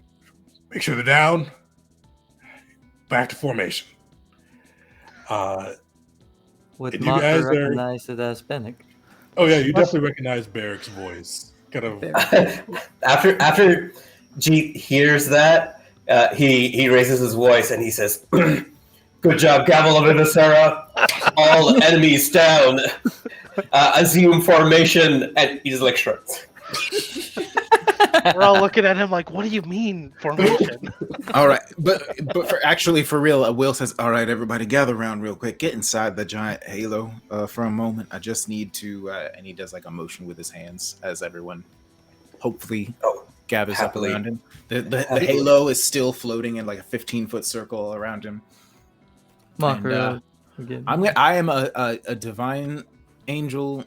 make sure they're down. Back to formation. would and you guys Maka are- recognize it as Bennick. Oh yeah, you definitely recognize Barrick's voice. Kind of. After Jeet hears that, he raises his voice and he says, "Good job, Gavel of Ivacera. All enemies down. Assume formation." And he just like shrugs. We're all looking at him like, "What do you mean formation?" All right, but for real, Will says, "All right, everybody, gather around real quick. Get inside the giant halo for a moment. I just need to." And he does like a motion with his hands as everyone, hopefully, gathers happily. up around him. The halo is still floating in like a 15-foot circle around him. Maka, again. I am a divine angel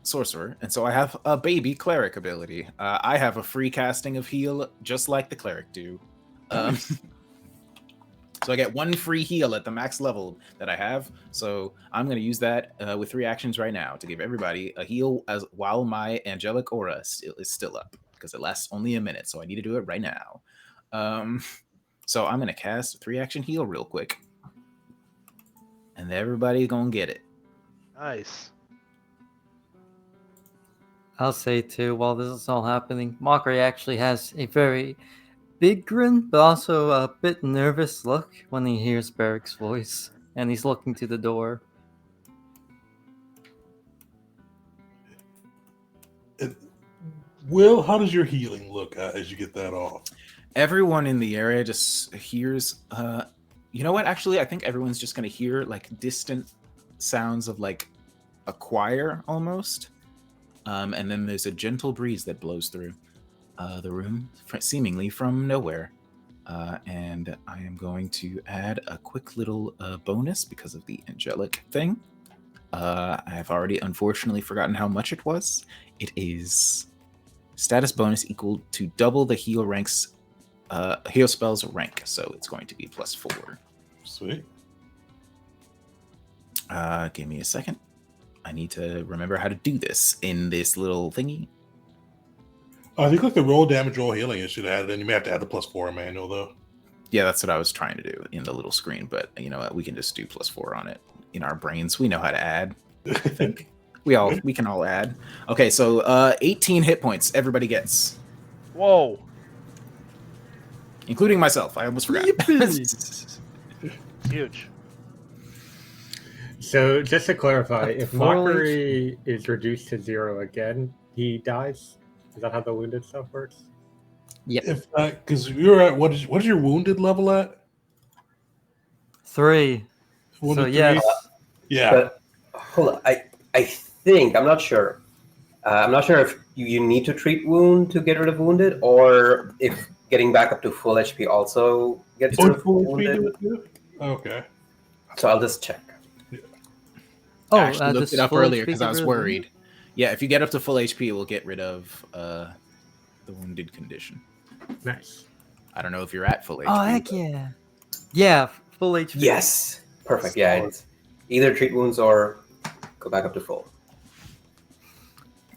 sorcerer, and so I have a baby cleric ability. I have a free casting of heal, just like the cleric do. So I get one free heal at the max level that I have. So I'm going to use that with 3 actions right now to give everybody a heal while my angelic aura is still up, because it lasts only a minute. So I need to do it right now. So I'm going to cast a 3-action heal real quick, and everybody's going to get it. Nice. I'll say too, while this is all happening, Mockery actually has a very big grin, but also a bit nervous look when he hears Barrick's voice. and he's looking to the door. Will, how does your healing look as you get that off? Everyone in the area just hears. You know what? Actually, I think everyone's just gonna hear like distant sounds of like a choir almost, and then there's a gentle breeze that blows through the room, seemingly from nowhere. And I am going to add a quick little bonus because of the angelic thing. I have already unfortunately forgotten how much it was. It is status bonus equal to double the heal ranks, heal spell's rank. So it's going to be +4. Sweet. Give me a second. I need to remember how to do this in this little thingy. I think like the roll damage, roll healing, it should add it in. You may have to add the +4 manual though. Yeah, that's what I was trying to do in the little screen, but you know what? We can just do +4 on it. In our brains, we know how to add. I think we can all add. Okay, so 18 hit points everybody gets, Whoa. including myself. I almost forgot. It's huge. So just to clarify, Up to if 4 Mockery is reduced to 0 again, he dies? Is that how the wounded stuff works? Yep. If because you're at what is your wounded level at? 3. Wounded So yes, 3? Yeah. But hold on, I think I'm not sure. I'm not sure if you need to treat wound to get rid of wounded, or if getting back up to full HP also gets rid of wounded. Okay. So I'll just check. oh, I actually looked does it up full earlier HP because get I was rid of wound? worried. Yeah, if you get up to full HP, it will get rid of the wounded condition. Nice. I don't know if you're at full HP. Oh heck but- yeah! Yeah, full HP. Yes, perfect. Yeah, it's either treat wounds or go back up to full.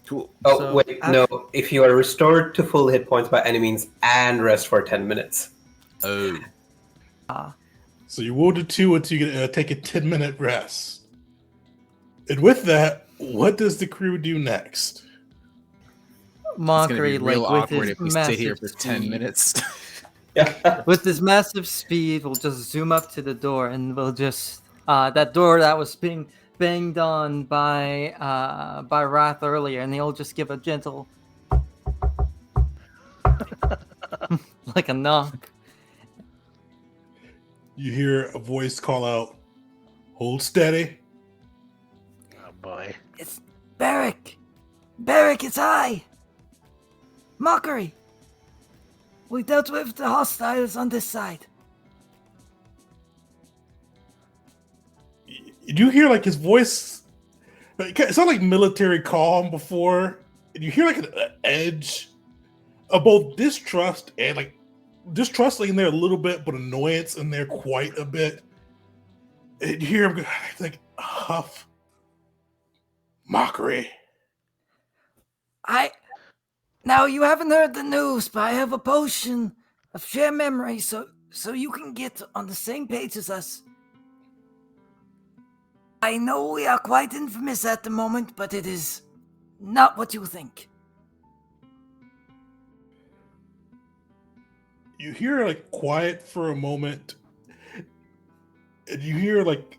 Cool. Oh So, wait, no. If you are restored to full hit points by any means and rest for 10 minutes. Oh. So you wounded 2 until you take a 10-minute rest. And with that, what does the crew do next? It's gonna Mockery, be real like with awkward his if we sit here massive for 10 speed. minutes. Yeah. With this massive speed, we'll just zoom up to the door, and we'll just that door that was being banged on by Wrath earlier, and they'll just give a gentle, like a knock. You hear a voice call out, "Hold steady." Oh boy. It's Barrick. Barrick, it's I. Mockery. We dealt with the hostiles on this side. You do hear like his voice. It sounded like military calm before. And you hear like an edge of both distrust and like distrust in there a little bit, but annoyance in there quite a bit. And you hear him like huff. Mockery. Now you haven't heard the news, but I have a potion of share memory, so you can get on the same page as us. I know we are quite infamous at the moment, but it is not what you think. You hear like quiet for a moment, and you hear like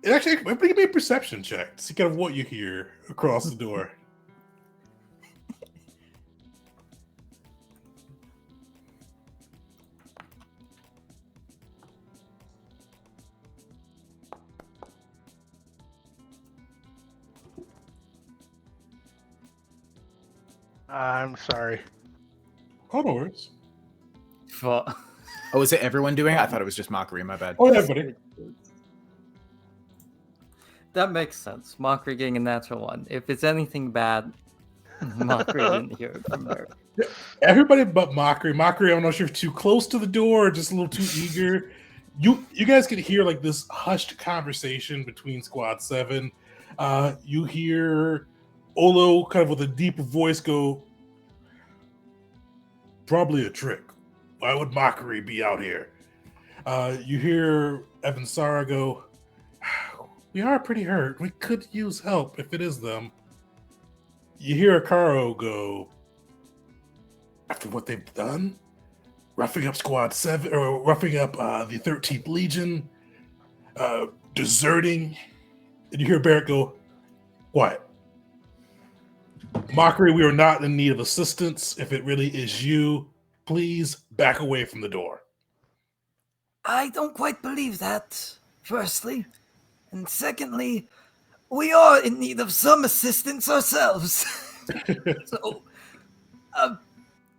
it actually give me a perception check to see kind of what you hear across the door. I'm sorry. Oh, no worries. Fuck. Oh, is it everyone doing it? I thought it was just Mockery. My bad. Oh, yeah, buddy. That makes sense. Mockery getting a natural one. If it's anything bad, Mockery didn't hear it from there. Everybody but Mockery. Mockery, I don't know if you're too close to the door or just a little too eager. You guys can hear like this hushed conversation between Squad 7. You hear Olo kind of with a deeper voice go, "Probably a trick. Why would Mockery be out here?" You hear Evan Sara go, "We are pretty hurt. We could use help if it is them." You hear Akaro go, "After what they've done, roughing up Squad 7, or roughing up the 13th Legion, deserting, and you hear Barrett go, quiet. Mockery, we are not in need of assistance. If it really is you, please back away from the door. I don't quite believe that, firstly. And secondly, we are in need of some assistance ourselves. So,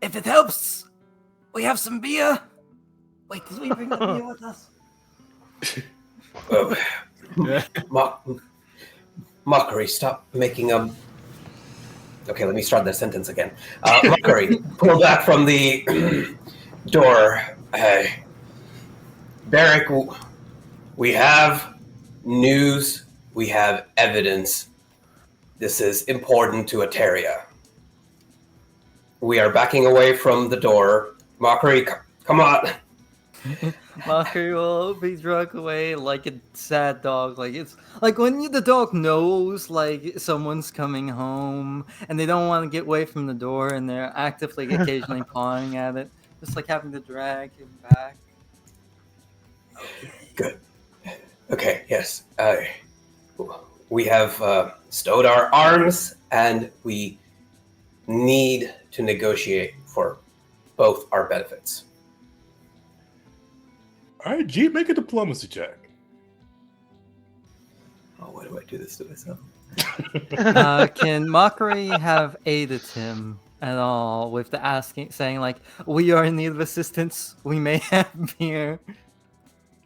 if it helps, we have some beer. Wait, did we bring the beer with us? Mockery, stop making a... Okay, let me start that sentence again. Mockery, pull back from the door. Barrick, we have news, we have evidence. This is important to Eteria. We are backing away from the door. Mockery, come on. Mockery will be dragged away like a sad dog. Like it's like when the dog knows like someone's coming home and they don't want to get away from the door and they're actively occasionally pawing at it, just like having to drag him back. Good. Okay, yes. We have stowed our arms and we need to negotiate for both our benefits. All right, Jeep, make a diplomacy check. Oh, why do I do this to myself? Can Mockery have aided him at all with the saying like, we are in need of assistance, we may have beer?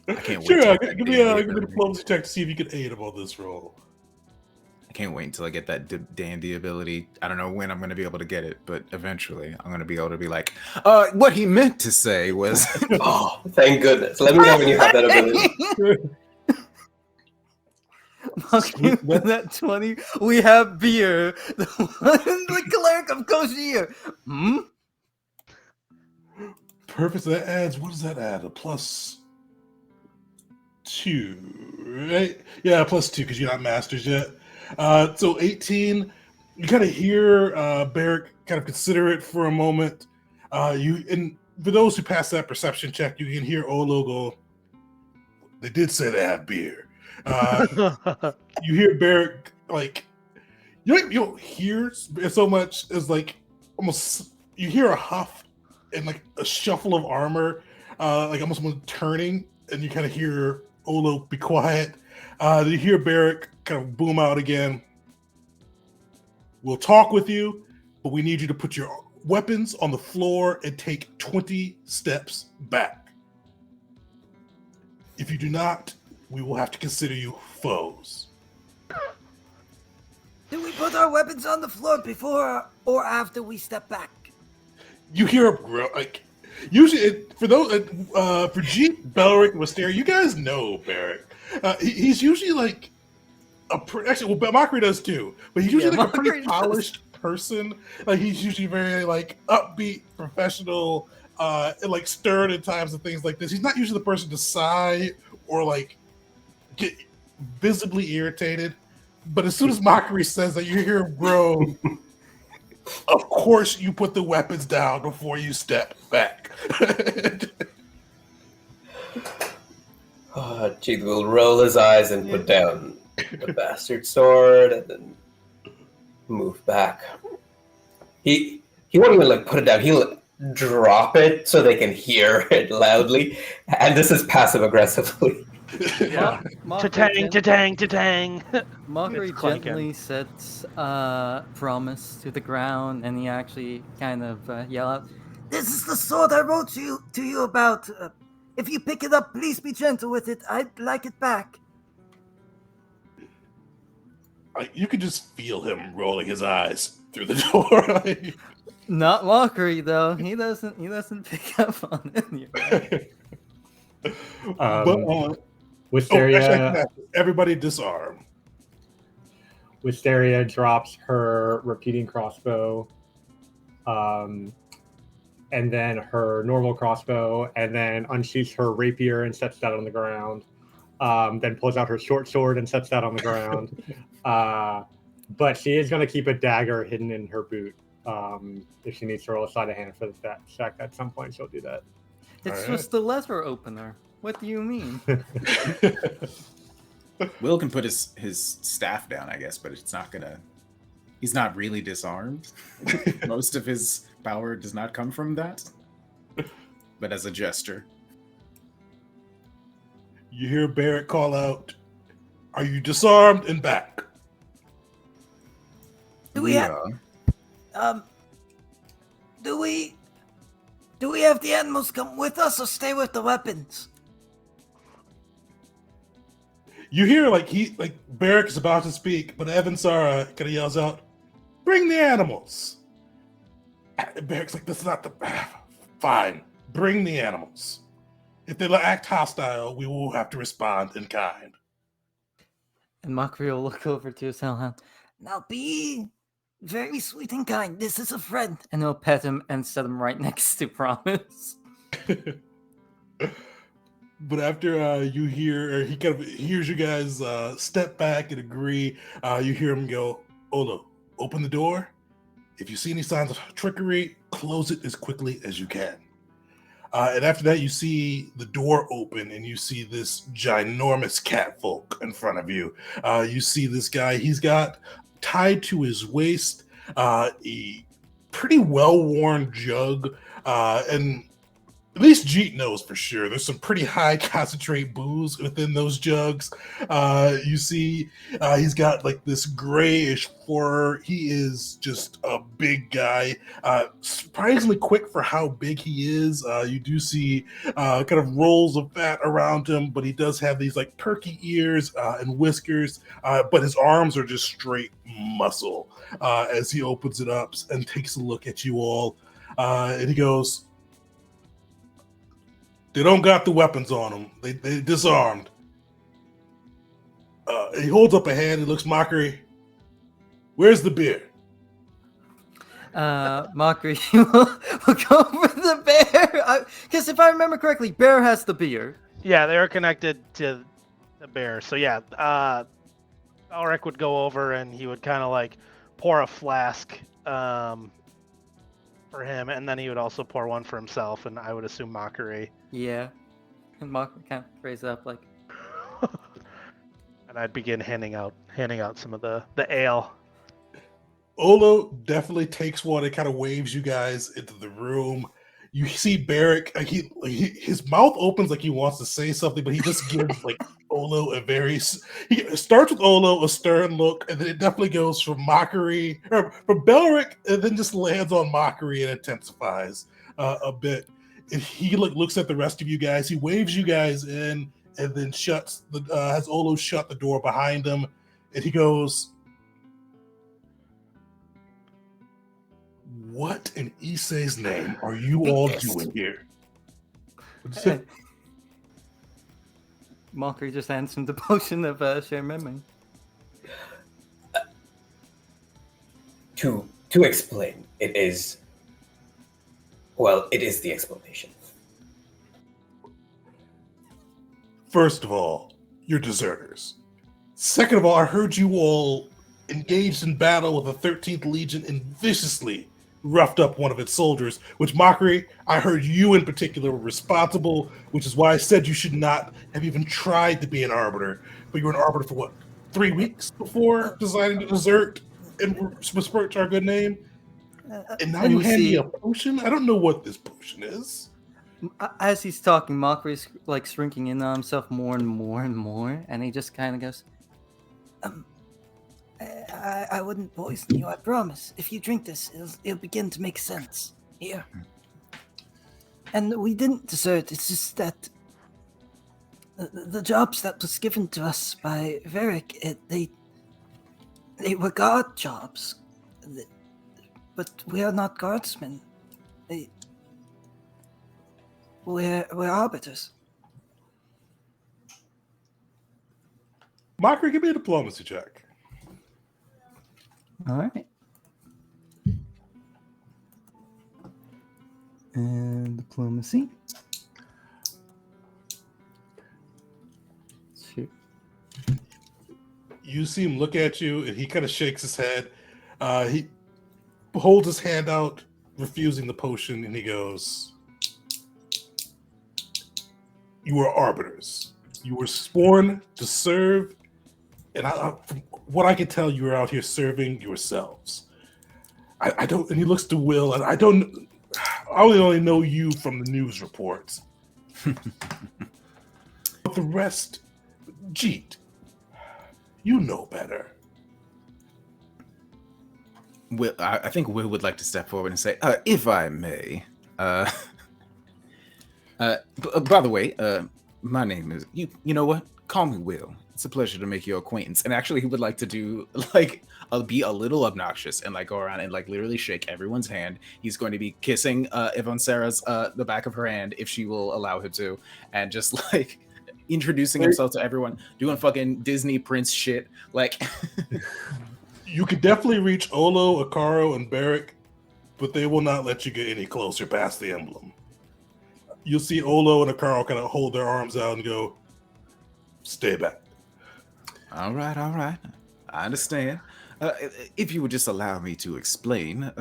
I can't wait. Sure, give me a diplomacy check to see if you can aid him on this roll. I can't wait until I get that dandy ability. I don't know when I'm going to be able to get it, but eventually I'm going to be able to be like, what he meant to say was... Oh, thank goodness. Let me know when you have that ability. Mockery with that 20, we have beer. The cleric of Koshier. Perfect. So that adds, what does that add? A +2, right? Yeah, +2 because you're not masters yet. So 18, you kind of hear Barrick kind of consider it for a moment. And for those who pass that perception check, you can hear Olo go, they did say they have beer. You hear Barrick, like, you don't hear so much as like almost, you hear a huff and like a shuffle of armor, like almost turning, and you kind of hear Olo be quiet. You hear Barrick kind of boom out again. We'll talk with you, but we need you to put your weapons on the floor and take 20 steps back. If you do not, we will have to consider you foes. Do we put our weapons on the floor before or after we step back? You hear a like. Usually, for those for Jeep, Belric, and Wisteria, you guys know Barrick. He's usually like actually, well, Mockery does too, but he's usually like a pretty polished person. Like he's usually very like upbeat, professional, and like stern at times and things like this. He's not usually the person to sigh or like get visibly irritated. But as soon as Mockery says that, you hear him groan. Of course, you put the weapons down before you step back. Jig will roll his eyes and put down the bastard sword and then move back. He won't even like put it down. He'll drop it so they can hear it loudly, and this is passive aggressively. Yeah. Ta-tang. Mockery It's clanking. gently sets promise to the ground, and he actually kind of yell out, "This is the sword I wrote to you about. If you pick it up, please be gentle with it. I'd like it back." You could just feel him rolling his eyes through the door. Not Mockery though. He doesn't pick up on it. Wisteria, everybody disarm. Wisteria drops her repeating crossbow, and then her normal crossbow, and then unsheaths her rapier and sets that on the ground. Then pulls out her short sword and sets that on the ground. But she is going to keep a dagger hidden in her boot. If she needs to roll a sleight of hand for the check at some point, she'll do that. It's just the letter opener. What do you mean? Will can put his staff down, I guess, but it's not gonna. He's not really disarmed. Most of his power does not come from that. But as a gesture. You hear Barrett call out, "Are you disarmed and back?" Do we have do we have the animals come with us or stay with the weapons? You hear like Barrick is about to speak, but Evansara kind of yells out, "Bring the animals!" And Barrick's like, "This is not the fine. Bring the animals. If they act hostile, we will have to respond in kind." And Mockery will look over to his hellhound. Now be very sweet and kind. This is a friend. And he'll pet him and set him right next to Promise. But after you hear, or he kind of hears you guys step back and agree, you hear him go, "Olo, open the door. If you see any signs of trickery, close it as quickly as you can." And after that, you see the door open and you see this ginormous catfolk in front of you. You see this guy, he's got tied to his waist a pretty well-worn jug, and at least Jeet knows for sure. There's some pretty high concentrate booze within those jugs. You see, he's got like this grayish fur. He is just a big guy. Surprisingly quick for how big he is. You do see kind of rolls of fat around him, but he does have these like perky ears and whiskers. But his arms are just straight muscle as he opens it up and takes a look at you all. And he goes, "They don't got the weapons on them. They disarmed." He holds up a hand. He looks Mockery. "Where's the beer?" Mockery will go for the bear. Because if I remember correctly, Bear has the beer. Yeah, they're connected to the bear. So yeah, Alric would go over and he would kind of like pour a flask for him, and then he would also pour one for himself, and I would assume Mockery. Yeah. And Mockery kind of raise up like. And I'd begin handing out some of the ale. Olo definitely takes one and kind of waves you guys into the room. You see Barrick, his mouth opens like he wants to say something, but he just gives like Olo he starts with Olo a stern look, and then it definitely goes from Mockery or from Belric, and then just lands on Mockery and intensifies a bit. And he like looks at the rest of you guys. He waves you guys in, and then has Olo shut the door behind him, and he goes, "What in Issei's name are you all doing here?" Mockery just hands him the potion of share memory. To explain, it is the explanation. First of all, you're deserters. Second of all, I heard you all engaged in battle with the 13th Legion and viciously roughed up one of its soldiers, which Mockery, I heard you in particular were responsible, which is why I said you should not have even tried to be an arbiter. But you were an arbiter for what, 3 weeks before deciding to desert and besmirch our good name? And now you hand me a potion? I don't know what this potion is. As he's talking, Mockery's like shrinking in on himself more and more and more, and he just kind of goes, I wouldn't poison you, I promise. If you drink this, it'll begin to make sense. Here. And we didn't desert, it's just that the jobs that was given to us by Varric, they were guard jobs. But we are not guardsmen. We're arbiters. Mockery, give me a diplomacy check. All right. And diplomacy. Shoot. You see him look at you, and he kind of shakes his head. He holds his hand out, refusing the potion, and he goes, "You are arbiters. You were sworn to serve And from what I can tell, you are out here serving yourselves. I don't. And he looks to Will, and I don't. I only know you from the news reports. But the rest, Jeet, you know better. Will, I think Will would like to step forward and say, if I may. By the way, my name is you. You know what? Call me Will. It's a pleasure to make your acquaintance. And actually, he would like to do be a little obnoxious and go around and literally shake everyone's hand. He's going to be kissing Yvonne Sarah's the back of her hand if she will allow him to, and just introducing himself to everyone, doing fucking Disney Prince shit. You could definitely reach Olo, Akaro, and Barrick, but they will not let you get any closer past the emblem. You'll see Olo and Akaro kind of hold their arms out and go, "Stay back." All right. I understand. If you would just allow me to explain,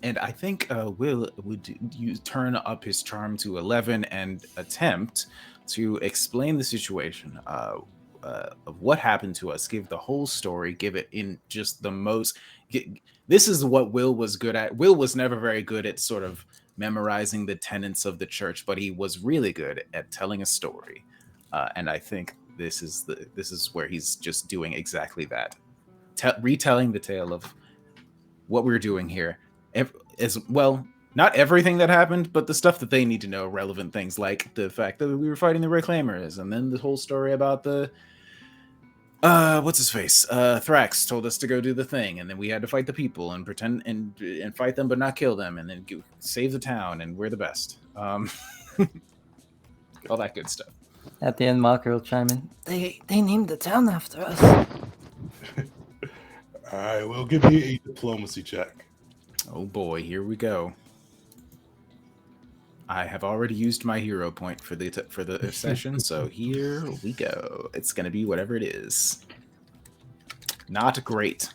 and I think Will would turn up his charm to 11 and attempt to explain the situation of what happened to us, give the whole story, give it in just the most. This is what Will was good at. Will was never very good at sort of memorizing the tenets of the church, but he was really good at telling a story, and I think this is where he's just doing exactly that, retelling the tale of what we're doing here, as well. Not everything that happened, but the stuff that they need to know, relevant things like the fact that we were fighting the Reclaimers, and then the whole story about the what's his face? Thrax told us to go do the thing, and then we had to fight the people and pretend and fight them, but not kill them, and then save the town, and we're the best. All that good stuff. At the end, Mocker will chime in. They named the town after us. All right, well, give me a diplomacy check. Oh boy, here we go. I have already used my hero point for the session, so here we go. It's gonna be whatever it is. Not great.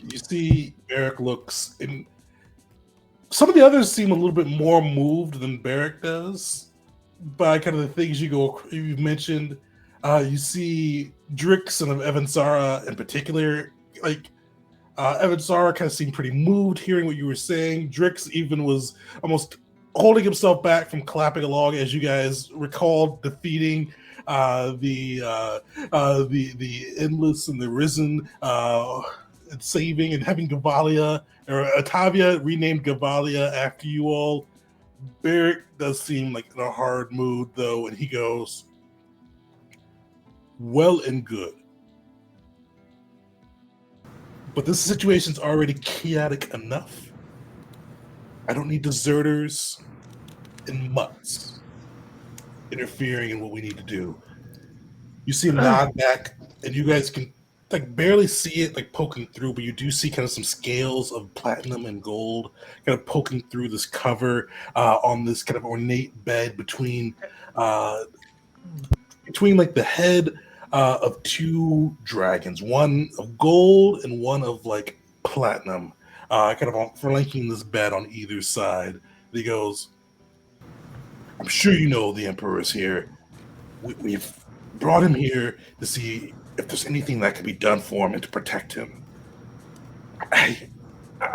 You see, Barrick looks, and some of the others seem a little bit more moved than Barrick does by kind of the things you've mentioned. You see Drix and Evansara in particular, Evansara kind of seemed pretty moved hearing what you were saying. Drix even was almost holding himself back from clapping along as you guys recalled defeating the Endless and the Risen, and saving and having Gavalia, or Atavia renamed Gavalia after you all. Barrick does seem like in a hard mood, though, and he goes, "Well and good. But this situation's already chaotic enough. I don't need deserters and mutts interfering in what we need to do." You see him nod back, and you guys can barely see it poking through, but you do see kind of some scales of platinum and gold kind of poking through this cover on this kind of ornate bed between the head of two dragons, one of gold and one of platinum, kind of flanking this bed on either side. And he goes, "I'm sure you know the Emperor is here. We've brought him here to see if there's anything that can be done for him and to protect him. I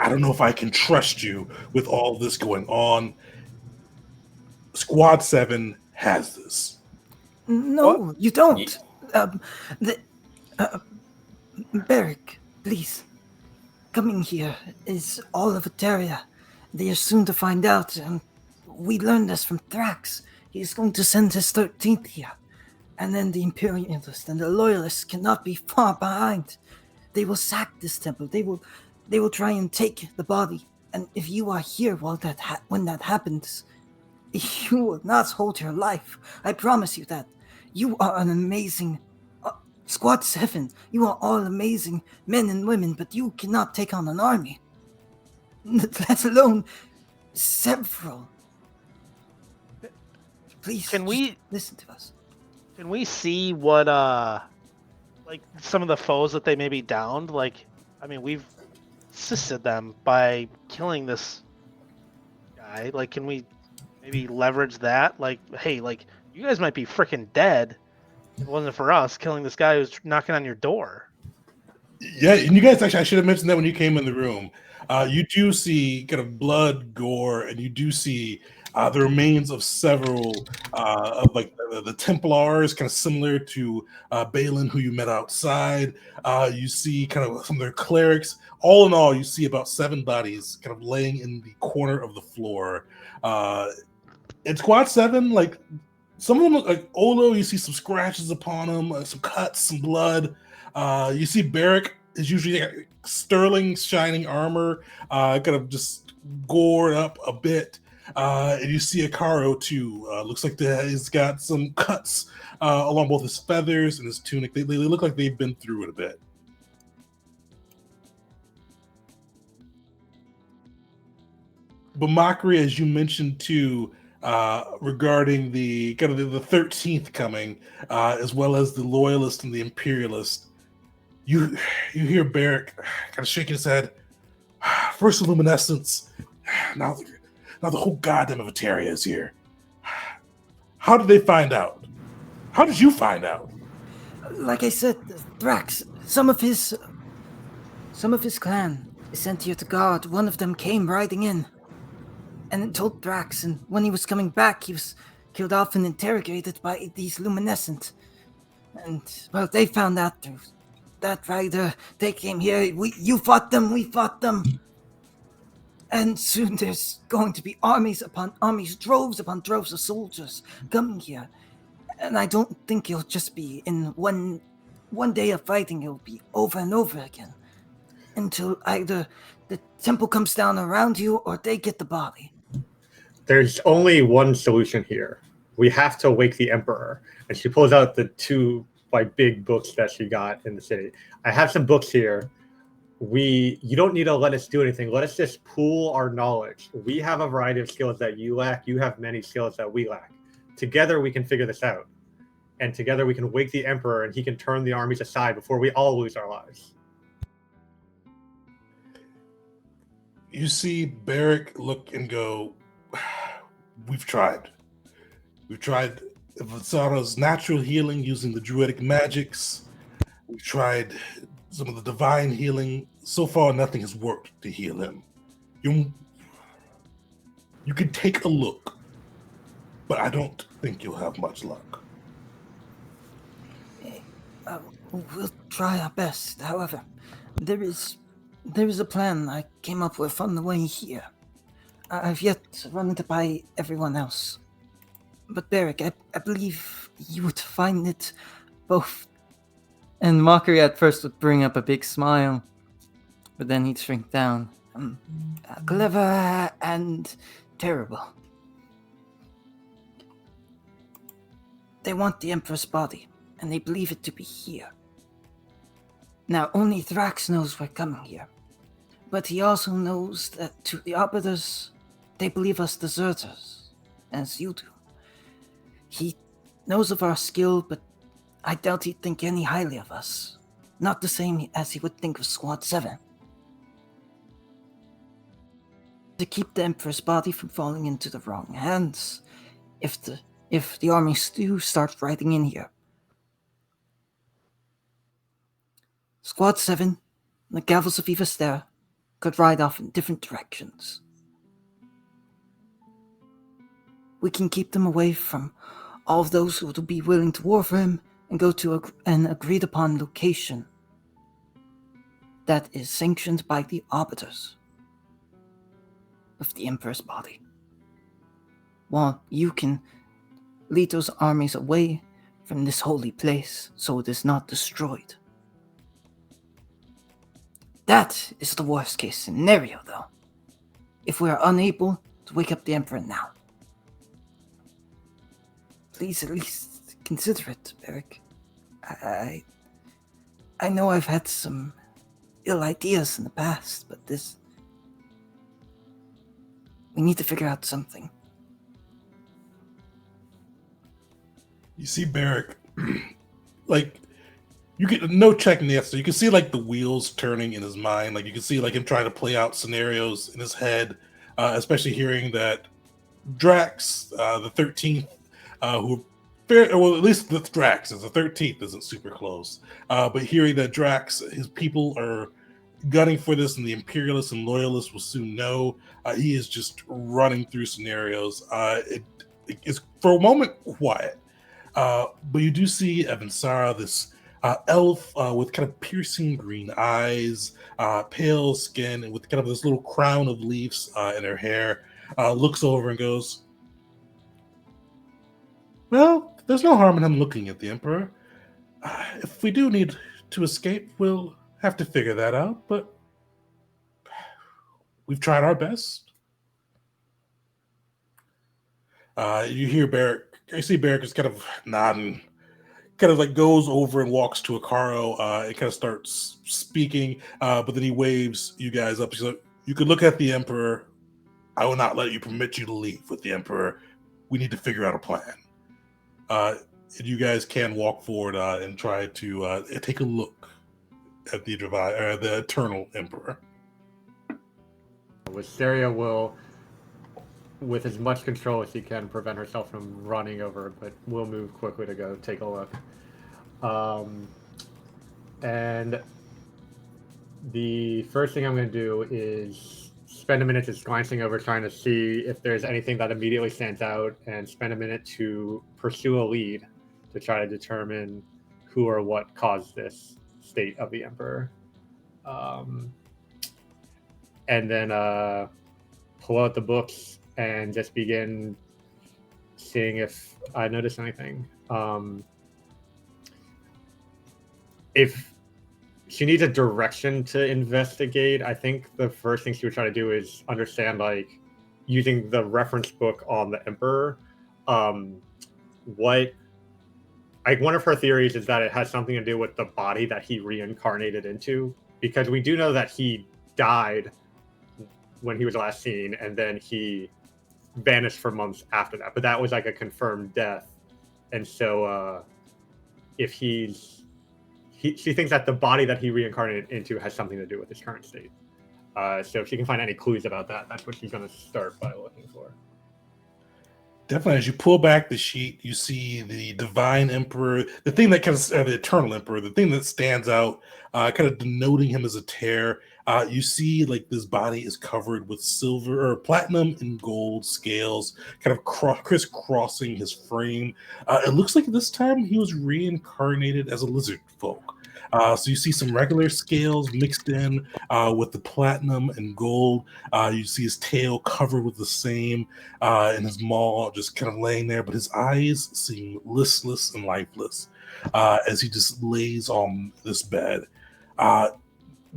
don't know if I can trust you with all this going on. Squad 7 has this." No, you don't. Barrick, please. Coming here is all of Eteria. They are soon to find out, and we learned this from Thrax. He's going to send his 13th here. And then the Imperialists and the Loyalists cannot be far behind. They will sack this temple. They will try and take the body. And if you are here when that happens, you will not hold your life. I promise you that. You are an amazing Squad 7. You are all amazing men and women, but you cannot take on an army. Let alone several. Please, Can we listen to us? Can we see what some of the foes that they maybe downed? We've assisted them by killing this guy. Can we maybe leverage that? Hey, you guys might be freaking dead, It wasn't for us killing this guy who's knocking on your door. Yeah, and you guys actually, I should have mentioned that when you came in the room. You do see kind of blood, gore, and you do see the remains of several of like the Templars, kind of similar to Balin, who you met outside. You see kind of some of their clerics. All in all, you see about 7 bodies kind of laying in the corner of the floor. In Squad 7, like some of them look like Olo. You see some scratches upon him, some cuts, some blood. You see Barrick is usually sterling shining armor, kind of just gored up a bit. And you see Akaro too. Looks like he's got some cuts along both his feathers and his tunic. They look like they've been through it a bit. But Mockery, as you mentioned too, regarding the kind of the 13th coming, as well as the Loyalist and the Imperialist, you hear Barrick kind of shaking his head. First the Luminescents, now the whole goddamn Avateria is here. How did they find out? How did you find out? Like I said, Thrax, some of his clan is sent here to guard. One of them came riding in and told Thrax, and when he was coming back, he was killed off and interrogated by these Luminescent. And, well, they found out through that rider. They came here, you fought them, we fought them. And soon there's going to be armies upon armies, droves upon droves of soldiers coming here. And I don't think it'll just be in one day of fighting. It'll be over and over again until either the temple comes down around you or they get the body. There's only one solution here. We have to wake the Emperor. And she pulls out the 2 big books that she got in the city. I have some books here. You don't need to let us do anything. Let us just pool our knowledge. We have a variety of skills that you lack. You have many skills that we lack. Together we can figure this out. And together we can wake the Emperor and he can turn the armies aside before we all lose our lives. You see Barrick look and go, we've tried. We've tried Vasara's natural healing using the druidic magics. We've tried some of the divine healing. So far, nothing has worked to heal him. You can take a look, but I don't think you'll have much luck. We'll try our best. However, there is a plan I came up with on the way here. I've yet to run it by everyone else. But Barrick, I believe you would find it both. And Mockery at first would bring up a big smile, but then he'd shrink down. Clever and terrible. They want the Emperor's body, and they believe it to be here. Now, only Thrax knows we're coming here. But he also knows that to the Arbiters, they believe us deserters, as you do. He knows of our skill, but I doubt he'd think any highly of us. Not the same as he would think of Squad 7. To keep the Emperor's body from falling into the wrong hands, if the armies do start riding in here. Squad 7, the Gavels of Ivastera, could ride off in different directions. We can keep them away from all of those who would be willing to war for him and go to an agreed upon location that is sanctioned by the Arbiters of the Emperor's body. While you can lead those armies away from this holy place so it is not destroyed. That is the worst case scenario, though, if we are unable to wake up the Emperor now. Please at least consider it, Barrick. I know I've had some ill ideas in the past, but we need to figure out something. You see Barrick, like, you get no checking the answer. You can see like the wheels turning in his mind. Like you can see like him trying to play out scenarios in his head, especially hearing that Drax, the 13th, who well, at least the Drax is the 13th isn't super close. But hearing that Drax, his people are gunning for this, and the Imperialists and Loyalists will soon know. He is just running through scenarios. It is for a moment quiet, but you do see Evansara, this elf with kind of piercing green eyes, pale skin, and with kind of this little crown of leaves in her hair, looks over and goes, "Well, there's no harm in him looking at the Emperor. If we do need to escape, we'll have to figure that out, but we've tried our best." You hear Barrick. I see Barrick is kind of nodding, kind of like goes over and walks to Akaro and kind of starts speaking, but then he waves you guys up. He's like, "You could look at the Emperor. I will not let you permit you to leave with the Emperor. We need to figure out a plan." And you guys can walk forward and try to take a look at the the Eternal Emperor. Wisteria will, with as much control as she can, prevent herself from running over, but will move quickly to go take a look. And the first thing I'm going to do is spend a minute just glancing over, trying to see if there's anything that immediately stands out, and spend a minute to pursue a lead to try to determine who or what caused this state of the Emperor. And then pull out the books and just begin seeing if I notice anything. If she needs a direction to investigate, I think the first thing she would try to do is understand, like, using the reference book on the Emperor, what, like, one of her theories is that it has something to do with the body that he reincarnated into, because we do know that he died when he was last seen, and then he vanished for months after that. But that was like a confirmed death, and so if she thinks that the body that he reincarnated into has something to do with his current state. So if she can find any clues about that, that's what she's going to start by looking for. Definitely, as you pull back the sheet, you see the Divine Emperor, the thing that kind of, the Eternal Emperor, the thing that stands out, kind of denoting him as a tear. You see, like, this body is covered with silver or platinum and gold scales, kind of crisscrossing his frame. It looks like this time he was reincarnated as a lizard folk. So you see some regular scales mixed in with the platinum and gold. You see his tail covered with the same, and his maw just kind of laying there, but his eyes seem listless and lifeless as he just lays on this bed.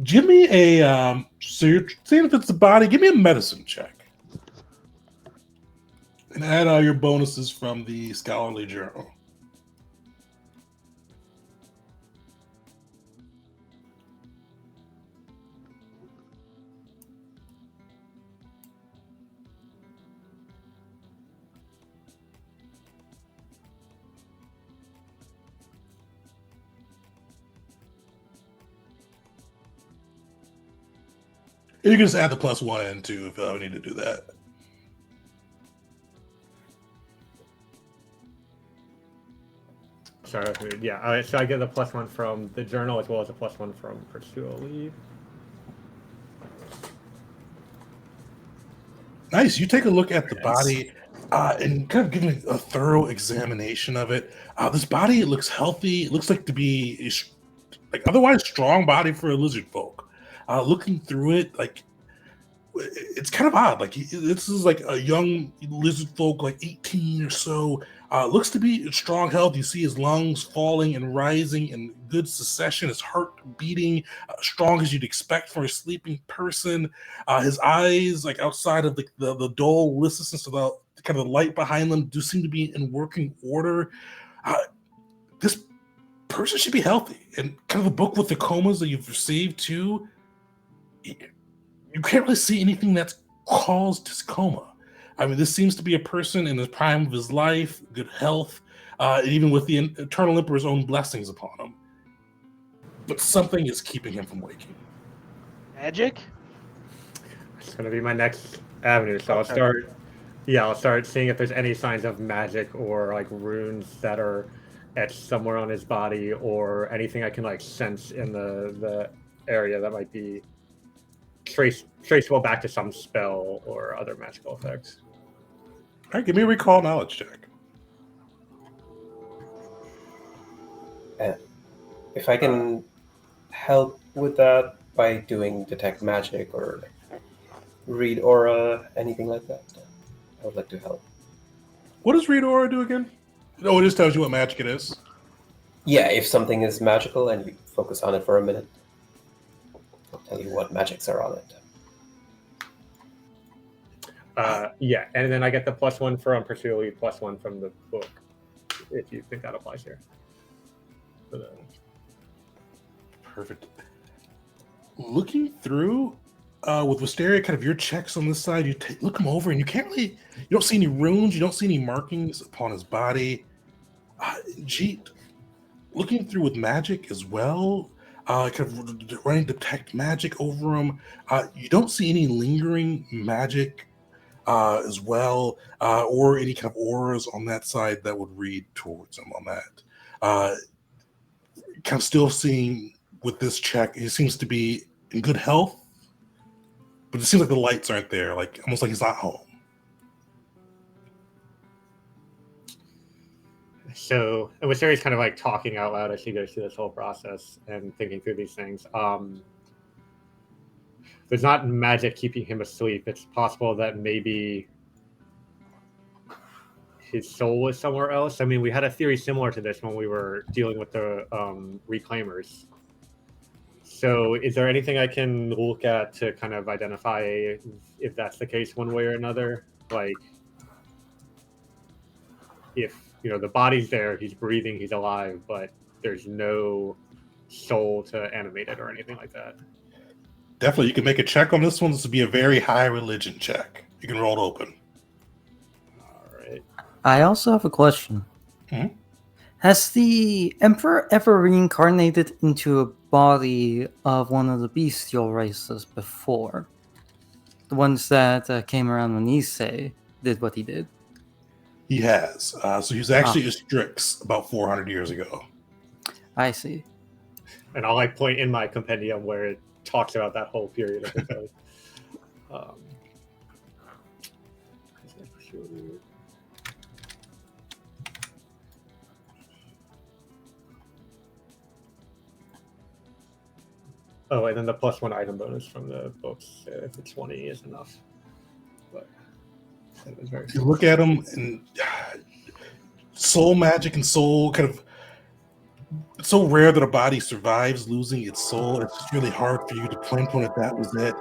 Give me a, so you're seeing if it's the body, give me a medicine check. And add all your bonuses from the scholarly journal. You can just add the +1 in too if I need to do that. Sorry, yeah. So I get the +1 from the journal as well as a +1 from Pursue a Lead. Nice. You take a look at the body and kind of giving a thorough examination of it. This body, it looks healthy. It looks like to be like otherwise strong body for a lizard folk. Looking through it, like, it's kind of odd. Like, this is like a young lizard folk, like 18 or so. Looks to be in strong health. You see his lungs falling and rising in good succession. His heart beating strong as you'd expect for a sleeping person. His eyes, like outside of the dull listlessness of the kind of the light behind them, do seem to be in working order. This person should be healthy. And kind of the book with the comas that you've received too, you can't really see anything that's caused his coma. I mean, this seems to be a person in the prime of his life, good health, even with the Eternal Emperor's own blessings upon him. But something is keeping him from waking. Magic? It's going to be my next avenue. So I'll start Yeah, I'll start seeing if there's any signs of magic or like runes that are etched somewhere on his body, or anything I can like sense in the area that might be traceable back to some spell or other magical effects. All right, give me a recall knowledge check. If I can help with that by doing detect magic or read aura, anything like that, I would like to help. What does read aura do again? Oh, it just tells you what magic it is. Yeah, if something is magical and you focus on it for a minute, I'll tell you what magics are on it. Yeah, and then I get the +1 from Pursuit, +1 from the book, if you think that applies here. Perfect. Looking through with Wisteria, kind of your checks on this side, you look him over and you don't see any runes, you don't see any markings upon his body. Jeet, looking through with magic as well, kind of running detect magic over him. You don't see any lingering magic as well, or any kind of auras on that side that would read towards him on that. Kind of still seeing with this check, he seems to be in good health, but it seems like the lights aren't there, like almost like he's not home. So, and Wisteria's kind of like talking out loud as she goes through this whole process and thinking through these things. There's not magic keeping him asleep. It's possible that maybe his soul was somewhere else. I mean, we had a theory similar to this when we were dealing with the reclaimers. So is there anything I can look at to kind of identify if that's the case one way or another? Like, if, the body's there, he's breathing, he's alive, but there's no soul to animate it or anything like that. Definitely, you can make a check on this one. This would be a very high religion check. You can roll it open. All right. I also have a question. Mhm. Has the Emperor ever reincarnated into a body of one of the bestial races before? The ones that came around when Issei did what he did? He has. So he was actually a Strix about 400 years ago. I see. And I'll like point in my compendium where it talks about that whole period of his life. Oh, and then the +1 item bonus from the books, if it's 20 is enough. But it was very You look at him, and soul magic and soul kind of, it's so rare that a body survives losing its soul. It's just really hard for you to pinpoint if that was it.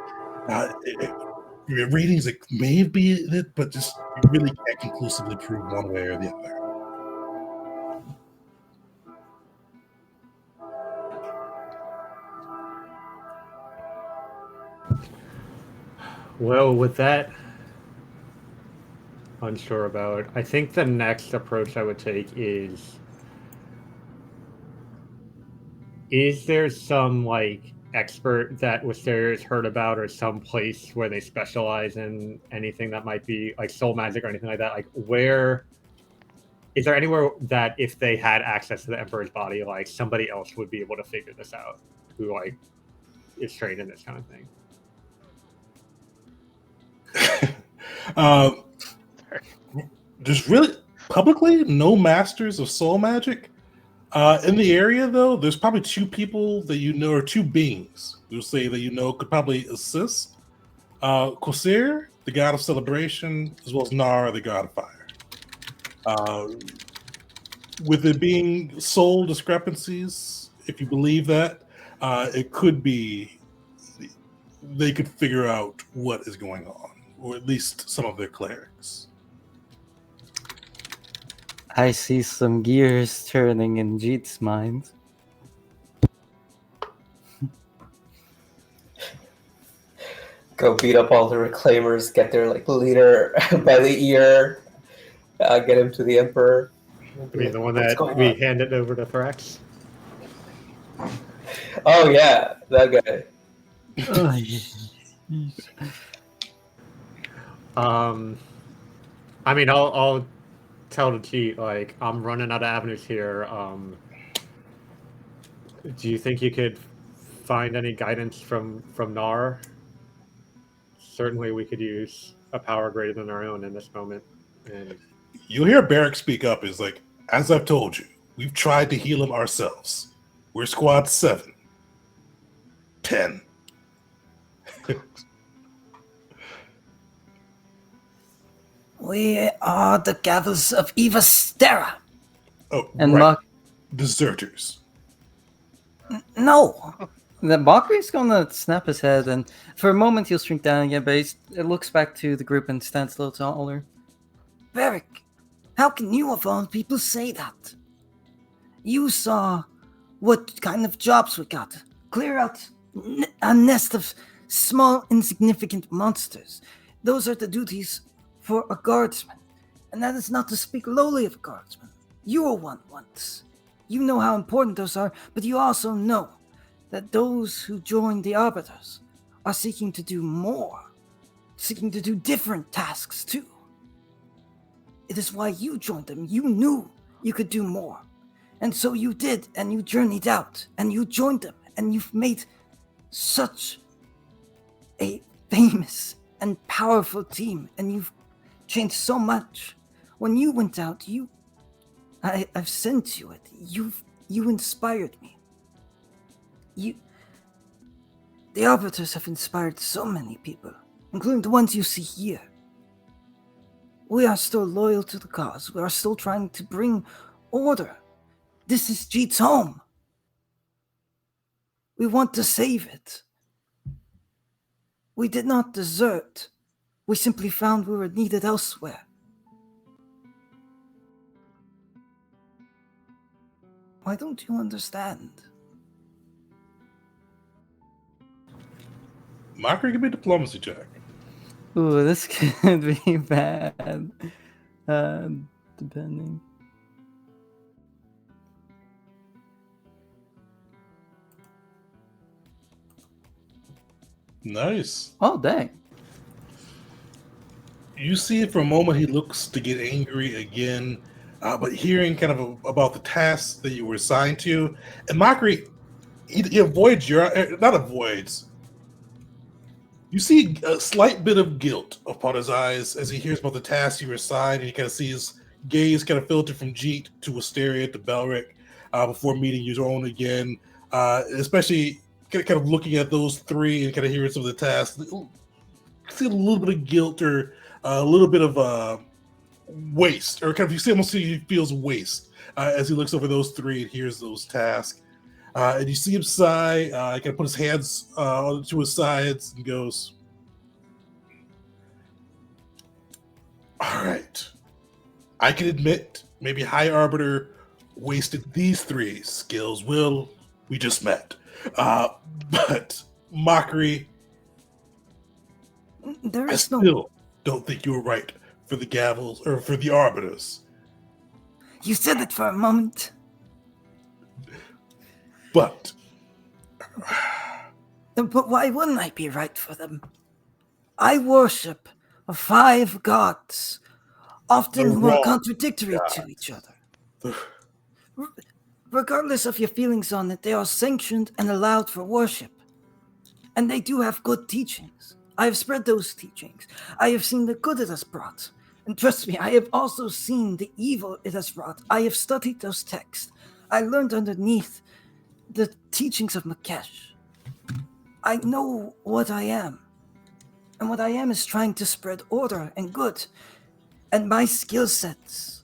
Your ratings, it may be it, but just you really can't conclusively prove one way or the other. Well, with that, unsure about. I think the next approach I would take is there some like expert that Wisteria's heard about, or some place where they specialize in anything that might be like soul magic or anything like that? Like, where is there anywhere that if they had access to the Emperor's body, like somebody else would be able to figure this out, who like is trained in this kind of thing? There's really publicly no masters of soul magic in the area, though. There's probably two people that you know, or two beings you'll say that you know could probably assist. Quasir, the god of celebration, as well as Nara, the god of fire. With it being soul discrepancies, if you believe that, it could be they could figure out what is going on, or at least some of their clerics. I see some gears turning in Jeet's mind. Go beat up all the reclaimers, get their leader by the ear, get him to the Emperor. I mean, the one What's that going we on? handed over to Thrax. Oh yeah, that guy. I mean, I'll tell the cheat, like, I'm running out of avenues here. Do you think you could find any guidance from Nar? Certainly, we could use a power greater than our own in this moment. And You'll hear Barrack speak up. Is like, as I've told you, we've tried to heal him ourselves. We're squad 7. 10. We are the Gavels of Evastera. Oh, And right. Deserters. No. The Mockery's gonna snap his head, and for a moment he'll shrink down again, but it looks back to the group and stands a little taller. Beric, how can you of all people say that? You saw what kind of jobs we got. Clear out a nest of small, insignificant monsters. Those are the duties for a guardsman. And that is not to speak lowly of a guardsman. You were one once. You know how important those are, but you also know that those who join the Arbiters are seeking to do more, seeking to do different tasks too. It is why you joined them. You knew you could do more. And so you did, and you journeyed out, and you joined them, and you've made such a famous and powerful team, and you've changed so much. When you went out, I've sent you it. You inspired me. The Arbiters have inspired so many people, including the ones you see here. We are still loyal to the cause. We are still trying to bring order. This is Jeet's home. We want to save it. We did not desert. We simply found we were needed elsewhere. Why don't you understand? Mockery can be diplomacy check. Ooh, this could be bad. Depending. Nice. Oh, dang. You see it for a moment. He looks to get angry again, but hearing kind of about the tasks that you were assigned to, and Mockery, he avoids not avoids. You see a slight bit of guilt upon his eyes as he hears about the tasks you were assigned, and you kind of see his gaze kind of filter from Jeet to Wisteria to Belric before meeting your own again, especially kind of looking at those three and kind of hearing some of the tasks. See a little bit of guilt or a little bit of waste, or kind of almost see he feels waste as he looks over those three and hears those tasks. And you see him sigh. He kind of put his hands to his sides and goes, "All right, I can admit maybe High Arbiter wasted these three skills. Will, we just met, but Mockery, I still don't think you were right for the Gavels or for the Arbiters. You said it for a moment. But why wouldn't I be right for them? I worship 5 gods, often who are contradictory to each other. Regardless of your feelings on it, they are sanctioned and allowed for worship. And they do have good teachings. I have spread those teachings. I have seen the good it has brought. And trust me, I have also seen the evil it has brought. I have studied those texts. I learned underneath the teachings of Makesh. I know what I am. And what I am is trying to spread order and good. And my skill sets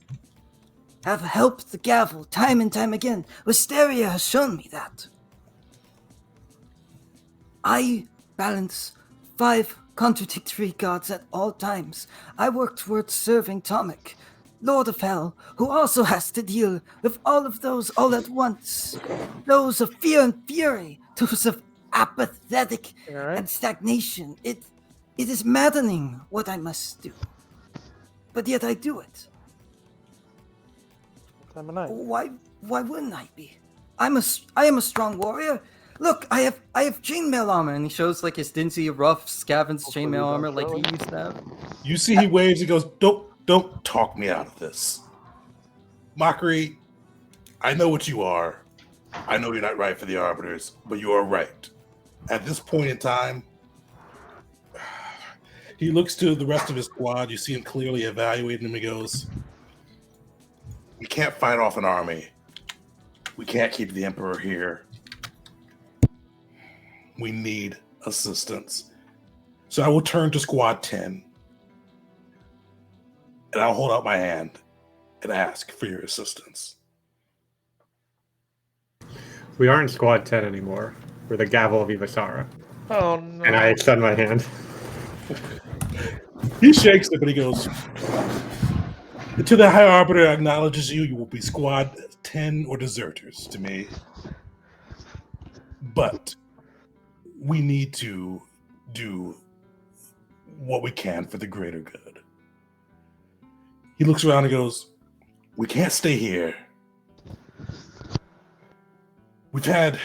have helped the Gavel time and time again. Wisteria has shown me that. I balance 5 contradictory gods at all times. I work towards serving Tomic, Lord of Hell, who also has to deal with all of those all at once. Those of fear and fury, those of apathetic and stagnation. It is maddening what I must do. But yet I do it. Why wouldn't I be? I am a strong warrior. Look, I have chainmail armor, and he shows like his dingy, rough, scavenged chainmail armor, like he used to have. You see, he waves. He goes, don't talk me out of this. Mockery, I know what you are. I know you're not right for the Arbiters, but you are right. At this point in time, he looks to the rest of his squad. You see him clearly evaluating him. He goes, we can't fight off an army. We can't keep the Emperor here. We need assistance. So I will turn to Squad 10, and I'll hold out my hand and ask for your assistance. We aren't Squad 10 anymore. We're the Gavel of Ivasara. Oh no! And I extend my hand. He shakes it, but he goes, until the High Arbiter acknowledges you, you will be Squad 10 or deserters to me. But we need to do what we can for the greater good. He looks around and goes, we can't stay here. He kind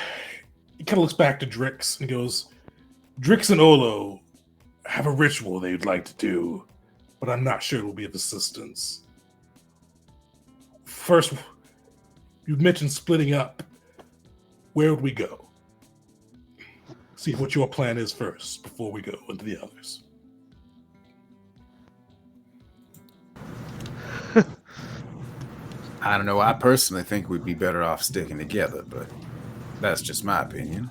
of looks back to Drix and goes, Drix and Olo have a ritual they'd like to do, but I'm not sure it will be of assistance. First, you mentioned splitting up. Where would we go? See what your plan is first before we go into the others. I don't know. I personally think we'd be better off sticking together, but that's just my opinion.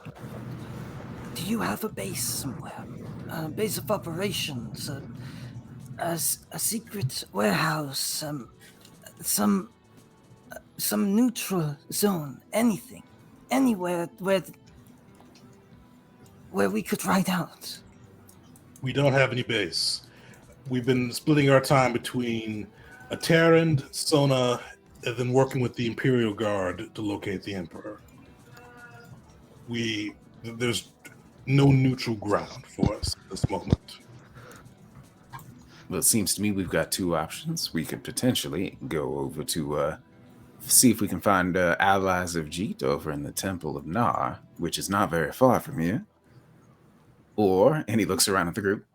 Do you have a base somewhere? A base of operations? A secret warehouse? Some neutral zone? Anything? Anywhere where we could ride out? We don't have any base. We've been splitting our time between Aterrand, Sona, and then working with the Imperial Guard to locate the Emperor. There's no neutral ground for us at this moment. Well, it seems to me we've got two options. We could potentially go over to see if we can find allies of Jeet over in the Temple of Nar, which is not very far from here. Or, and he looks around at the group,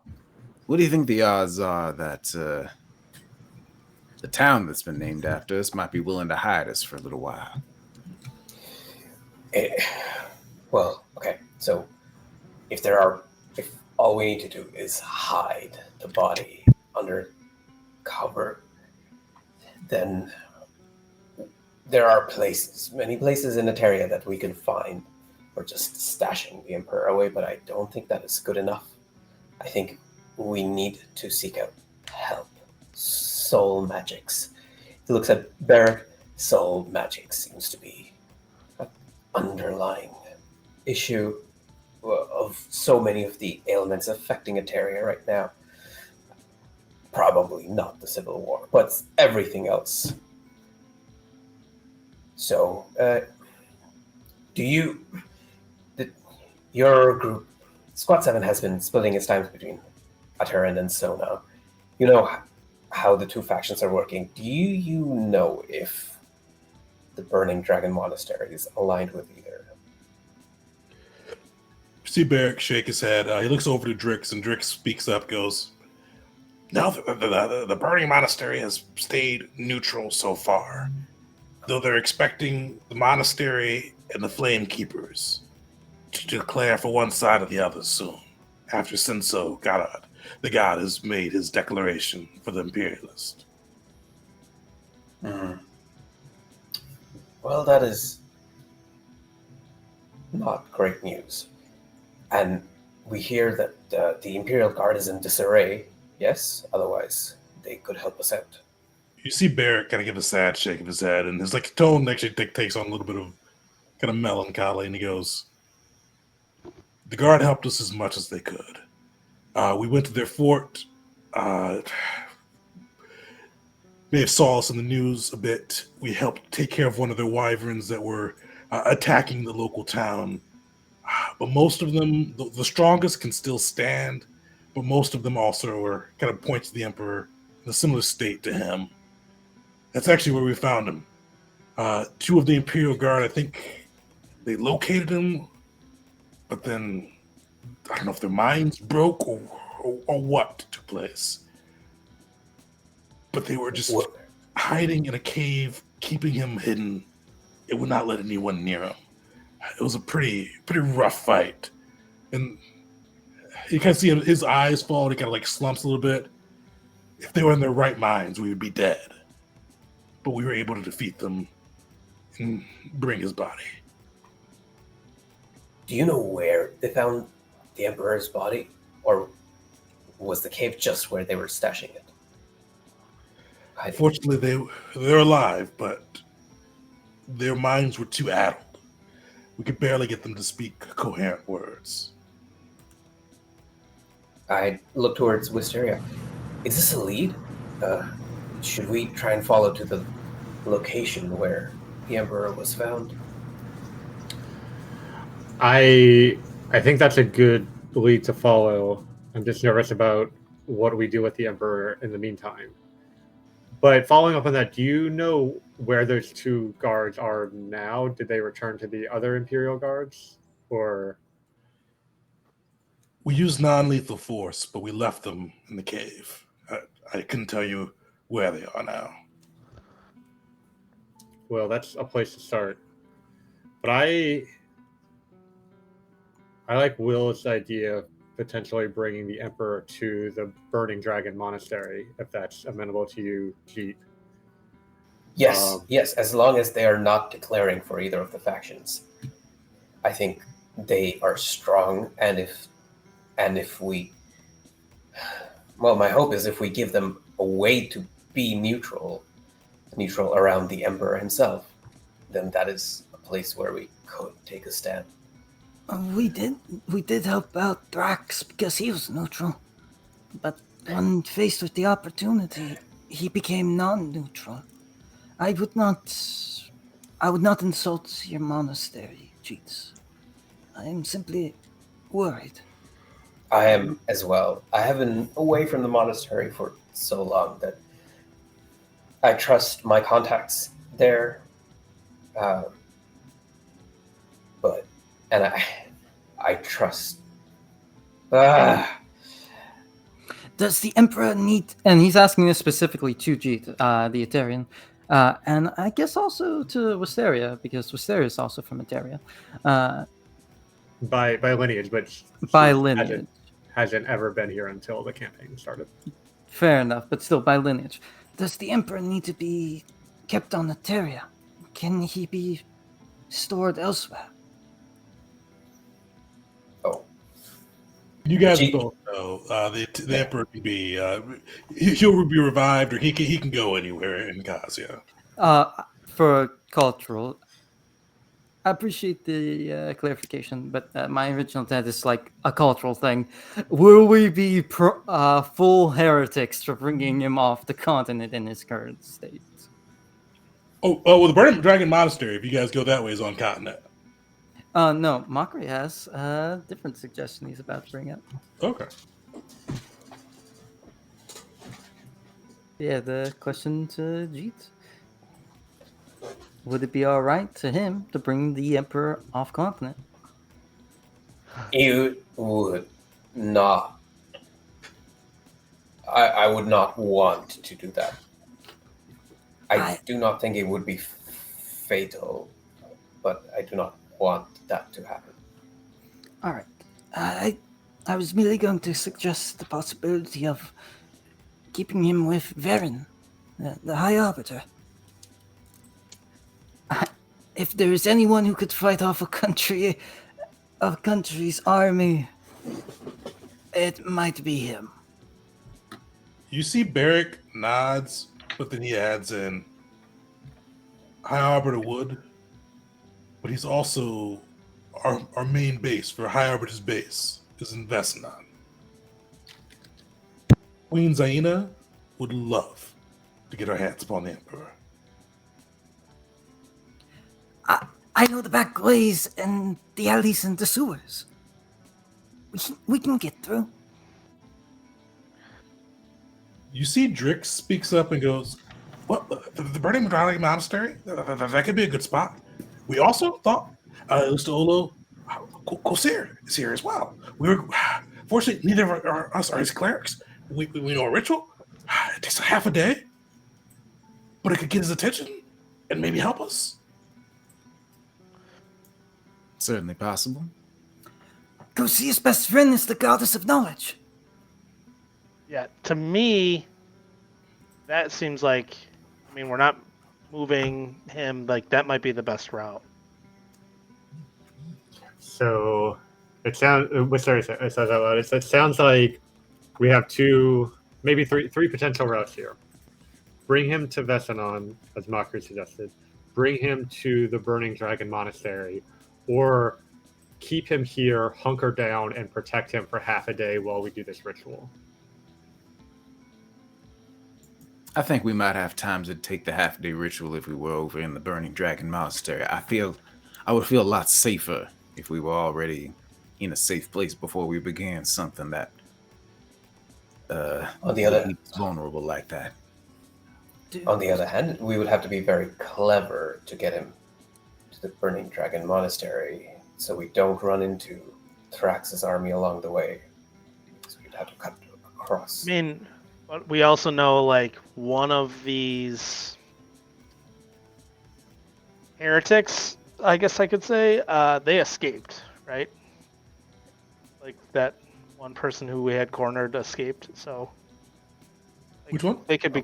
what do you think the odds are that the town that's been named after us might be willing to hide us for a little while? Well, okay, so if all we need to do is hide the body under cover, then there are many places in Eteria that we can find for just stashing the Emperor away, but I don't think that is good enough. I think we need to seek out help. Soul magics. He looks at Barrick. Soul magic seems to be an underlying issue of so many of the ailments affecting Eteria right now. Probably not the Civil War, but everything else. So, your group, Squad 7, has been splitting its time between Aterrand and Sona. You know how the two factions are working. Do you know if the Burning Dragon Monastery is aligned with either? See Barrick shake his head. He looks over to Drix, and Drix speaks up, goes, no, the Burning Monastery has stayed neutral so far, though they're expecting the Monastery and the Flame Keepers to declare for one side or the other soon, after Senso Garad, the god, has made his declaration for the Imperialist. Well, that is not great news. And we hear that the Imperial Guard is in disarray. Yes, otherwise they could help us out. You see Barrick kind of give a sad shake of his head, and his tone actually takes on a little bit of kind of melancholy, and he goes, the guard helped us as much as they could. We went to their fort. May have saw us in the news a bit. We helped take care of one of their wyverns that were attacking the local town. But most of them, the strongest can still stand, but most of them also are kind of point to the Emperor in a similar state to him. That's actually where we found him. Two of the Imperial Guard, I think they located him, but then I don't know if their minds broke or what took place. but they were just What? hiding in a cave, keeping him hidden. It would not let anyone near him. It was a pretty rough fight, and you kind of see his eyes fall. And he kind of like slumps a little bit. If they were in their right minds, we would be dead. But we were able to defeat them and bring his body. Do you know where they found the Emperor's body? Or was the cave just where they were stashing it? Fortunately, they're alive, but their minds were too addled. We could barely get them to speak coherent words. I look towards Wisteria. Is this a lead? Should we try and follow to the location where the Emperor was found? I think that's a good lead to follow. I'm just nervous about what we do with the Emperor in the meantime. But following up on that, do you know where those 2 guards are now? Did they return to the other Imperial guards? Or We used non-lethal force, but we left them in the cave. I couldn't tell you where they are now. well, that's a place to start. But I like Will's idea of potentially bringing the Emperor to the Burning Dragon Monastery, if that's amenable to you, Jeet. Yes, yes, as long as they are not declaring for either of the factions. I think they are strong, and if we... Well, my hope is if we give them a way to be neutral around the Emperor himself, then that is a place where we could take a stand. We did help out Drax because he was neutral. But when faced with the opportunity, he became non-neutral. I would not insult your monastery, Jeets. I am simply worried. I am as well. I have been away from the monastery for so long that I trust my contacts there. And I trust. Does the Emperor need... And he's asking this specifically to Jeet, the Etarian. And I guess also to Wisteria, because Wisteria is also from Eteria. By lineage, but By lineage. Hasn't ever been here until the campaign started. Fair enough, but still by lineage. Does the Emperor need to be kept on Eteria? Can he be stored elsewhere? Oh. You guys both know the Emperor can be he'll be revived, or he can go anywhere in Gazia. For cultural, I appreciate the clarification, but my original intent is like a cultural thing. Will we be full heretics for bringing him off the continent in his current state? Oh, well, the Burning Dragon Monastery, if you guys go that way, is on continent. No, Mockery has a different suggestion he's about to bring up. Okay. Yeah, the question to Jeet. Would it be all right to him to bring the Emperor off continent? You would not. I would not want to do that. I do not think it would be fatal, but I do not want that to happen. All right. I was merely going to suggest the possibility of keeping him with Varen, the High Arbiter. If there is anyone who could fight off a country's army, it might be him. You see Barrick nods, but then he adds in, High Arbiter would, but he's also our main base for High Arbiter's base is in Vesnon. Queen Zaina would love to get her hands upon the Emperor. I know the back ways and the alleys and the sewers. We can get through. You see Drix speaks up and goes, "What, the Burning Dragon Monastery? That could be a good spot. We also thought Ustaolo Kosir is here as well. We were fortunately neither of us are his clerics. We know a ritual. It takes a half a day. but it could get his attention and maybe help us. Certainly possible. Go see his best friend is the goddess of knowledge. Yeah, to me, that seems like, I mean, we're not moving him, like, that might be the best route. So it sounds. It says out loud. It sounds like we have two, maybe three potential routes here. Bring him to Vesanon, as Mockery suggested. Bring him to the Burning Dragon Monastery, or keep him here, hunker down, and protect him for half a day while we do this ritual. I think we might have time to take the half-day ritual if we were over in the Burning Dragon Monastery. I would feel a lot safer if we were already in a safe place before we began something that On the other- vulnerable like that. On the other hand, we would have to be very clever to get him to the Burning Dragon Monastery so we don't run into Thrax's army along the way. So we'd have to cut across. I mean, but we also know, like, one of these heretics, I guess I could say, they escaped, right? Like, that one person who we had cornered escaped, so... like, Which one? They could be...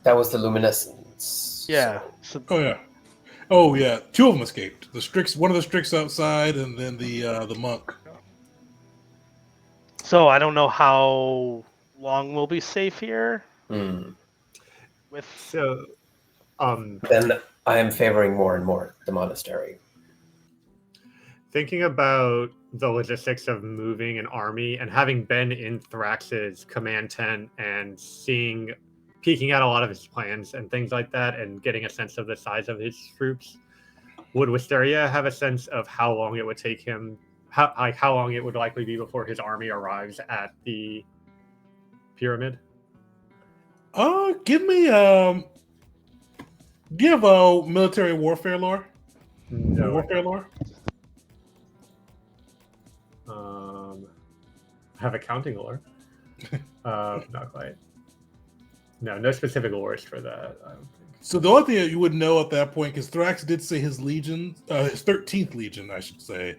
That was the Luminescents. Yeah. So, Oh yeah. Two of them escaped. The Strix, one of the Strix outside, and then the monk. so I don't know how long we'll be safe here Hmm. with... So, Then I am favoring more and more the monastery. thinking about the logistics of moving an army and having been in Thrax's command tent and peeking out a lot of his plans and things like that and getting a sense of the size of his troops, would Wisteria have a sense of how long it would take him, how long it would likely be before his army arrives at the pyramid? Give me do you have military warfare lore? No. Warfare lore? I have accounting lore. Not quite. No specific lores for that. I don't think. So the only thing that you would know at that point, because Thrax did say his legion, his 13th legion, I should say,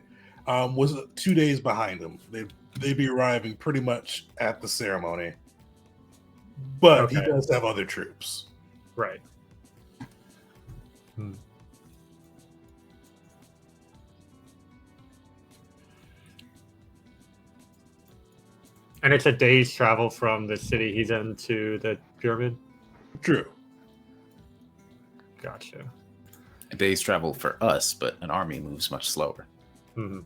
was 2 days behind him. They'd be arriving pretty much at the ceremony. But he Okay. does have other troops. Right. And it's a day's travel from the city he's in to the pyramid? True. Gotcha. A day's travel for us, but an army moves much slower. Mhm.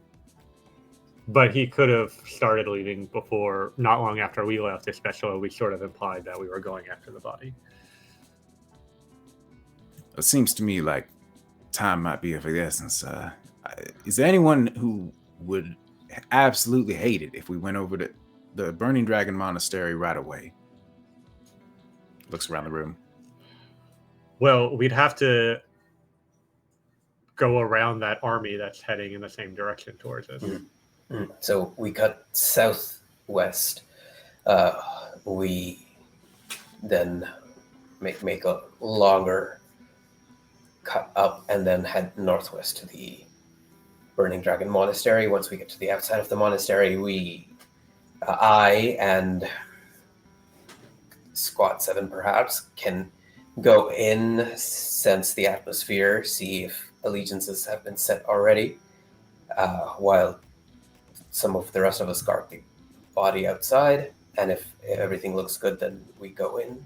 But he could have started leaving before, not long after we left, especially we sort of implied that we were going after the body. It seems to me like time might be of the essence. Is there anyone who would absolutely hate it if we went over to the Burning Dragon Monastery right away? Looks around the room. Well, we'd have to go around that army that's heading in the same direction towards us. So we cut southwest. We then make a longer cut up and then head northwest to the Burning Dragon Monastery. Once we get to the outside of the monastery, I and Squad 7 perhaps can go in, sense the atmosphere, see if allegiances have been set already, while some of the rest of us guard the body outside. And if everything looks good, then we go in.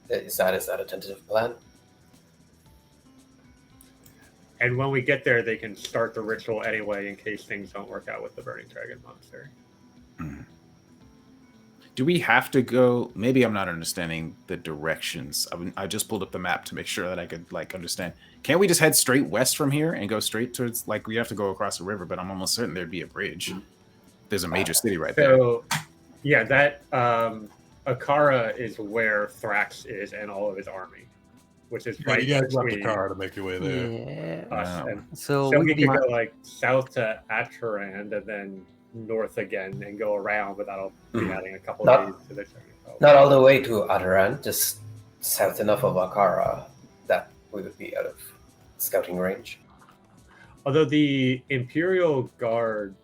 Is that a tentative plan? And when we get there, they can start the ritual anyway in case things don't work out with the Burning Dragon Monastery. Do we have to go? Maybe I'm not understanding the directions. I just pulled up the map to make sure that I could understand. Can't we just head straight west from here and go straight towards, we have to go across a river, but I'm almost certain there'd be a bridge. There's a major city right there. So, yeah, that Akara is where Thrax is and all of his army, which is Right, right you guys left the between car to make your way there. Yeah. us. Wow. And So so we we could might- go south to Atrand and then north again and go around, but that'll be adding a couple Not- days to the journey. Not all the way to Adaran, just south enough of Akara that we would be out of scouting range. Although the Imperial Guard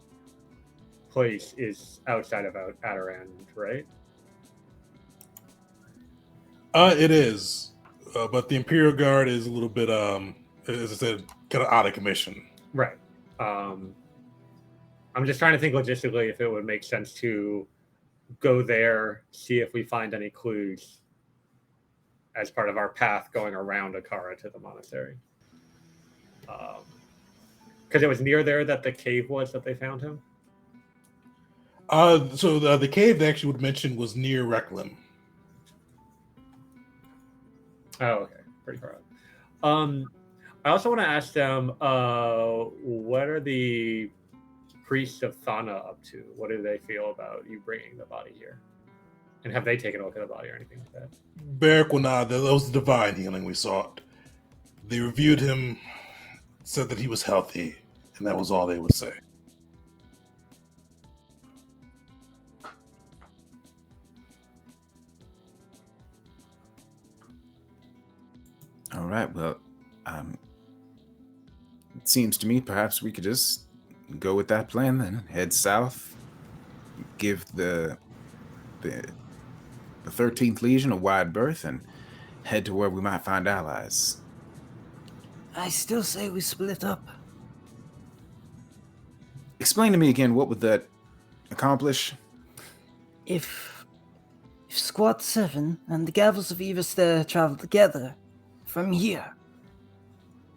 place is outside of Adarand, right? It is, but the Imperial Guard is a little bit, as I said, kind of out of commission. Right. I'm just trying to think logistically if it would make sense to go there, see if we find any clues as part of our path going around Akara to the monastery. Because it was near there that the cave was that they found him. So the cave they actually would mention was near Reklim. Oh, okay. Pretty far out. I also want to ask them, what are the priests of Thana up to? What do they feel about you bringing the body here? And have they taken a look at the body or anything like that? Beric will nod. That was the divine healing we sought. They reviewed him, said that he was healthy, and that was all they would say. All right. Well, it seems to me perhaps we could just go with that plan then. Head south, give the 13th Legion a wide berth, and head to where we might find allies. I still say we split up. Explain to me again, what would that accomplish? If Squad 7 and the Gavels of Evester travel together from here,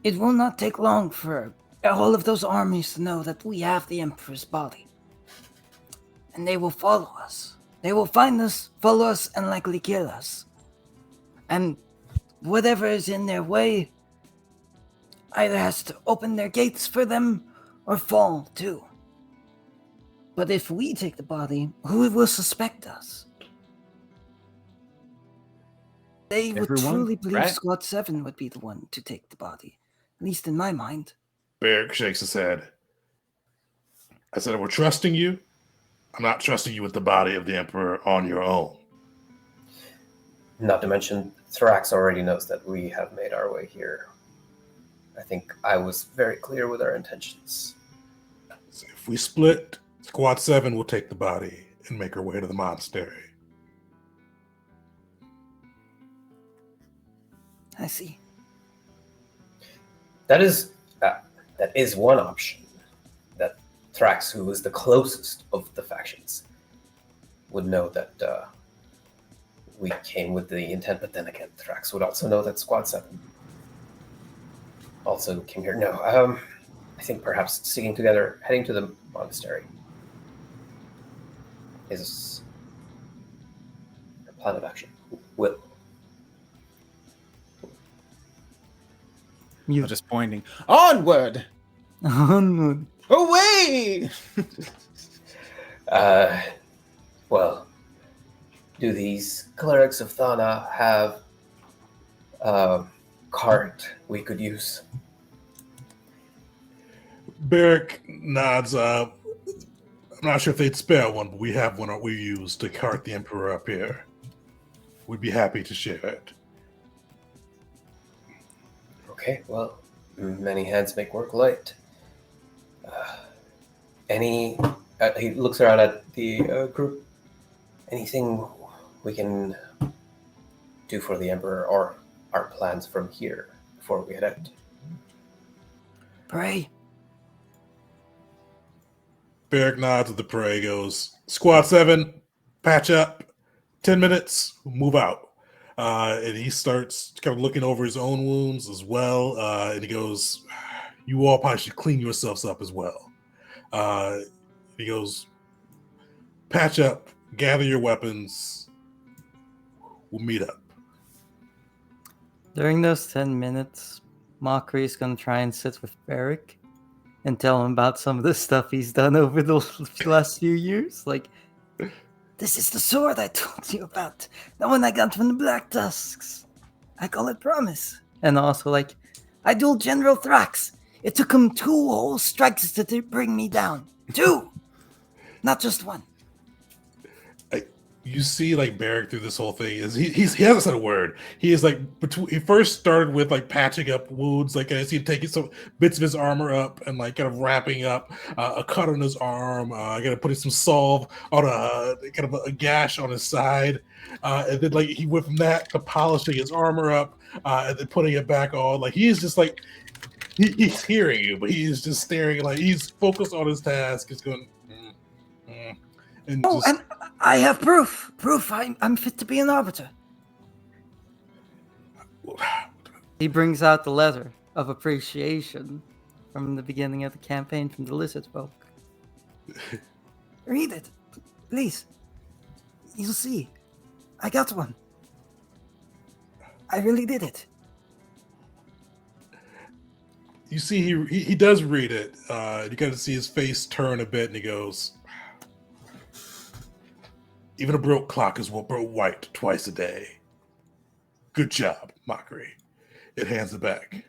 it will not take long for all of those armies to know that we have the Emperor's body. And they will follow us. They will find us, follow us, and likely kill us. And whatever is in their way either has to open their gates for them or fall too. But if we take the body, who will suspect us? They would Everyone, truly believe right? Squad 7 would be the one to take the body. At least in my mind. Beric shakes his head. I said, we're trusting you. I'm not trusting you with the body of the Emperor on your own. Not to mention, Thrax already knows that we have made our way here. I think I was very clear with our intentions. So if we split, Squad 7 will take the body and make her way to the monastery. I see. That is one option. That Thrax, who is the closest of the factions, would know that we came with the intent. But then again, Thrax would also know that Squad 7 also came here. No, I think perhaps sticking together, heading to the monastery, is a plan of action. Will. You're just pointing onward, Onward. away. Well, do these clerics of Thana have a cart we could use? Beric nods. I'm not sure if they'd spare one, but we have one that we use to cart the Emperor up here. We'd be happy to share it. Okay, well, many hands make work light. He looks around at the group. Anything we can do for the Emperor, or our plans from here before we head out? Pray. Beric nods at the prey, goes, Squad 7, patch up, 10 minutes, move out. And he starts kind of looking over his own wounds as well. And he goes, you all probably should clean yourselves up as well. He goes, patch up, gather your weapons. We'll meet up. During those 10 minutes, Mockery is going to try and sit with Beric and tell him about some of the stuff he's done over the last few years. Like, This is the sword I told you about. The one I got from the Black Tusks. I call it Promise. and also, like, I dueled General Thrax. It took him 2 whole strikes to bring me down. 2! Not just 1. you see like Barrick through this whole thing is he hasn't said a word. He is like he first started with like patching up wounds, like I see him taking some bits of his armor up and like kind of wrapping up a cut on his arm, kind of putting some salve on a kind of a gash on his side, and then like he went from that to polishing his armor up and then putting it back on. Like he is just like he's hearing you, but he is just staring, like he's focused on his task. He's going. And Oh, and I have proof. Proof I'm fit to be an arbiter. He brings out the letter of appreciation from the beginning of the campaign from the lizard folk. Read it, please. You'll see. I got one. I really did it. You see, he does read it. You kind of see his face turn a bit, and he goes, "Even a broke clock is broke white twice a day. Good job, Mockery." It hands it back.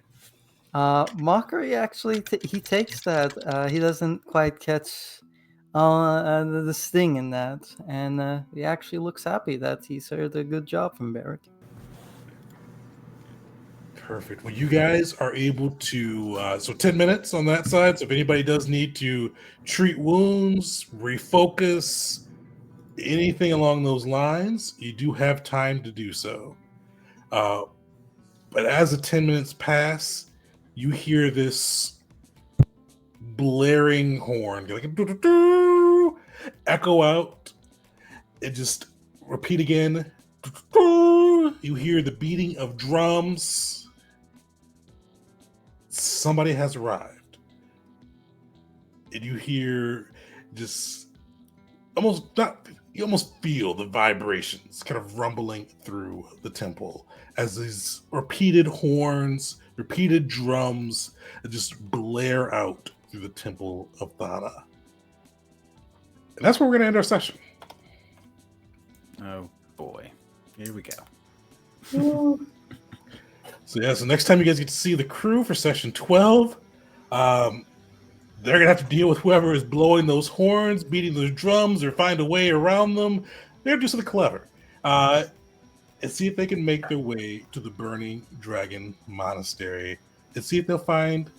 Mockery actually he takes that. He doesn't quite catch the sting in that, and he actually looks happy that he's heard a good job from Barrick. Perfect. Well, you guys are able to, so 10 minutes on that side. So if anybody does need to treat wounds, refocus, anything along those lines, you do have time to do so. But as the 10 minutes pass, you hear this blaring horn like echo out. It just repeat again. You hear the beating of drums. Somebody has arrived. And you hear just you almost feel the vibrations kind of rumbling through the temple as these repeated horns, repeated drums just blare out through the temple of Thana. And that's where we're going to end our session. Oh boy. Here we go. So next time you guys get to see the crew for session 12, they're going to have to deal with whoever is blowing those horns, beating those drums, or find a way around them. They're just something clever. And see if they can make their way to the Burning Dragon Monastery and see if they'll find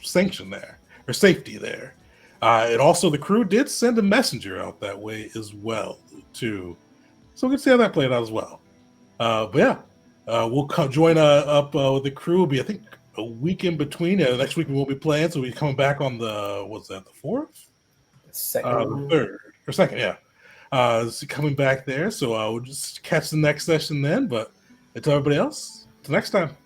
sanction there or safety there. And also the crew did send a messenger out that way as well, too. So we can see how that played out as well. But yeah, we'll join up with the crew. It'll be, I think, a week in between. Next week we won't be playing, so we'll be coming back on the, what's that, the 4th? Second. The 3rd. Or 2nd, yeah. So coming back there. So we'll just catch the next session then. But until everybody else, till next time.